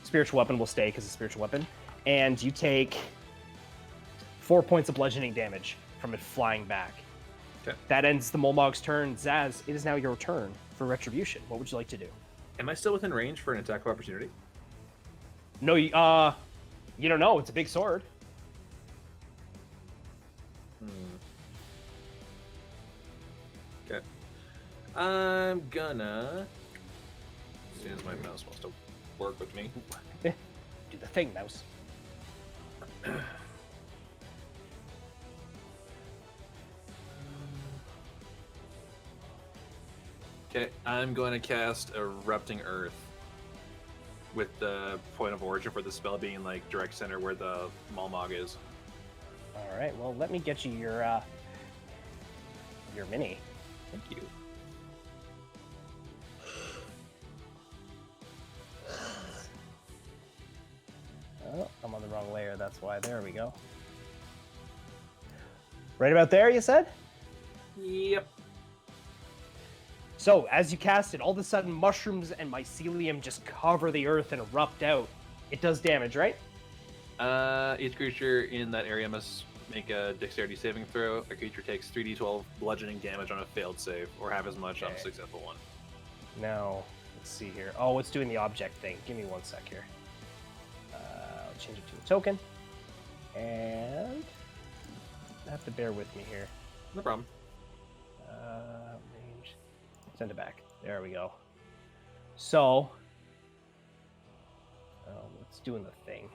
Spiritual weapon will stay because it's a spiritual weapon. And you take 4 points of bludgeoning damage from it flying back. Okay. That ends the Molmog's turn. Zaz, it is now your turn for retribution. What would you like to do? Am I still within range for an attack of opportunity? No, you don't know. It's a big sword. Okay. I'm gonna. As soon as my mouse wants to work with me. Do the thing, mouse. Okay, I'm going to cast Erupting Earth with the point of origin for the spell being like direct center where the Molmog is. All right. Well, let me get you your mini. Thank you. Oh, I'm on the wrong layer. That's why. There we go. Right about there, you said? Yep. So, as you cast it, all of a sudden, mushrooms and mycelium just cover the earth and erupt out. It does damage, right? Each creature in that area must make a dexterity saving throw. A creature takes 3d12 bludgeoning damage on a failed save, or half as much on a Okay. successful one. Now, Let's see here. Oh, it's doing the object thing. Give me 1 sec here. I'll change it to a token. And I have to bear with me here. No problem. Range. Send it back. There we go. So, it's doing the thing.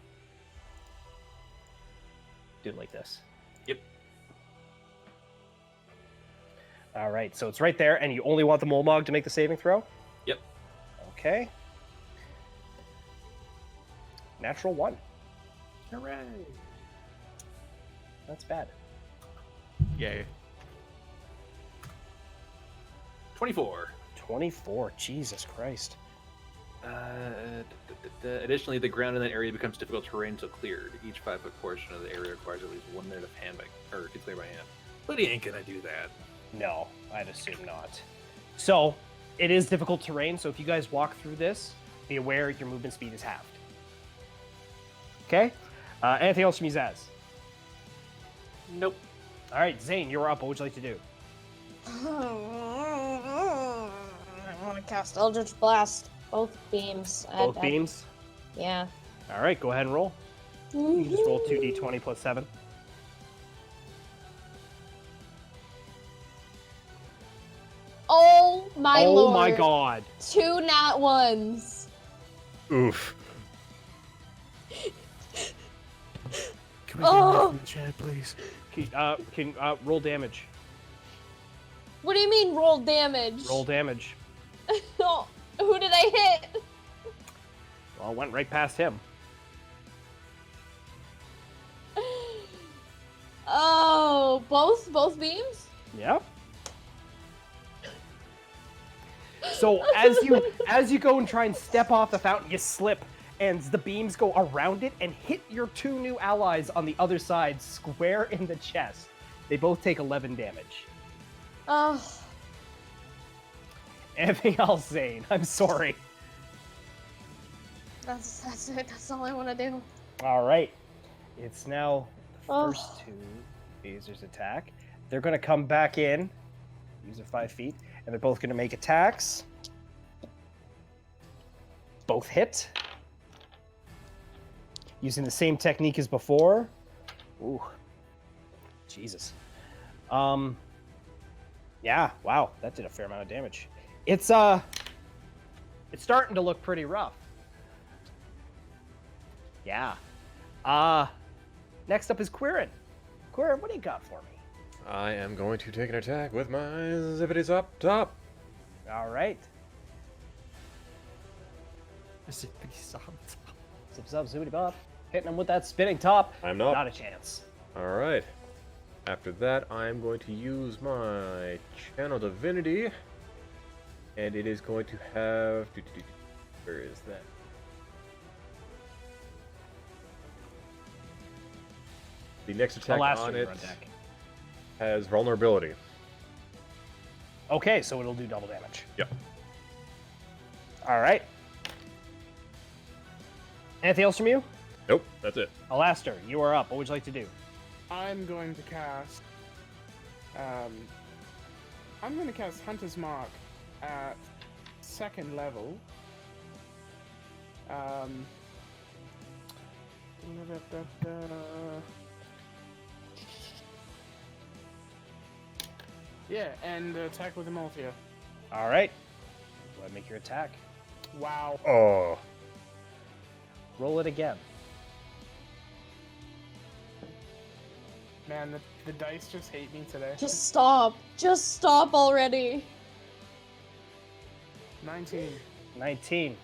Do it like this. Yep. All right, so it's right there, and you only want the Molmog to make the saving throw? Yep. Okay. Natural 1. Hooray! That's bad. Yay. 24. 24. Jesus Christ. Additionally, the ground in that area becomes difficult terrain until cleared. Each 5-foot portion of the area requires at least 1 minute of hand or to clear by hand. But he ain't gonna do that. No, I'd assume not. So, it is difficult terrain, so if you guys walk through this, be aware your movement speed is halved. Okay? Anything else from you, Zaz? Nope. All right, Zane, you're up. What would you like to do? I want to cast Eldritch Blast. Both beams. Both beams? Yeah. All right, go ahead and roll. You can just roll 2d20 plus 7. Oh my lord. Oh my god. 2 nat 1s. Oof. Can Oh. in the chat, please? Can roll damage. What do you mean roll damage? Roll damage. Oh, who did I hit? Well, it went right past him. Oh, both beams? Yep. So as you go and try and step off the fountain, you slip, and the beams go around it and hit your 2 new allies on the other side square in the chest. They both take 11 damage. Oh. Anything else, Zane? I'm sorry. That's it. That's all I want to do. All right. It's now the Oh. first 2 phasers attack. They're going to come back in. These are 5 feet. And they're both going to make attacks. Both hit. Using the same technique as before. Ooh. Jesus. Yeah, wow. That did a fair amount of damage. It's starting to look pretty rough. Yeah. Next up is Quirin. Quirin, what do you got for me? I am going to take an attack with my zippity up top. All right. Zip, Zip, zoobity bop. Hitting him with that spinning top. I'm not. Not a chance. All right. After that, I'm going to use my Channel Divinity, and it is going to have. Where is that? The next attack last on one you're it on deck. has vulnerability. Okay, so it'll do double damage. Yep. All right. Anything else from you? Nope, that's it. Alastair, you are up. What would you like to do? I'm going to cast. I'm going to cast Hunter's Mark at 2nd level. Yeah, and attack with Emultia. All right. Go ahead and make your attack. Wow. Oh, Roll it again. Man, the dice just hate me today. Just stop. Just stop already. 19. 19.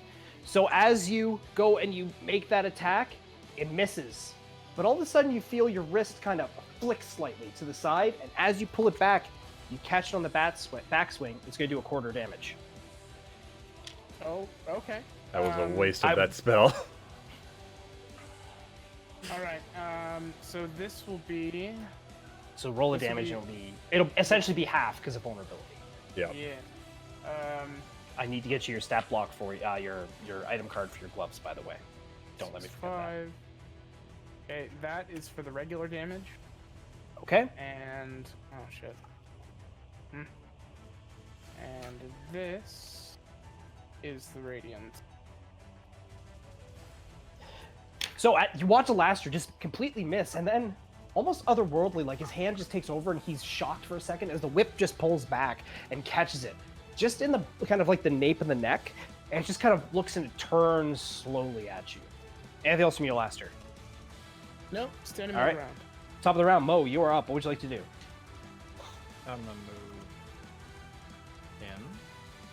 So as you go and you make that attack, it misses. But all of a sudden you feel your wrist kind of flick slightly to the side, and as you pull it back, you catch it on the backswing. It's going to do a quarter damage. Oh, okay. that was a waste of I- that spell. Alright, so this will be... So roll a This will damage be- and it'll essentially be half because of vulnerability. Yeah. Yeah. I need to get you your stat block for your item card for your gloves, by the way. Don't let me forget that. 5. Okay, that is for the regular damage. Okay. And... Oh, shit. And this is the radiant? So you watch Alastair just completely miss, and then almost otherworldly, like his hand just takes over and he's shocked for a second as the whip just pulls back and catches it. Just in the kind of like the nape of the neck, and it just kind of looks and it turns slowly at you. Anything else from you, Alastair? Nope, standing All my right. ground. Top of the round, Mo, you are up. What would you like to do? I'm gonna move him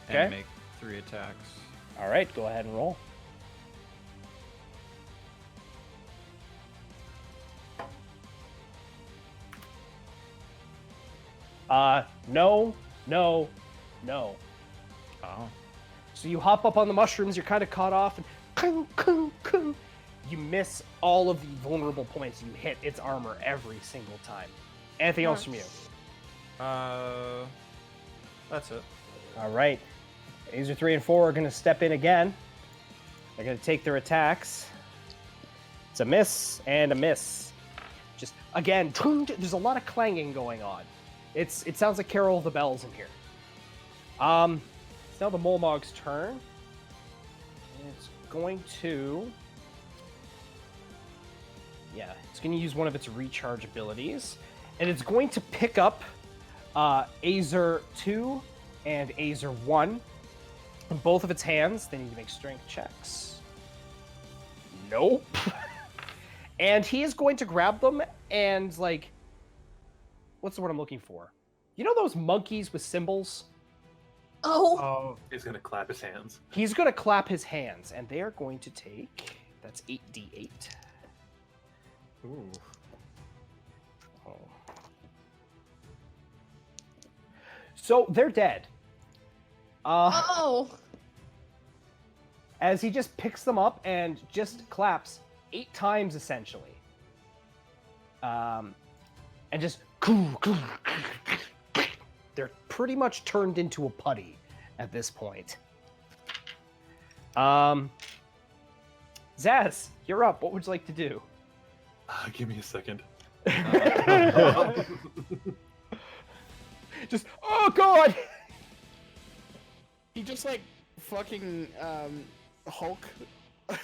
Okay. and make 3 attacks. All right, go ahead and roll. No, no, no. Oh. So you hop up on the mushrooms, you're kind of caught off, and kung, kung, kung. You miss all of the vulnerable points. You hit its armor every single time. Anything else from you? That's it. All right. Azer 3 and 4 are going to step in again. They're going to take their attacks. It's a miss and a miss. Just, again, there's a lot of clanging going on. It sounds like Carol of the Bells in here. It's now the Molmog's turn. It's going to... Yeah, it's going to use one of its recharge abilities. And it's going to pick up Azer 2 and Azer 1 in both of its hands. They need to make strength checks. Nope. And he is going to grab them and, like... What's the word I'm looking for? You know those monkeys with cymbals? Oh. Oh. He's gonna clap his hands. He's going to clap his hands, and they are going to take... That's 8d8. Ooh. Oh. So they're dead. Oh. As he just picks them up and just claps 8 times, essentially. And just... They're pretty much turned into a putty at this point. Zaz, you're up. What would you like to do? Give me a second. Just, oh god! He just like fucking Hulk.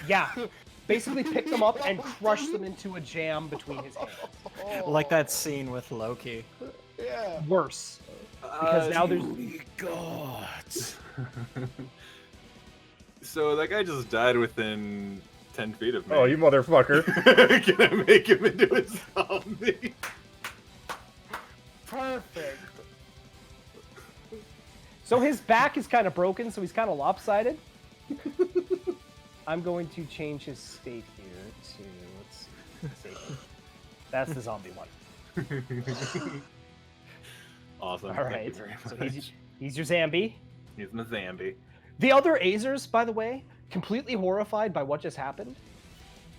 Yeah. Basically pick them up and crush them into a jam between his hands. Like that scene with Loki. Yeah. Worse. Because now there's... gods. So that guy just died within 10 feet of me. Oh, you motherfucker. Can I make him into a zombie? Perfect. So his back is kind of broken, so he's kind of lopsided. I'm going to change his state here to... Let's see. That's the zombie one. Awesome. All Thank right. you very So much. he's your Zambi. He's my Zambi. The other Azers, by the way, completely horrified by what just happened.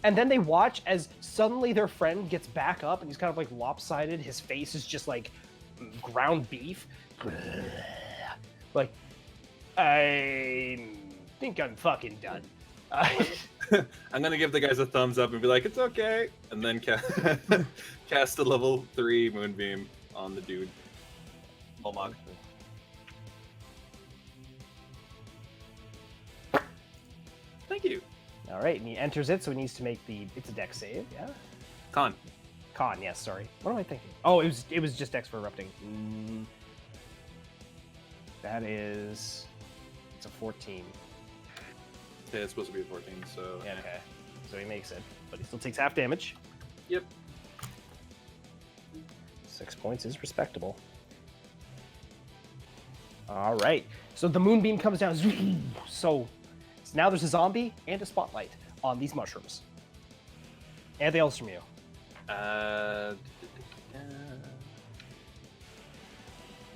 And then they watch as suddenly their friend gets back up and he's kind of like lopsided. His face is just like ground beef. Like, I think I'm fucking done. I'm gonna give the guys a thumbs up and be like, it's okay. And then cast a level 3 Moonbeam on the dude. Molmog. Thank you. All right, and he enters it, so he needs to make it's a dex save, yeah? Con. Con, yes, sorry. What am I thinking? Oh, it was just dex for erupting. That is... It's a 14. Yeah, it's supposed to be a 14, so... Yeah, okay. So he makes it, but he still takes half damage. Yep. 6 points is respectable. All right. So the moonbeam comes down. So now there's a zombie and a spotlight on these mushrooms. Anything else from you?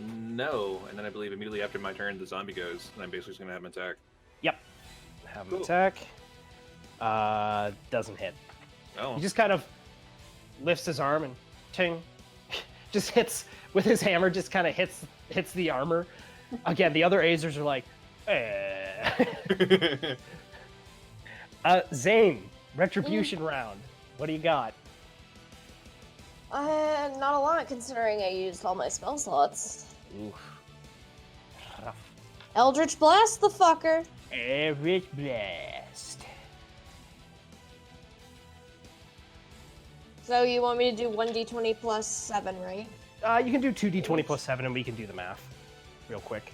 No. And then I believe immediately after my turn, the zombie goes, and I'm basically just going to have him attack. Yep. Have him Cool. attack. Doesn't hit. Oh. He just kind of lifts his arm and ting. Just hits with his hammer, just kind of hits the armor. Again, the other Azers are like, eh. Zane, retribution round. What do you got? Not a lot considering I used all my spell slots. Oof. Rough. Eldritch Blast the fucker. Epic Blast. So you want me to do 1d20 plus 7, right? You can do 2d20 plus 7, and we can do the math real quick.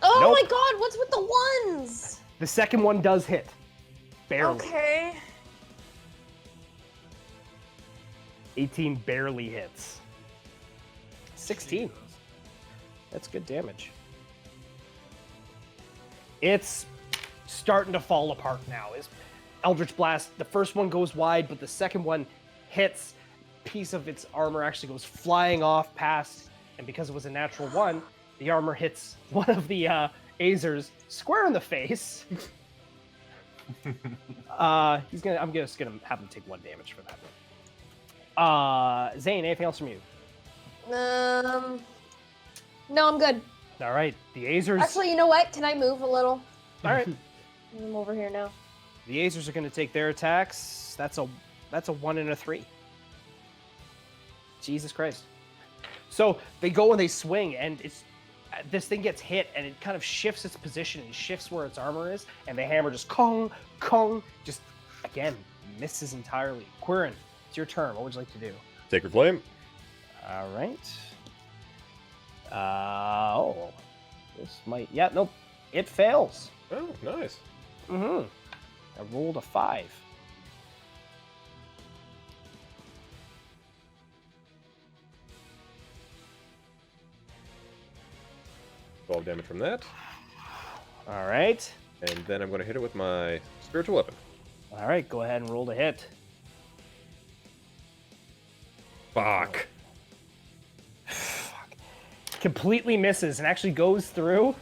Oh Nope. my god, what's with the ones? The second one does hit. Barely. Okay. 18 barely hits. 16. That's good damage. It's starting to fall apart now. Is Eldritch Blast, the first one goes wide, but the second one hits. Piece of its armor actually goes flying off past, and because it was a natural one, the armor hits one of the Azers square in the face. I'm just gonna have him take 1 damage for that. Zane, anything else from you? No, I'm good. All right, the Azers. Actually, you know what? Can I move a little? All right, I'm over here now. the Azers are going to take their attacks. That's a 1 and a 3. Jesus Christ! So they go and they swing, and this thing gets hit, and it kind of shifts its position and shifts where its armor is, and the hammer just kong, just again misses entirely. Quirin, it's your turn. What would you like to do? Take your flame. All right. This might. Yeah, nope. It fails. Oh, nice. I rolled a 5. 12 damage from that. All right. And then I'm going to hit it with my spiritual weapon. All right, go ahead and roll to hit. Fuck. Completely misses and actually goes through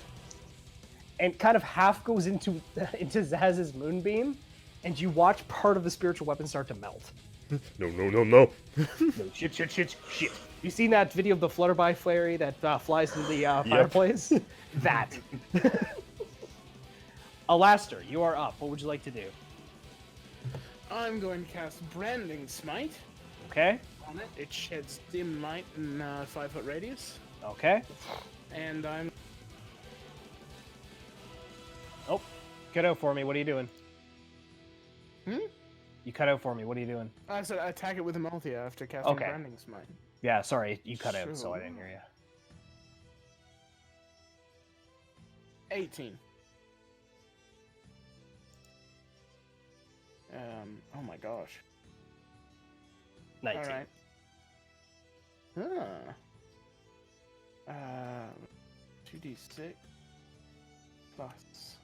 and kind of half goes into Zaz's moonbeam, and you watch part of the spiritual weapon start to melt. No. No, shit. You seen that video of the Flutterby fairy that flies into the fireplace? That. Alastair, you are up. What would you like to do? I'm going to cast Branding Smite Okay. on it. It sheds dim light in a 5-foot radius. Okay. And I'm... Oh, cut out for me. What are you doing? Hmm? You cut out for me. What are you doing? I said attack it with a multi after casting Okay. Branding Smite. Yeah, sorry. You cut out, so I Sure. didn't hear you. 18. Oh my gosh. 19. Alright. Huh. 2d6 plus.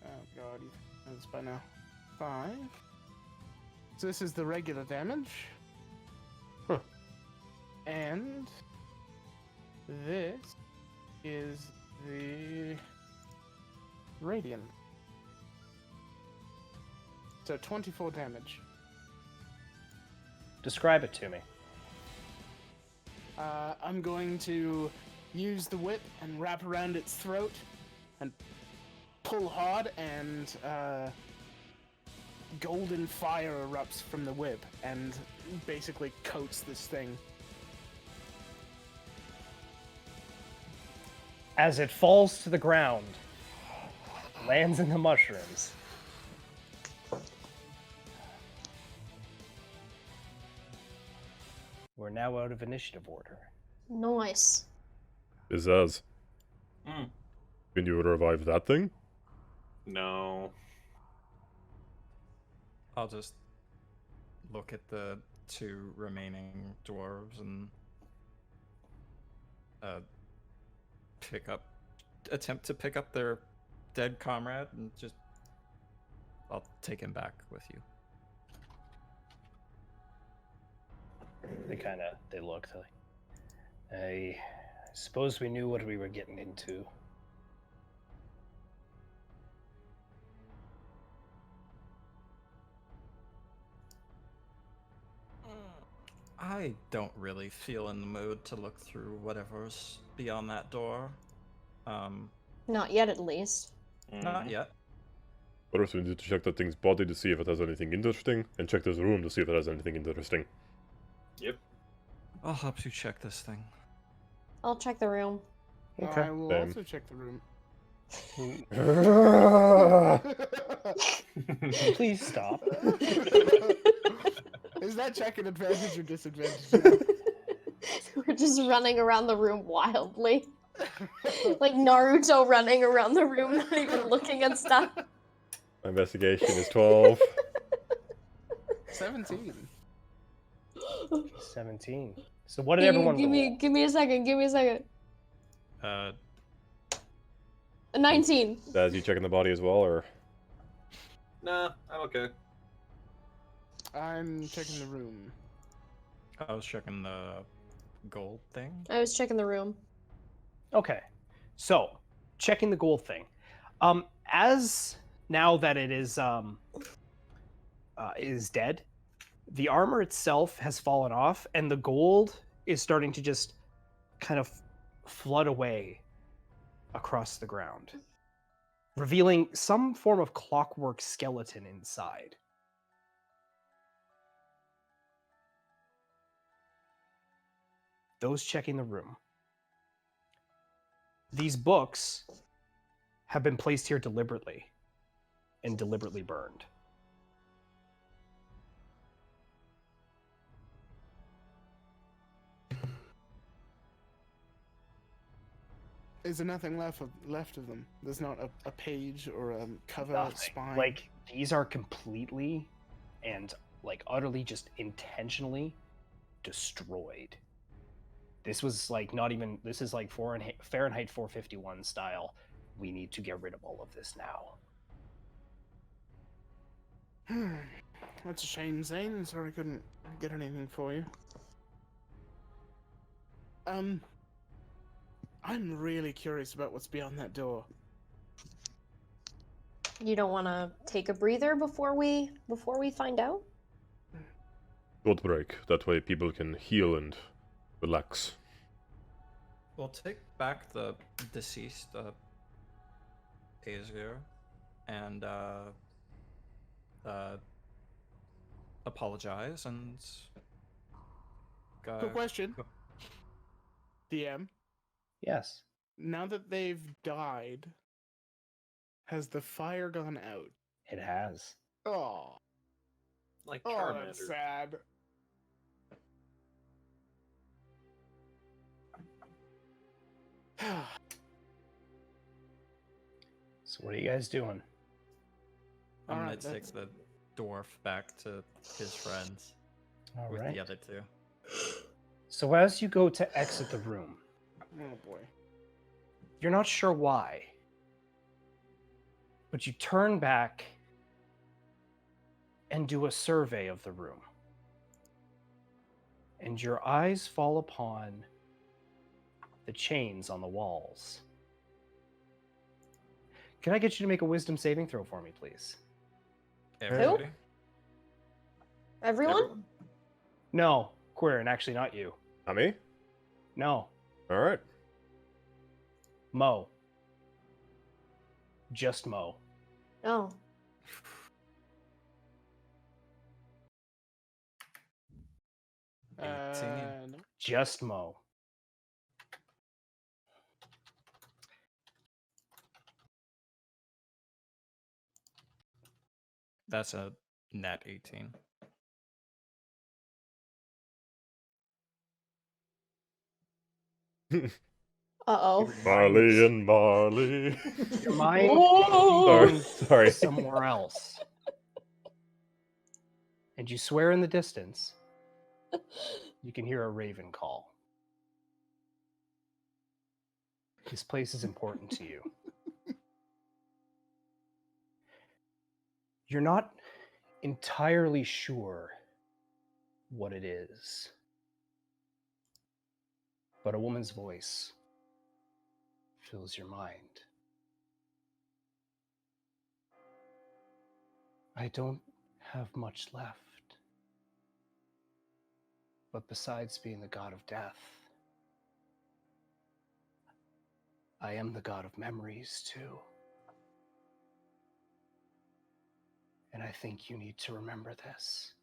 Oh god, you know this by now. 5. So this is the regular damage. Huh. And this is the radiant. So 24 damage. Describe it to me. I'm going to use the whip and wrap around its throat and pull hard, and golden fire erupts from the whip and basically coats this thing. As it falls to the ground, lands in the mushrooms. We're now out of initiative order. Nice. Izaz, Hmm. can you revive that thing? No. I'll just look at the 2 remaining dwarves and attempt to pick up their dead comrade, and just I'll take him back with you. They looked like, I suppose we knew what we were getting into. I don't really feel in the mood to look through whatever's beyond that door. Not yet, at least. Not yet. First, we need to check that thing's body to see if it has anything interesting, and check this room to see if it has anything interesting. Yep. I'll help you check this thing. I'll check the room. Okay. I will Same. also check the room. Please stop. Is that check an advantage or disadvantage now? We're just running around the room wildly. Like Naruto running around the room, not even looking at stuff. My investigation is 12. 17. 17. So what did everyone roll? Give me a second. A 19. Daz, you checking the body as well, or? Nah, I'm okay. I'm checking the room. I was checking the gold thing. I was checking the room. Okay, so checking the gold thing. As now that it is dead, the armor itself has fallen off, and the gold is starting to just kind of flood away across the ground, revealing some form of clockwork skeleton inside. Those checking the room. These books have been placed here deliberately and deliberately burned. Is there nothing left of them? There's not a page or a cover Nothing. spine. Like, these are completely and like utterly just intentionally destroyed. This was like not even, this is like Fahrenheit 451 style. We need to get rid of all of this now. That's a shame, Zane. Sorry I couldn't get anything for you. I'm really curious about what's beyond that door. You don't want to take a breather before we find out? Short break. That way people can heal and relax. We'll take back the deceased Azir and apologize and Quick question. go- DM, Yes. now that they've died, has the fire gone out? It has. Oh, Like oh, Charmander. that's sad. So what are you guys doing? I'm gonna Alright, take that's- the dwarf back to his friends All with right. the other two. So as you go to exit the room, Oh boy. you're not sure why, but you turn back and do a survey of the room. And your eyes fall upon the chains on the walls. Can I get you to make a wisdom saving throw for me, please? Everybody? Everyone? No, Quirin, actually not you. Not me? No, Alright. Mo. Just Mo. Oh. No. Just Mo. That's a net 18. Uh-oh. Marley and Marley. Your mind Whoa! is Sorry. somewhere else. And you swear in the distance, you can hear a raven call. This place is important to you. You're not entirely sure what it is, but a woman's voice fills your mind. I don't have much left. But besides being the god of death, I am the god of memories too. And I think you need to remember this.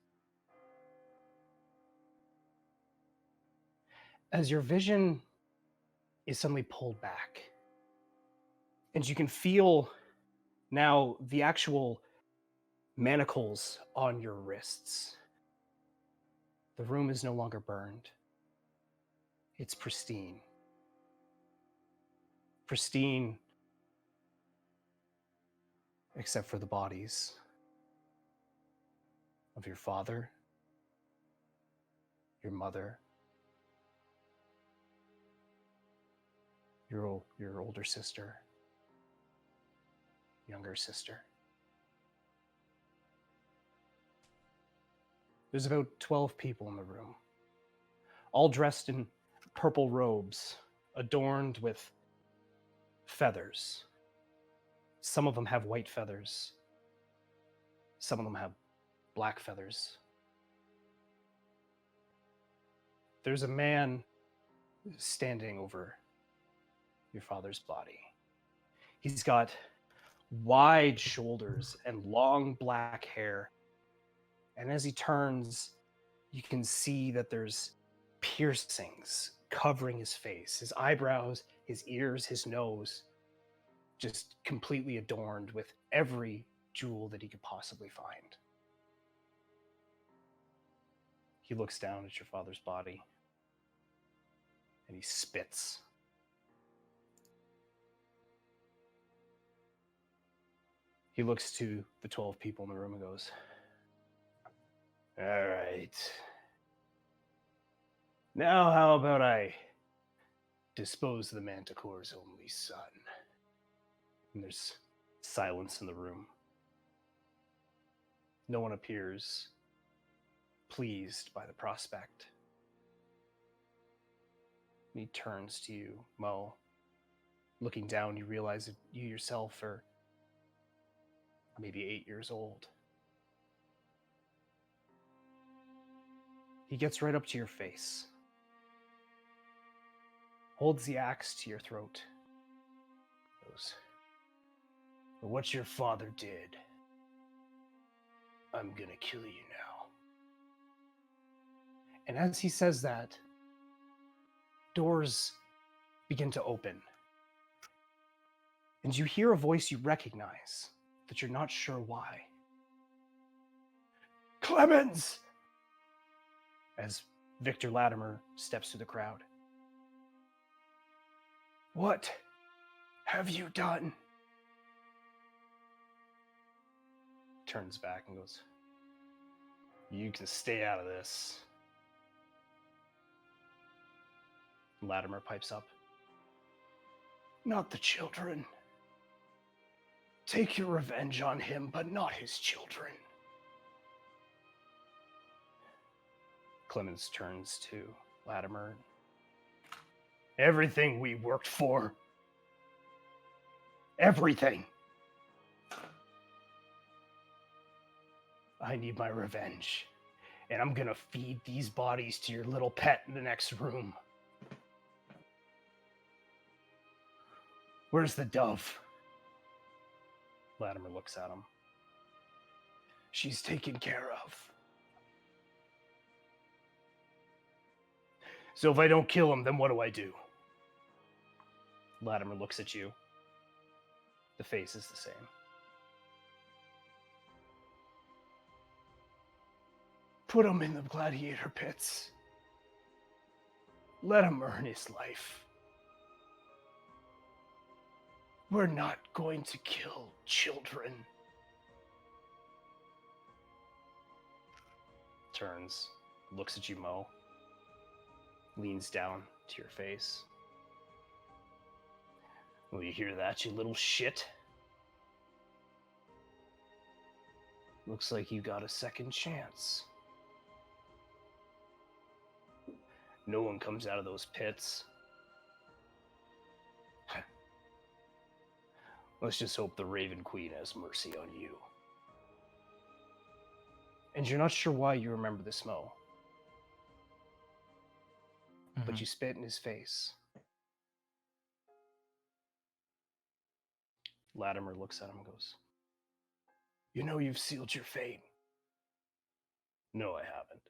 As your vision is suddenly pulled back. And you can feel now the actual manacles on your wrists. The room is no longer burned. It's pristine. Pristine, except for the bodies of your father, your mother, your older sister, younger sister. There's about 12 people in the room, all dressed in purple robes, adorned with feathers. Some of them have white feathers. Some of them have black feathers. There's a man standing over your father's body. He's got wide shoulders and long black hair. And as he turns, you can see that there's piercings covering his face, his eyebrows, his ears, his nose, just completely adorned with every jewel that he could possibly find. He looks down at your father's body and he spits. He looks to the 12 people in the room and goes, "All right. Now how about I dispose of the Manticore's only son?" And there's silence in the room. No one appears pleased by the prospect. And he turns to you, Mo. Looking down, you realize that you yourself are maybe 8 years old. He gets right up to your face, holds the axe to your throat, goes, "For what your father did, I'm gonna kill you now." And as he says that, doors begin to open. And you hear a voice you recognize, but you're not sure why. "Clemens!" As Victor Latimer steps through the crowd. "What have you done?" Turns back and goes, "You can stay out of this." Latimer pipes up, "Not the children. Take your revenge on him, but not his children." Clemens turns to Latimer. "Everything we worked for. Everything. I need my revenge. And I'm gonna feed these bodies to your little pet in the next room. Where's the dove?" Latimer looks at him. "She's taken care of. So if I don't kill him, then what do I do?" Latimer looks at you. The face is the same. "Put him in the gladiator pits. Let him earn his life. We're not going to kill children." Turns, looks at you, Mo. Leans down to your face. "Well, you hear that, you little shit? Looks like you got a second chance. No one comes out of those pits. Let's just hope the Raven Queen has mercy on you." And you're not sure why you remember this, Mo. But you spit in his face. Latimer looks at him and goes, "You know you've sealed your fate." "No, I haven't."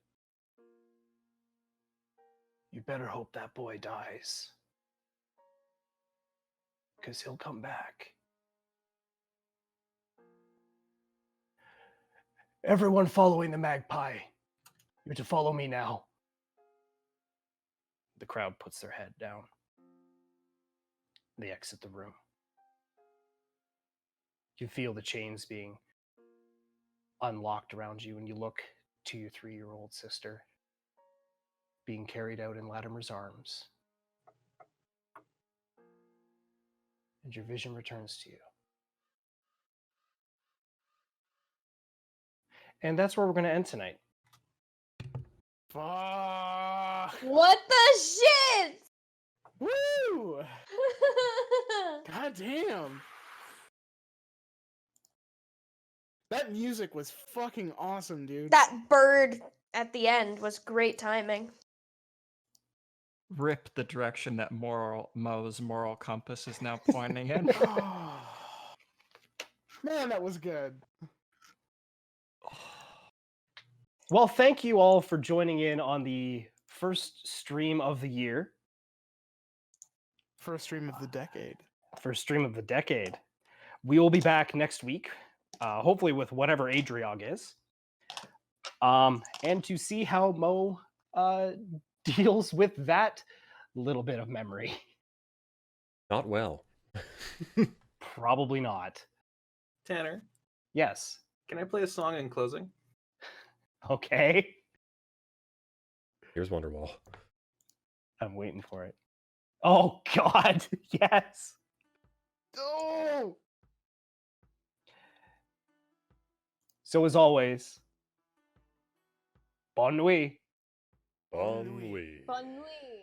"You better hope that boy dies. because he'll come back. Everyone following the magpie, you're to follow me now. The crowd puts their head down. They exit the room. You feel the chains being unlocked around you, and you look to your 3-year-old sister being carried out in Latimer's arms. And your vision returns to you. And that's where we're going to end tonight. Fuck. What the shit? Woo! God damn. That music was fucking awesome, dude. That bird at the end was great timing. Rip the direction that Mo's moral compass is now pointing in. Oh. Man, that was good. Well, thank you all for joining in on the first stream of the year. First stream of the decade. First stream of the decade. We will be back next week, hopefully with whatever Adriog is. And to see how Mo deals with that little bit of memory. Not well. Probably not. Tanner, Yes. can I play a song in closing? Okay. Here's Wonderwall. I'm waiting for it. Oh, God. Yes. Oh! So, as always, bon nuit. Bon nuit. Fun week.